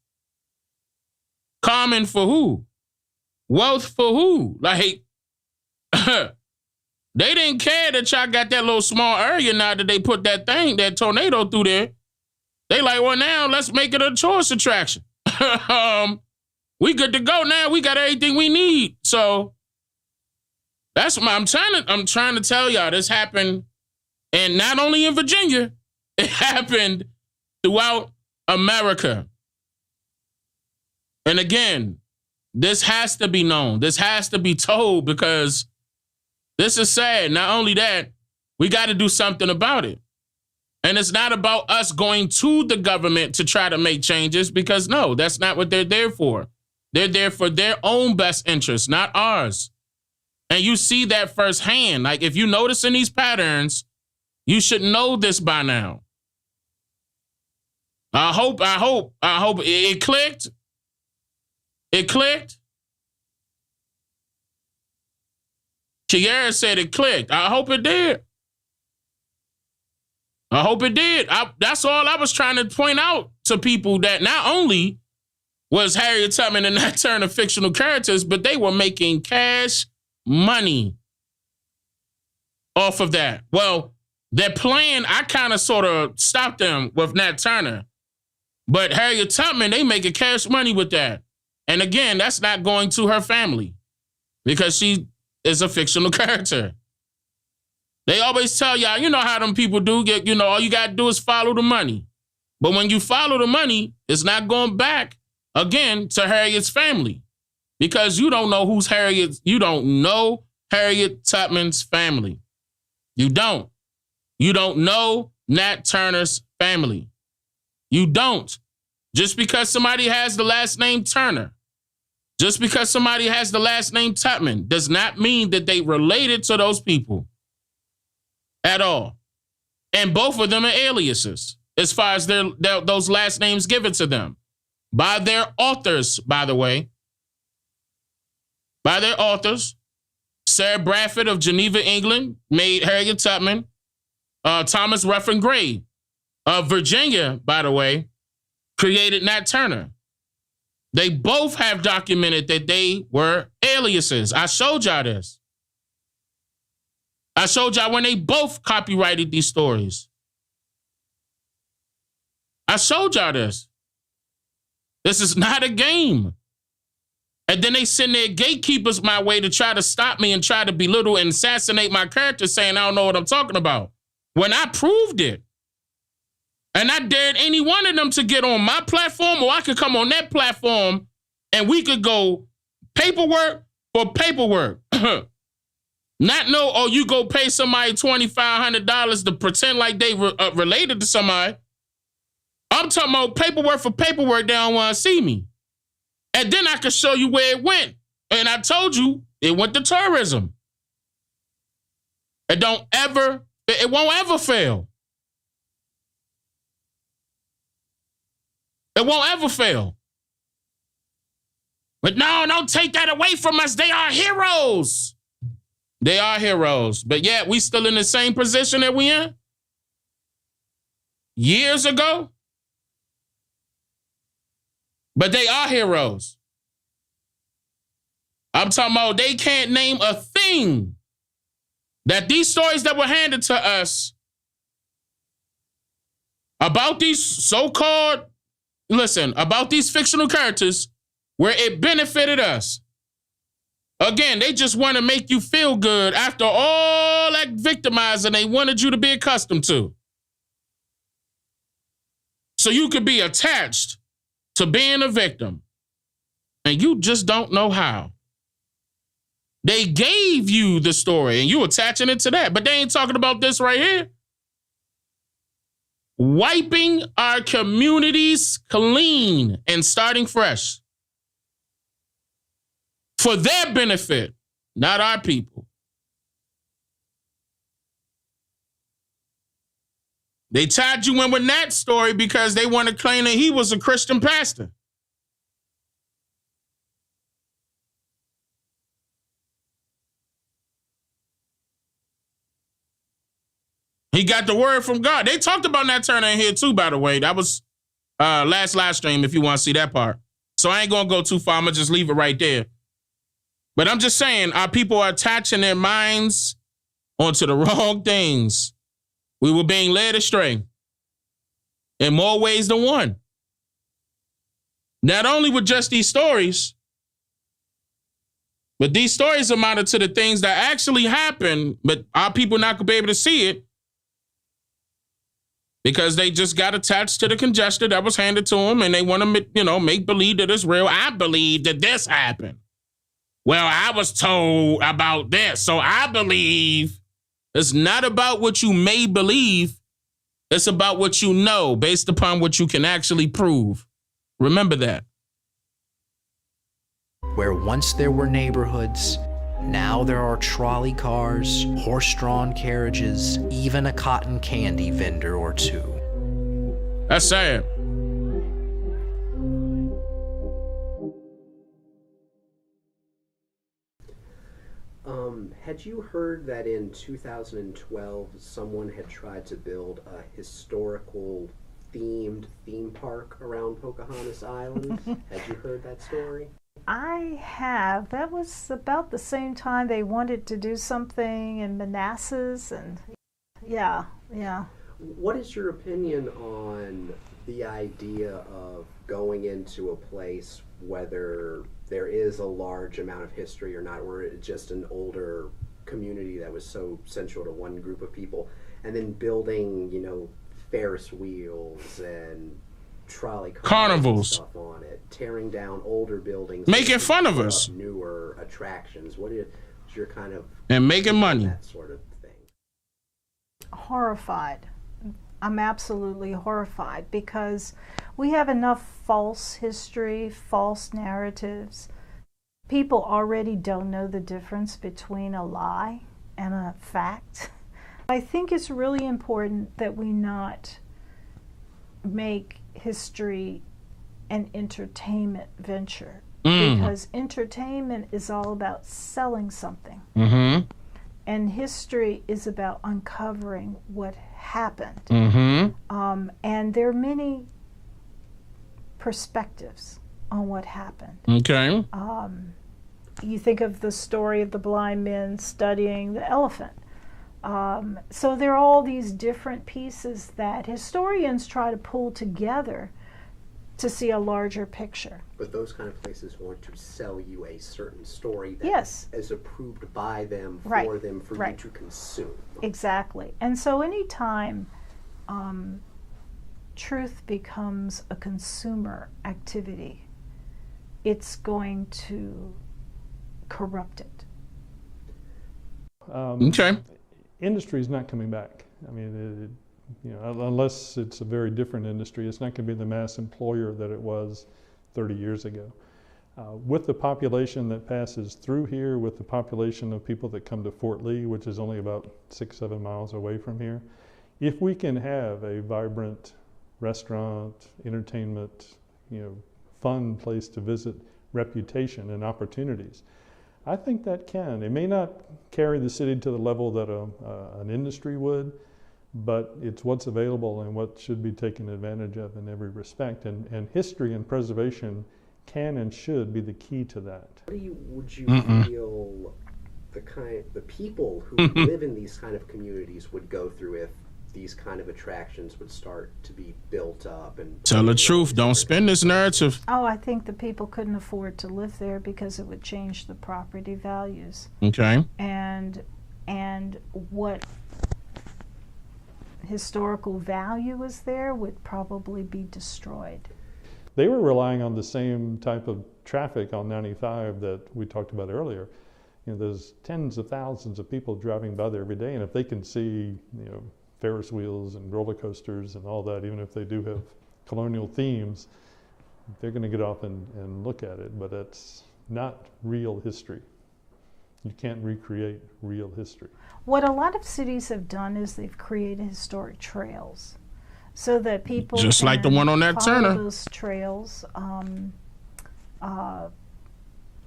Common for who? Wealth for who? Like, they didn't care that y'all got that little small area now that they put that tornado through there. They like, well, now let's make it a tourist attraction. We good to go now. We got everything we need. So that's what I'm trying to tell y'all. This happened, and not only in Virginia, it happened throughout America. And again, this has to be known. This has to be told because this is sad. Not only that, we got to do something about it. And it's not about us going to the government to try to make changes because no, that's not what they're there for. They're there for their own best interests, not ours. And you see that firsthand. Like if you notice in these patterns, you should know this by now. I hope it clicked. It clicked. Kiara said it clicked. I hope it did. I hope it did. That's all I was trying to point out to people, that not only was Harriet Tubman and Nat Turner fictional characters, but they were making cash money off of that. Well, their plan, I kind of sort of stopped them with Nat Turner. But Harriet Tubman, they making cash money with that. And again, that's not going to her family because she is a fictional character. They always tell y'all, you know how them people do, all you got to do is follow the money. But when you follow the money, it's not going back again to Harriet's family because you don't know you don't know Harriet Tubman's family. You don't. You don't know Nat Turner's family. You don't. Just because somebody has the last name Turner. Just because somebody has the last name Tubman does not mean that they related to those people at all. And both of them are aliases as far as those last names given to them by their authors, by the way. By their authors. Sarah Bradford of Geneva, England, made Harriet Tubman. Thomas Ruffin Gray of Virginia, by the way, created Nat Turner. They both have documented that they were aliases. I showed y'all this. I showed y'all when they both copyrighted these stories. I showed y'all this. This is not a game. And then they send their gatekeepers my way to try to stop me and try to belittle and assassinate my character, saying I don't know what I'm talking about. When I proved it. And I dared any one of them to get on my platform, or I could come on that platform and we could go paperwork for paperwork. Not know, oh, you go pay somebody $2,500 to pretend like they related to somebody. I'm talking about paperwork for paperwork. They don't want to see me. And then I could show you where it went. And I told you it went to tourism. It won't ever fail. It won't ever fail. But no, don't take that away from us. They are heroes. They are heroes. But yet we still in the same position that we in? Years ago? But they are heroes. I'm talking about they can't name a thing that these stories that were handed to us about these so-called, about these fictional characters where it benefited us. Again, they just want to make you feel good after all that victimizing they wanted you to be accustomed to. So you could be attached to being a victim. And you just don't know how. They gave you the story and you attaching it to that. But they ain't talking about this right here. Wiping our communities clean and starting fresh. For their benefit, not our people. They tied you in with that story because they want to claim that he was a Christian pastor. He got the word from God. They talked about Nat Turner in here too, by the way. That was last live stream if you want to see that part. So I ain't going to go too far. I'm going to just leave it right there. But I'm just saying, our people are attaching their minds onto the wrong things. We were being led astray in more ways than one. Not only with just these stories, but these stories amounted to the things that actually happened, but our people not going to be able to see it because they just got attached to the congestion that was handed to them and they want to, make believe that it's real. I believe that this happened. Well, I was told about this, so I believe. It's not about what you may believe. It's about what you know based upon what you can actually prove. Remember that. Where once there were neighborhoods, now there are trolley cars, horse-drawn carriages, even a cotton candy vendor or two. That's sad. Had you heard that in 2012 someone had tried to build a historical themed theme park around Pocahontas Island? Had you heard that story? I have. That was about the same time they wanted to do something in Manassas, and yeah. What is your opinion on the idea of going into a place, whether there is a large amount of history or not, or it's just an older community that was so central to one group of people, and then building, Ferris wheels and trolley cars carnivals and stuff on it, tearing down older buildings, making fun of us, newer attractions? What is your kind of and making money, that sort of thing? Horrified. I'm absolutely horrified because we have enough false history, false narratives people already don't know the difference between a lie and a fact. I think it's really important that we not make history an entertainment venture, because entertainment is all about selling something. And history is about uncovering what happened. And there are many perspectives on what happened. Okay. You think of the story of the blind men studying the elephant. So there are all these different pieces that historians try to pull together to see a larger picture. But those kind of places want to sell you a certain story that Yes. is approved by them, for Right. them, for Right. you to consume. Exactly. And so anytime truth becomes a consumer activity, it's going to corrupt it. Okay. Industry is not coming back. I mean, unless it's a very different industry, it's not going to be the mass employer that it was 30 years ago. With the population that passes through here, with the population of people that come to Fort Lee, which is only about 6-7 miles away from here, if we can have a vibrant restaurant, entertainment, fun place to visit, reputation and opportunities, I think that can. It may not carry the city to the level that an industry would, but it's what's available and what should be taken advantage of in every respect. And history and preservation can and should be the key to that. What would you feel the people who live in these kind of communities would go through if these kind of attractions would start to be built up? And tell the truth. Don't spin this narrative. Oh, I think the people couldn't afford to live there because it would change the property values. Okay. And what historical value is there would probably be destroyed. They were relying on the same type of traffic on 95 that we talked about earlier. There's tens of thousands of people driving by there every day, and if they can see, Ferris wheels and roller coasters and all that, even if they do have colonial themes, they're going to get off and look at it, but it's not real history. You can't recreate real history. What a lot of cities have done is they've created historic trails so that people just like the one on that follow Turner. those trails.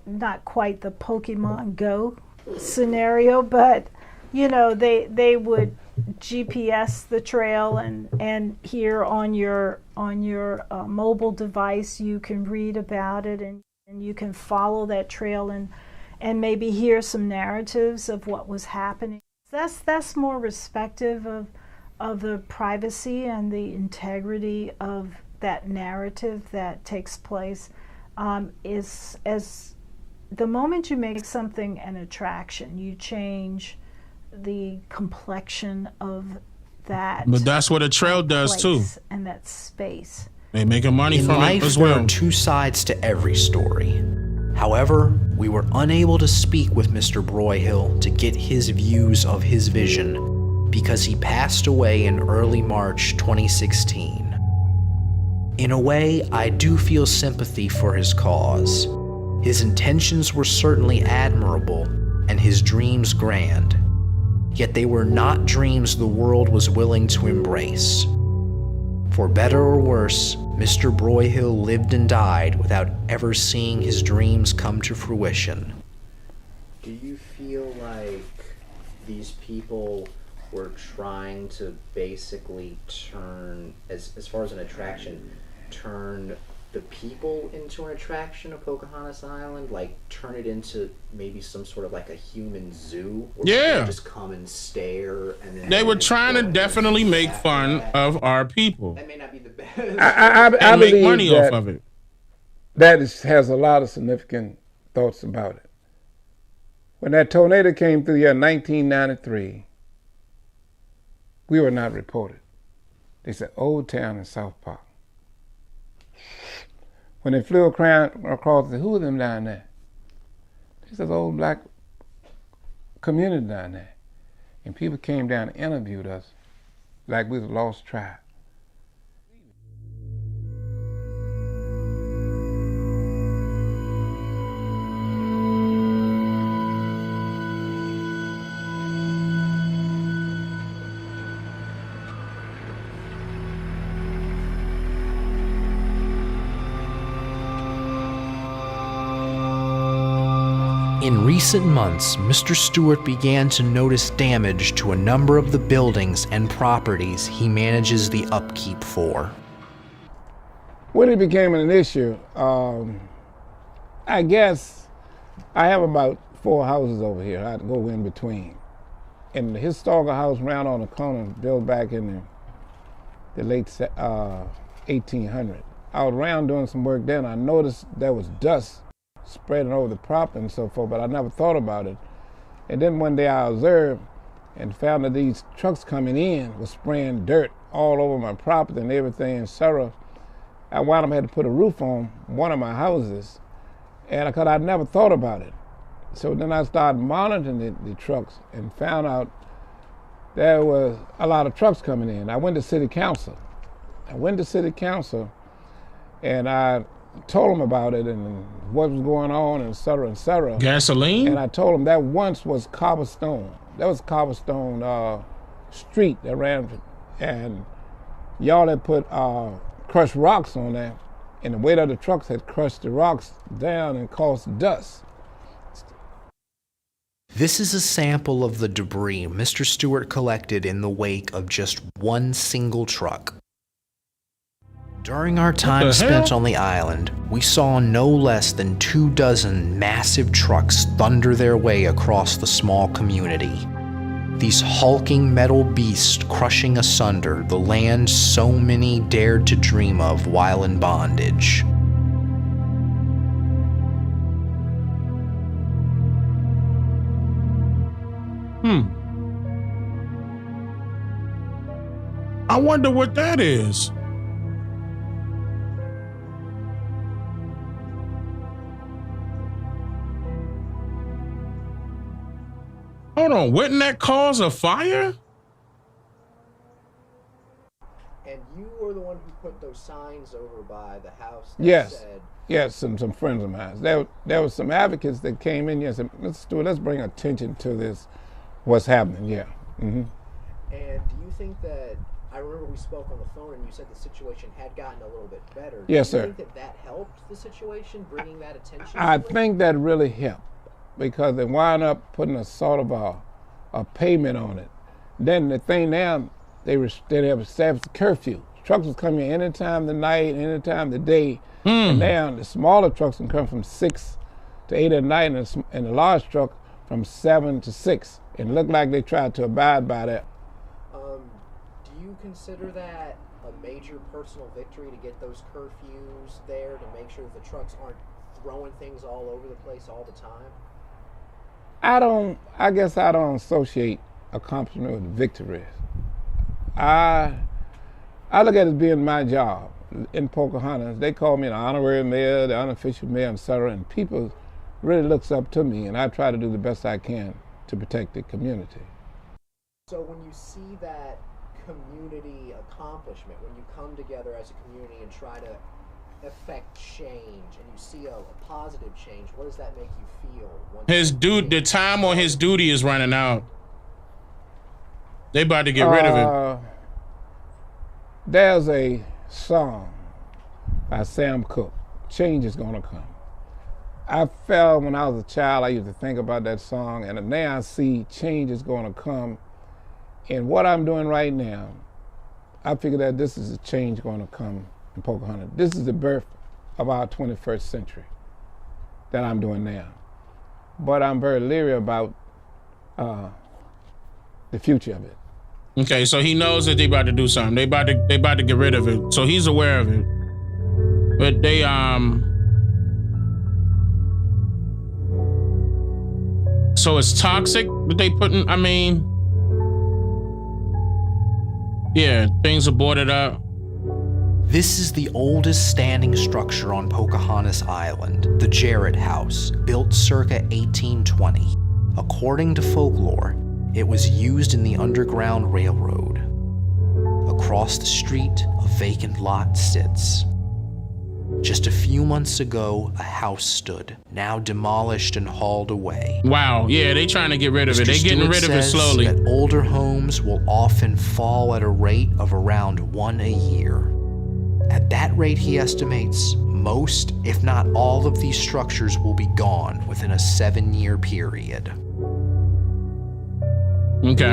Not quite the Pokemon Go scenario, but they would GPS the trail, and here on your mobile device you can read about it, and you can follow that trail and maybe hear some narratives of what was happening. That's more respective of the privacy and the integrity of that narrative that takes place. Is as the moment you make something an attraction, you change the complexion of that. But that's what a trail does too. And that space. They making money In from life, it as there well. are two sides to every story. However, we were unable to speak with Mr. Broyhill to get his views of his vision because he passed away in early March 2016. In a way, I do feel sympathy for his cause. His intentions were certainly admirable and his dreams grand, yet they were not dreams the world was willing to embrace. For better or worse, Mr. Broyhill lived and died without ever seeing his dreams come to fruition. Do you feel like these people were trying to basically turn, as far as an attraction, turn the people into an attraction of Pocahontas Island? Like turn it into maybe some sort of like a human zoo where people just come and stare, and then they were trying to definitely make fun of our people. That may not be the best. I make believe money off of it. That has a lot of significant thoughts about it. When that tornado came through here in 1993, we were not reported. They said Old Town in South Park. When they flew across, they said, who are them down there? They said, old black community down there. And people came down and interviewed us like we was a lost tribe. In recent months, Mr. Stewart began to notice damage to a number of the buildings and properties he manages the upkeep for. When it became an issue, I guess I have about 4 houses over here. I had to go in between. And the historical house round on the corner, built back in the late 1800s. I was around doing some work then. I noticed there was dust spreading over the property and so forth, but I never thought about it. And then one day I observed and found that these trucks coming in were spraying dirt all over my property and everything, etc. I wound up had to put a roof on one of my houses, and because I never thought about it. So then I started monitoring the trucks and found out there was a lot of trucks coming in. I went to city council. And I told them about it and what was going on, and et cetera, et cetera. Gasoline? And I told them that once was cobblestone. That was cobblestone street that ran, and y'all had put crushed rocks on there, and the weight of the trucks had crushed the rocks down and caused dust. This is a sample of the debris Mr. Stewart collected in the wake of just one single truck. During our time spent on the island, we saw no less than 24 massive trucks thunder their way across the small community. These hulking metal beasts crushing asunder the land so many dared to dream of while in bondage. I wonder what that is. Hold on, wouldn't that cause a fire? And you were the one who put those signs over by the house that said... Yes, some friends of mine. There was some advocates that came in here and said, Mr. Stewart, let's bring attention to this, what's happening, yeah. Mm-hmm. And do you think that, I remember we spoke on the phone and you said the situation had gotten a little bit better. Yes, sir. Do you think that helped the situation, bringing that attention? I think that really helped, because they wound up putting a sort of a payment on it. Then the thing now, they have established a curfew. Trucks was coming in any time of the night, any time of the day. And now the smaller trucks can come from 6 to 8 at night, and the large truck from 7 to 6. It looked like they tried to abide by that. Do you consider that a major personal victory to get those curfews there to make sure that the trucks aren't throwing things all over the place all the time? I guess I don't associate accomplishment with victories. I look at it as being my job. In Pocahontas, they call me an honorary mayor, the unofficial mayor, etc. And people really looks up to me, and I try to do the best I can to protect the community. So when you see that community accomplishment, when you come together as a community and try to affect change, and you see a positive change, what does that make you feel? The time on his duty is running out. They about to get rid of it. There's a song by Sam Cooke, Change is Gonna Come. I felt when I was a child, I used to think about that song, and now I see change is gonna come. And what I'm doing right now, I figure that this is a change gonna come in Pocahontas. This is the birth of our 21st century that I'm doing now. But I'm very leery about the future of it. Okay, so he knows that they about to do something. They about to get rid of it. So he's aware of it. But they so it's toxic that they putting, yeah, things are boarded up. This is the oldest standing structure on Pocahontas Island, the Jarrett House, built circa 1820. According to folklore, it was used in the Underground Railroad. Across the street, a vacant lot sits. Just a few months ago, a house stood, now demolished and hauled away. Wow, yeah, they trying to get rid of it. They getting rid of it slowly. That older homes will often fall at a rate of around 1 a year. At that rate, he estimates, most, if not all, of these structures will be gone within a 7-year period. Okay.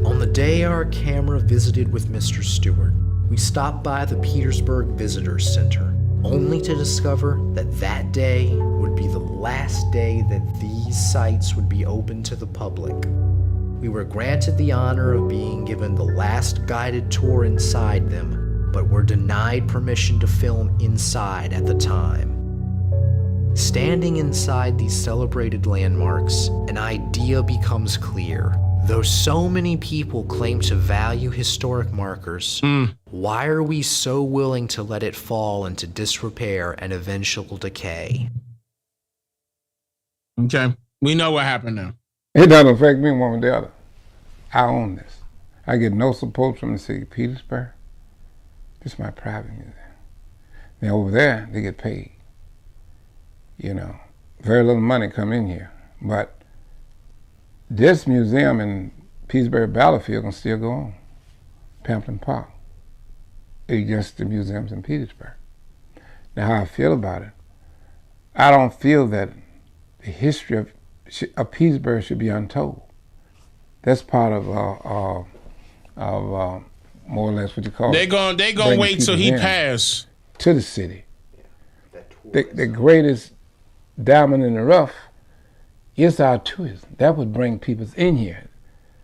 On the day our camera visited with Mr. Stewart, we stopped by the Petersburg Visitors Center, only to discover that that day would be the last day that these sites would be open to the public. We were granted the honor of being given the last guided tour inside them, but were denied permission to film inside at the time. Standing inside these celebrated landmarks, an idea becomes clear. Though so many people claim to value historic markers, why are we so willing to let it fall into disrepair and eventual decay? Okay. We know what happened now. It doesn't affect me one way or the other. I own this. I get no support from the city of Petersburg. This is my private museum. Now over there, they get paid. You know, very little money come in here. But this museum in Petersburg Battlefield can still go on. Pamplin Park. It's just the museums in Petersburg. Now how I feel about it, I don't feel that the history of Petersburg should be untold. That's part of more or less what you call. They gonna wait till he pass to the city. The greatest diamond in the rough is our tourism. That would bring people in here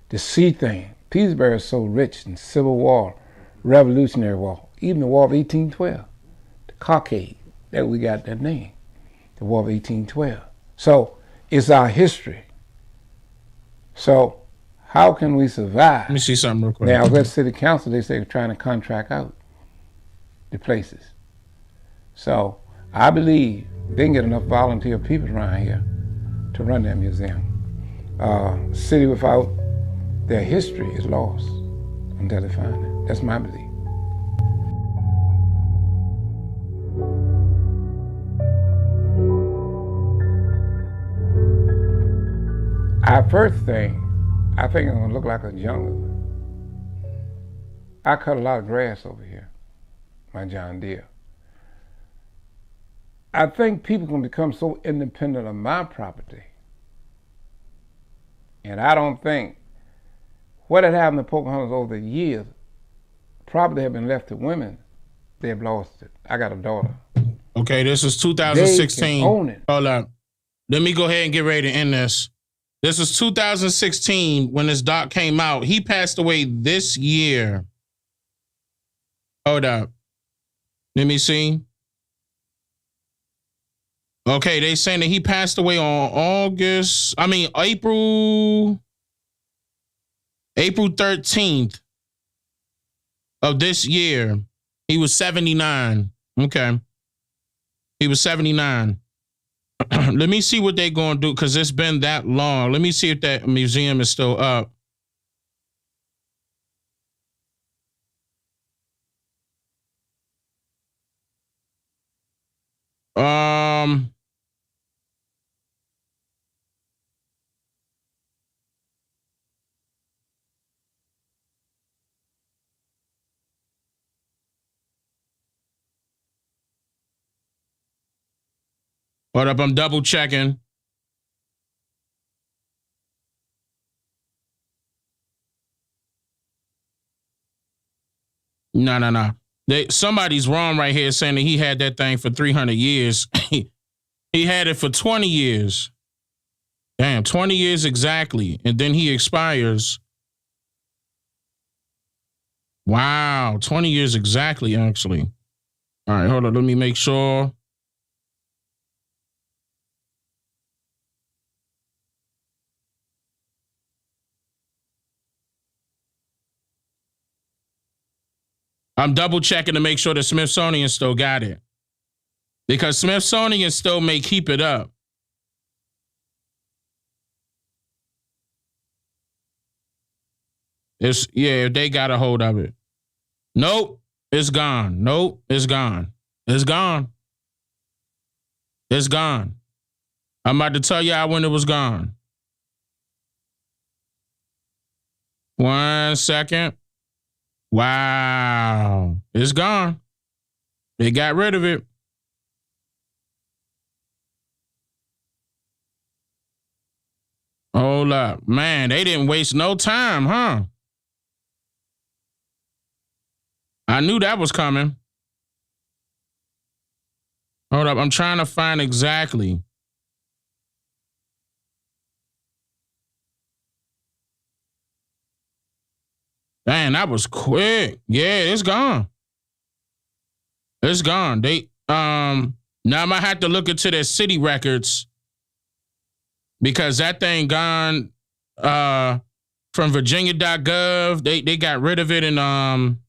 to see things. Petersburg is so rich in Civil War, Revolutionary War, even the War of 1812, the cockade that we got that name, the War of 1812. So it's our history. So how can we survive? Let me see something real quick. Now, I was at City Council, they say they're trying to contract out the places. So I believe they can get enough volunteer people around here to run that museum. City without their history is lost until they find it. That's my belief. Our first thing, I think it's gonna look like a jungle. I cut a lot of grass over here, my John Deere. I think people can become so independent of my property. And I don't think what had happened to Pocahontas over the years, property had been left to women, they've lost it. I got a daughter. Okay, this is 2016. They can own it. Hold up. Let me go ahead and get ready to end this. This was 2016 when this doc came out. He passed away this year. Hold up. Let me see. Okay, they saying that he passed away on April 13th of this year. He was 79. Okay. He was 79. Let me see what they're going to do because it's been that long. Let me see if that museum is still up. Hold up, I'm double checking. No. Somebody's wrong right here saying that he had that thing for 300 years. He had it for 20 years. Damn, 20 years exactly. And then he expires. Wow, 20 years exactly, actually. All right, hold on, let me make sure. I'm double checking to make sure the Smithsonian still got it. Because Smithsonian still may keep it up. They got a hold of it. Nope, it's gone. Nope, it's gone. It's gone. It's gone. I'm about to tell y'all when it was gone. 1 second. Wow. It's gone. They got rid of it. Hold up. Man, they didn't waste no time, huh? I knew that was coming. Hold up. I'm trying to find exactly. Dang, that was quick. Yeah, it's gone. It's gone. They now I might have to look into their city records because that thing gone from Virginia.gov. They got rid of it and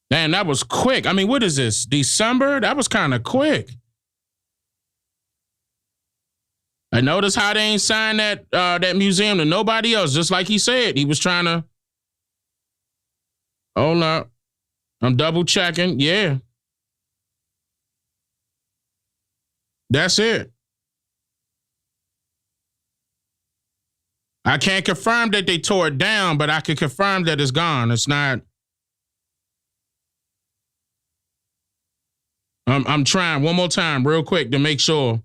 damn, that was quick. I mean, what is this? December? That was kind of quick. I noticed how they ain't signed that museum to nobody else, just like he said. He was trying to. Hold up. I'm double checking. Yeah. That's it. I can't confirm that they tore it down, but I can confirm that it's gone. It's not. I'm trying one more time real quick to make sure.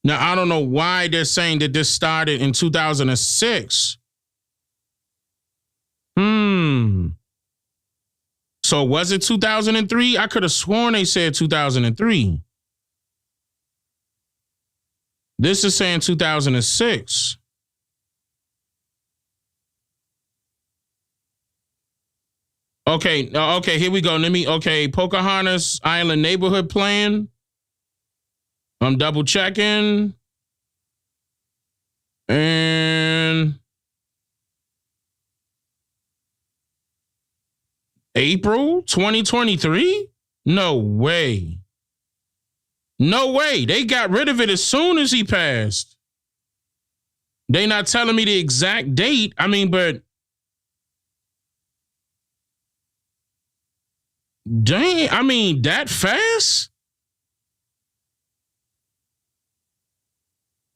Now, I don't know why they're saying that this started in 2006. So was it 2003? I could have sworn they said 2003. This is saying 2006. Okay, here we go. Pocahontas Island neighborhood plan. I'm double checking. And April 2023? No way. No way. They got rid of it as soon as he passed. They not telling me the exact date. I mean, but dang, I mean, that fast?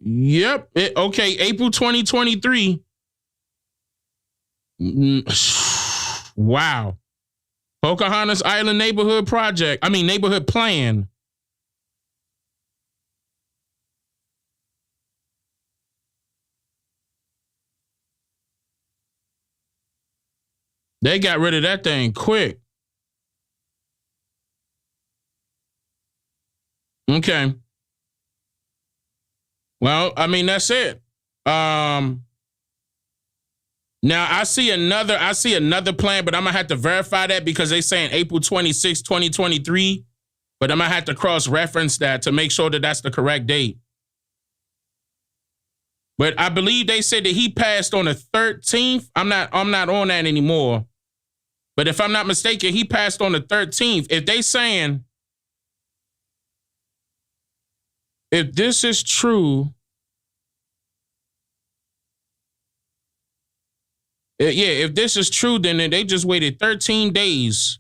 Yep. Okay, April 2023. Wow. Pocahontas Island neighborhood project. I mean, neighborhood plan. They got rid of that thing quick. Okay. Well, I mean, that's it. Now I see another plan, but I'm gonna have to verify that because they saying April 26, 2023. But I'm gonna have to cross-reference that to make sure that that's the correct date. But I believe they said that he passed on the 13th. I'm not on that anymore. But if I'm not mistaken, he passed on the 13th. If they saying, if this is true, if this is true, then they just waited 13 days.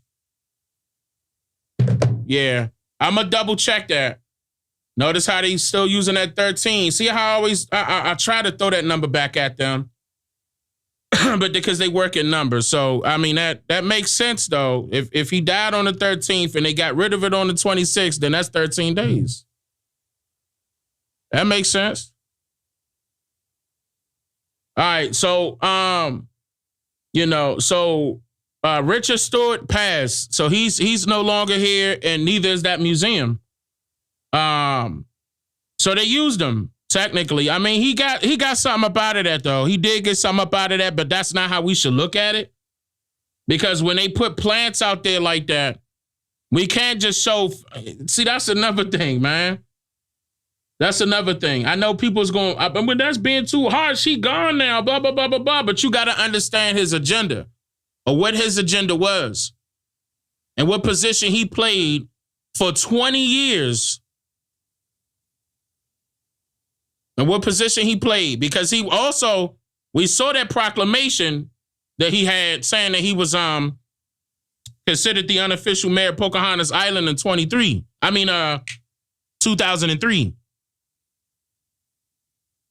Yeah, I'm going to double check that. Notice how they still using that 13. See how I always, I try to throw that number back at them. But because they work in numbers. So, I mean, that makes sense, though. If he died on the 13th and they got rid of it on the 26th, then that's 13 days. That makes sense. All right, so Richard Stewart passed, so he's no longer here, and neither is that museum. So they used him technically. I mean, he got something up out of that though. He did get something up out of that, but that's not how we should look at it. Because when they put plants out there like that, we can't just show. See, that's another thing, man. That's another thing. I know people's going, but that's being too harsh. She gone now, blah, blah, blah, blah, blah. But you got to understand his agenda or what his agenda was and what position he played for 20 years. And what position he played. Because he also, we saw that proclamation that he had saying that he was considered the unofficial mayor of Pocahontas Island in 2003.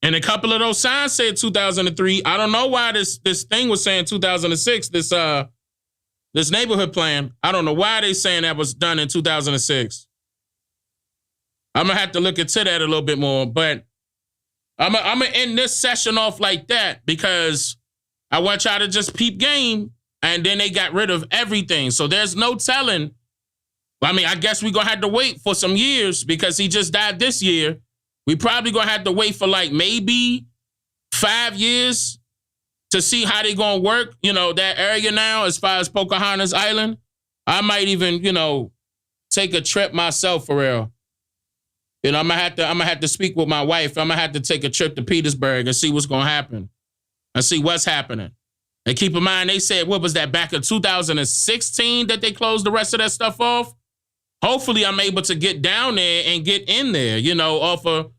And a couple of those signs said 2003. I don't know why this thing was saying 2006, this neighborhood plan. I don't know why they saying that was done in 2006. I'm going to have to look into that a little bit more. But I'm going to end this session off like that because I want y'all to just peep game. And then they got rid of everything. So there's no telling. I mean, I guess we're going to have to wait for some years because he just died this year. We probably going to have to wait for like maybe 5 years to see how they going to work, that area now as far as Pocahontas Island. I might even, take a trip myself for real. I'm going to have to speak with my wife. I'm going to have to take a trip to Petersburg and see what's going to happen and see what's happening. And keep in mind, they said, what was that, back in 2016 that they closed the rest of that stuff off? Hopefully I'm able to get down there and get in there, off of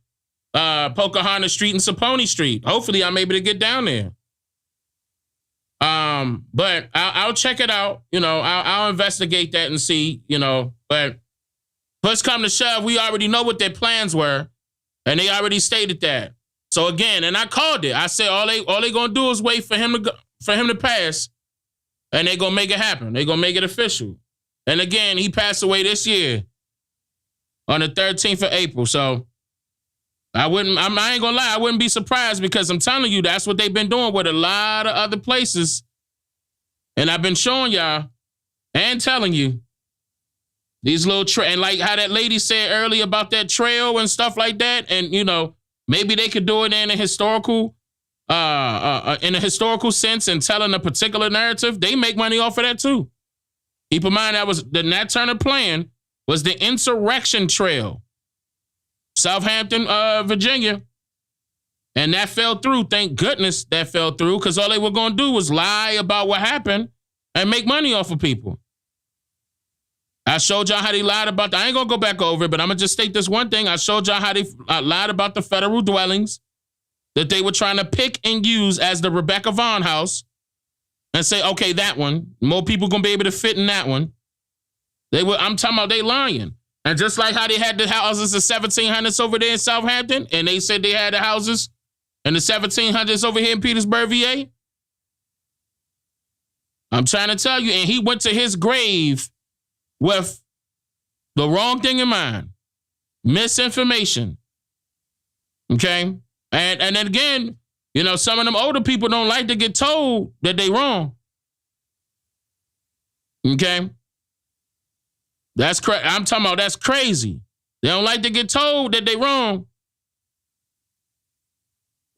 Pocahontas Street and Saponi Street. Hopefully I'm able to get down there. But I'll check it out. I'll investigate that and see, but push come to shove, we already know what their plans were. And they already stated that. So again, and I called it. I said, all they gonna do is wait for him to pass, and they gonna make it happen. They gonna make it official. And again, he passed away this year on the 13th of April. So I ain't gonna lie, I wouldn't be surprised because I'm telling you, that's what they've been doing with a lot of other places. And I've been showing y'all and telling you these little and like how that lady said earlier about that trail and stuff like that. And maybe they could do it in a historical sense and telling a particular narrative. They make money off of that too. Keep in mind that was the Nat Turner plan was the Insurrection Trail, Southampton, Virginia, and that fell through. Thank goodness that fell through because all they were going to do was lie about what happened and make money off of people. I showed y'all how they lied about I ain't going to go back over it, but I'm going to just state this one thing. I showed y'all how they lied about the federal dwellings that they were trying to pick and use as the Rebecca Vaughn house and say, okay, that one, more people going to be able to fit in that one. I'm talking about they lying. And just like how they had the houses in 1700s over there in Southampton, and they said they had the houses in the 1700s over here in Petersburg, VA. I'm trying to tell you, and he went to his grave with the wrong thing in mind. Misinformation. Okay? And then again, some of them older people don't like to get told that they wrong. Okay? That's I'm talking about that's crazy. They don't like to get told that they wrong.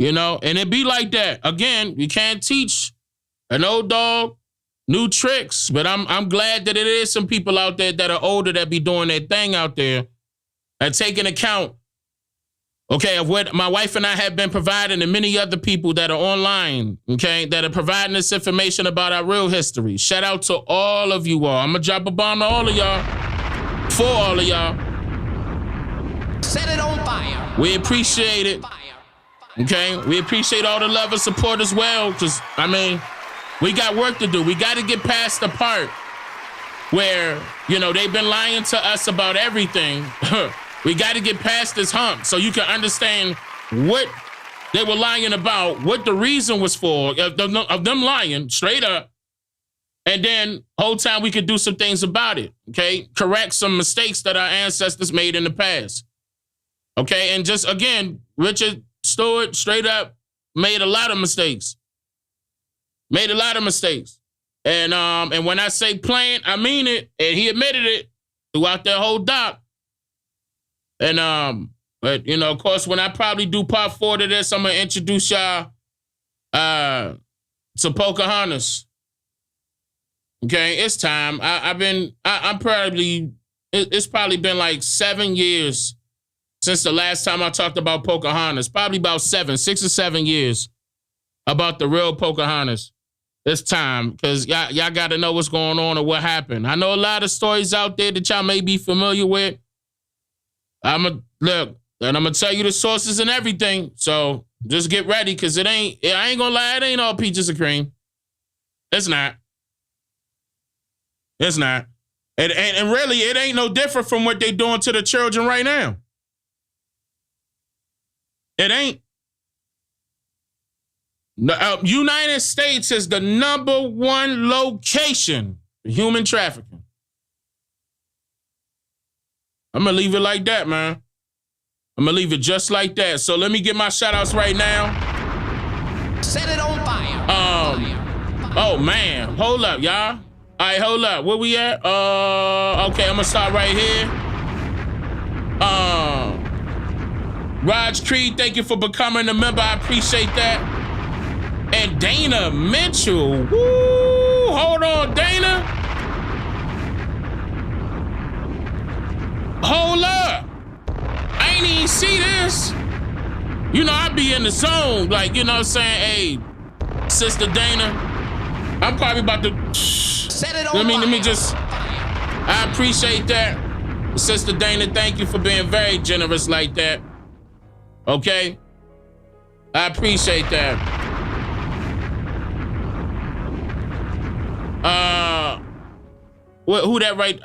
And it be like that. Again, you can't teach an old dog new tricks, but I'm glad that it is some people out there that are older that be doing their thing out there and taking account, okay, of what my wife and I have been providing and many other people that are online, okay, that are providing this information about our real history. Shout out to all of you all. I'm going to drop a bomb to all of y'all, for all of y'all. Set it on fire. We appreciate it, okay? We appreciate all the love and support as well, because, we got work to do. We got to get past the part where, they've been lying to us about everything. We got to get past this hump so you can understand what they were lying about, what the reason was for, of them lying straight up. And then whole time we could do some things about it, okay? Correct some mistakes that our ancestors made in the past, okay? And just, again, Richard Stewart straight up made a lot of mistakes. And when I say plain, I mean it. And he admitted it throughout that whole doc. And but of course, when I probably do part 4 to this, I'm gonna introduce y'all to Pocahontas. Okay, it's time. It's probably been like 7 years since the last time I talked about Pocahontas. Probably about 6 or 7 years about the real Pocahontas. It's time, because y'all got to know what's going on or what happened. I know a lot of stories out there that y'all may be familiar with. I'm going to tell you the sources and everything. So just get ready, because I ain't going to lie, it ain't all peaches and cream. It's not. It's not. And really, it ain't no different from what they doing to the children right now. It ain't. The United States is the #1 location for human trafficking. I'm going to leave it like that, man. I'm going to leave it just like that. So let me get my shout outs right now. Set it on fire. Oh, man. Hold up, y'all. All right, hold up. Where we at? Okay, I'm going to start right here. Raj Creed, thank you for becoming a member. I appreciate that. And Dana Mitchell. Woo! Hold on, Dana. Hold up. I ain't even see this. You know, I be in the zone. Like, you know what I'm saying? Hey, Sister Dana, I'm probably about to... Set it on let me just... I appreciate that. Sister Dana, thank you for being very generous like that. Okay? I appreciate that. Who that right?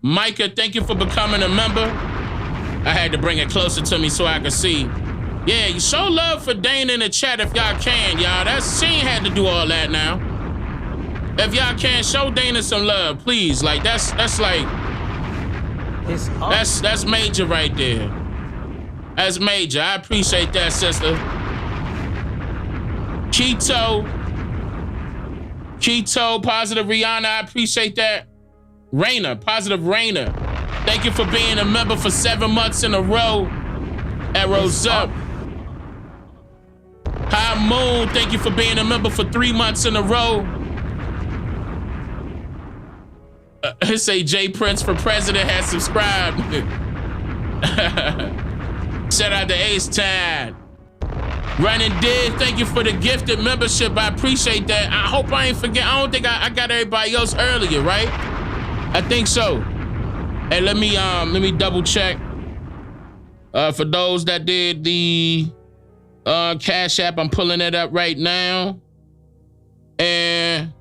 Micah, thank you for becoming a member. I had to bring it closer to me so I could see. Yeah, you show love for Dana in the chat if y'all can, y'all. She ain't had to do all that now. If y'all can, show Dana some love, please. Like that's like that's major right there. That's major. I appreciate that, sister. Keto, positive Rihanna, I appreciate that. Positive Raina, thank you for being a member for 7 months in a row. Arrows up. High Moon, thank you for being a member for 3 months in a row. Say Jay Prince for president has subscribed. Shout out to Ace Tide. Running Dead, thank you for the gifted membership. I appreciate that. I hope I ain't forget. I don't think I got everybody else earlier, right? I think so. And let me double check. For those that did the Cash App, I'm pulling it up right now. And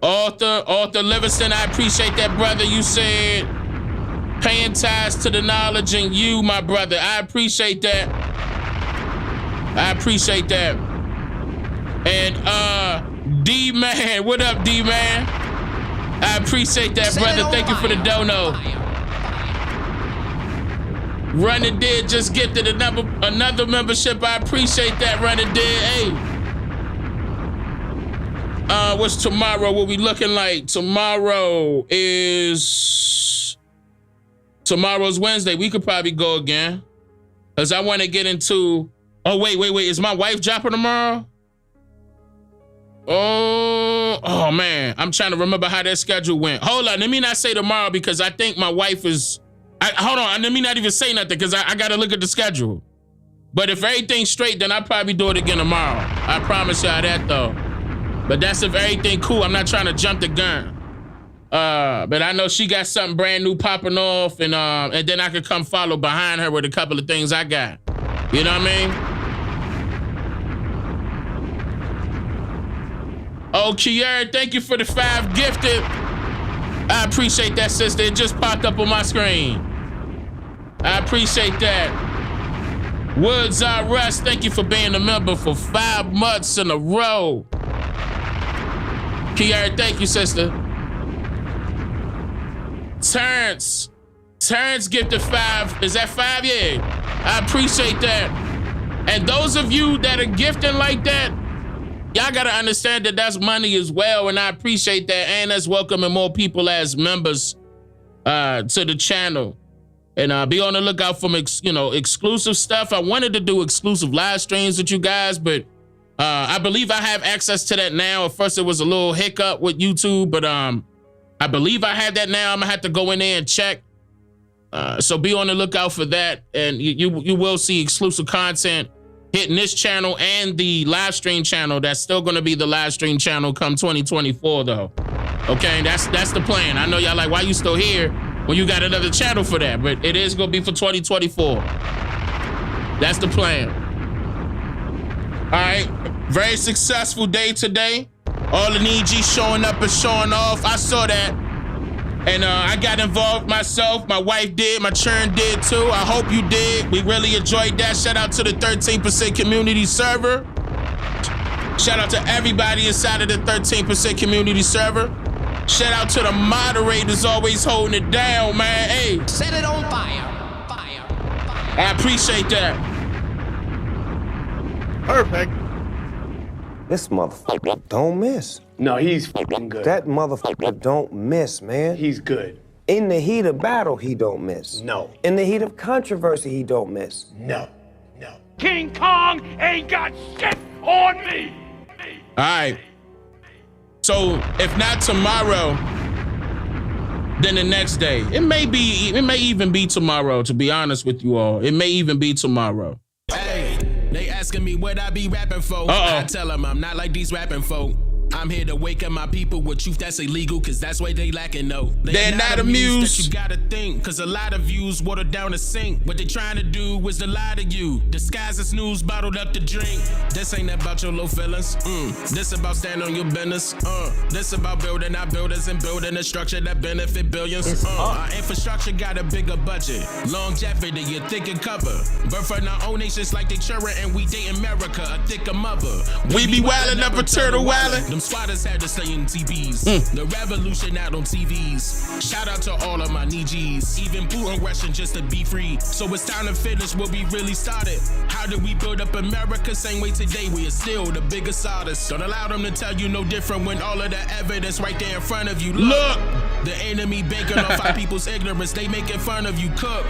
Arthur Livingston, I appreciate that, brother. You said paying ties to the knowledge in you, my brother. I appreciate that. And D-Man, what up, D-Man? I appreciate that, brother. Thank you for the dono. Running Dead just gifted another membership. I appreciate that, Running Dead. Hey. What's tomorrow? What we looking like? Tomorrow's Wednesday. We could probably go again. Because I want to get into... Oh, wait. Is my wife dropping tomorrow? Oh, man. I'm trying to remember how that schedule went. Hold on. Let me not say tomorrow because I think my wife is... hold on. Let me not even say nothing because I got to look at the schedule. But if everything's straight, then I'll probably do it again tomorrow. I promise y'all that, though. But that's if everything cool. I'm not trying to jump the gun. But I know she got something brand new popping off, and then I could come follow behind her with a couple of things I got. You know what I mean? Oh, Kiara, thank you for the 5 gifted. I appreciate that, sister. It just popped up on my screen. I appreciate that. Woods R. Russ, thank you for being a member for 5 months in a row. Kiara, thank you, sister. Terrence gifted 5. Is that 5? Yeah. I appreciate that. And those of you that are gifting like that, y'all gotta understand that that's money as well, and I appreciate that. And that's welcoming more people as members to the channel. And be on the lookout for exclusive stuff. I wanted to do exclusive live streams with you guys, but I believe I have access to that now. At first, it was a little hiccup with YouTube, but I believe I have that now. I'm gonna have to go in there and check. So be on the lookout for that, and you will see exclusive content hitting this channel and the live stream channel. That's still gonna be the live stream channel come 2024, though. Okay, that's the plan. I know y'all like, why you still here when you got another channel for that? But it is gonna be for 2024. That's the plan. right, very successful day today. All the Niji showing up and showing off. I saw that. And I got involved myself. My wife did. My churn did too. I hope you did. We really enjoyed that. Shout out to the 13% community server. Shout out to everybody inside of the 13% community server. Shout out to the moderators always holding it down, man. Hey. Set it on fire. I appreciate that. Perfect. This motherfucker don't miss. No, he's fucking good. That motherfucker don't miss, man. He's good. In the heat of battle, he don't miss. No. In the heat of controversy, he don't miss. No. King Kong ain't got shit on me. All right. So if not tomorrow, then the next day. It may even be tomorrow, to be honest with you all. It may even be tomorrow. Hey, they asking me what I be rapping for. I tell them I'm not like these rapping folk. I'm here to wake up my people with truth that's illegal, cause that's why they lacking, no. They're not amused. That you gotta think, cause a lot of views water down the sink. What they trying to do is to lie to you. Disguise as snooze, bottled up to drink. This ain't about your low feelings. This about standing on your business. This about building our buildings and building a structure that benefit billions. Our infrastructure got a bigger budget. Longevity, you think and cover. Birth in our own nations like they children, and we date America, a thicker mother. We be wildin' up a turtle wildin'. Them squatters had to stay in TVs. The revolution out on TVs. Shout out to all of my Nijis. Even Putin rushing just to be free. So it's time to finish what we really started. How did we build up America? Same way today, we are still the biggest artists. Don't allow them to tell you no different when all of the evidence right there in front of you. Look! The enemy banking off our people's ignorance. They making fun of you, cook.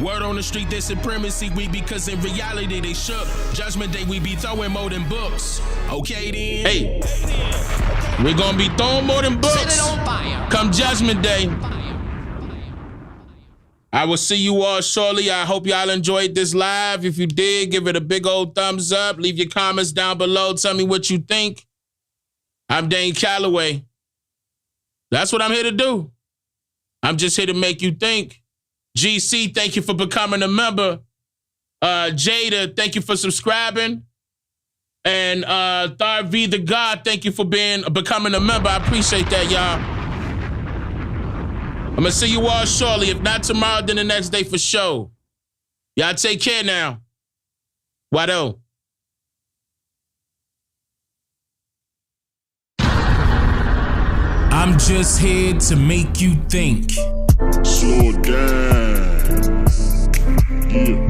Word on the street, there's supremacy, we because in reality they shook. Judgment Day, we be throwing more than books. Okay then. Hey, we're gonna be throwing more than books. Set it on fire. Come Judgment Day. I will see you all shortly. I hope y'all enjoyed this live. If you did, give it a big old thumbs up. Leave your comments down below. Tell me what you think. I'm Dane Calloway. That's what I'm here to do. I'm just here to make you think. GC, thank you for becoming a member. Jada, thank you for subscribing. And Thar V the God, thank you for becoming a member. I appreciate that, y'all. I'm gonna see you all shortly. If not tomorrow, then the next day for sure. Y'all take care now. Wado. I'm just here to make you think. Slow down. Yeah.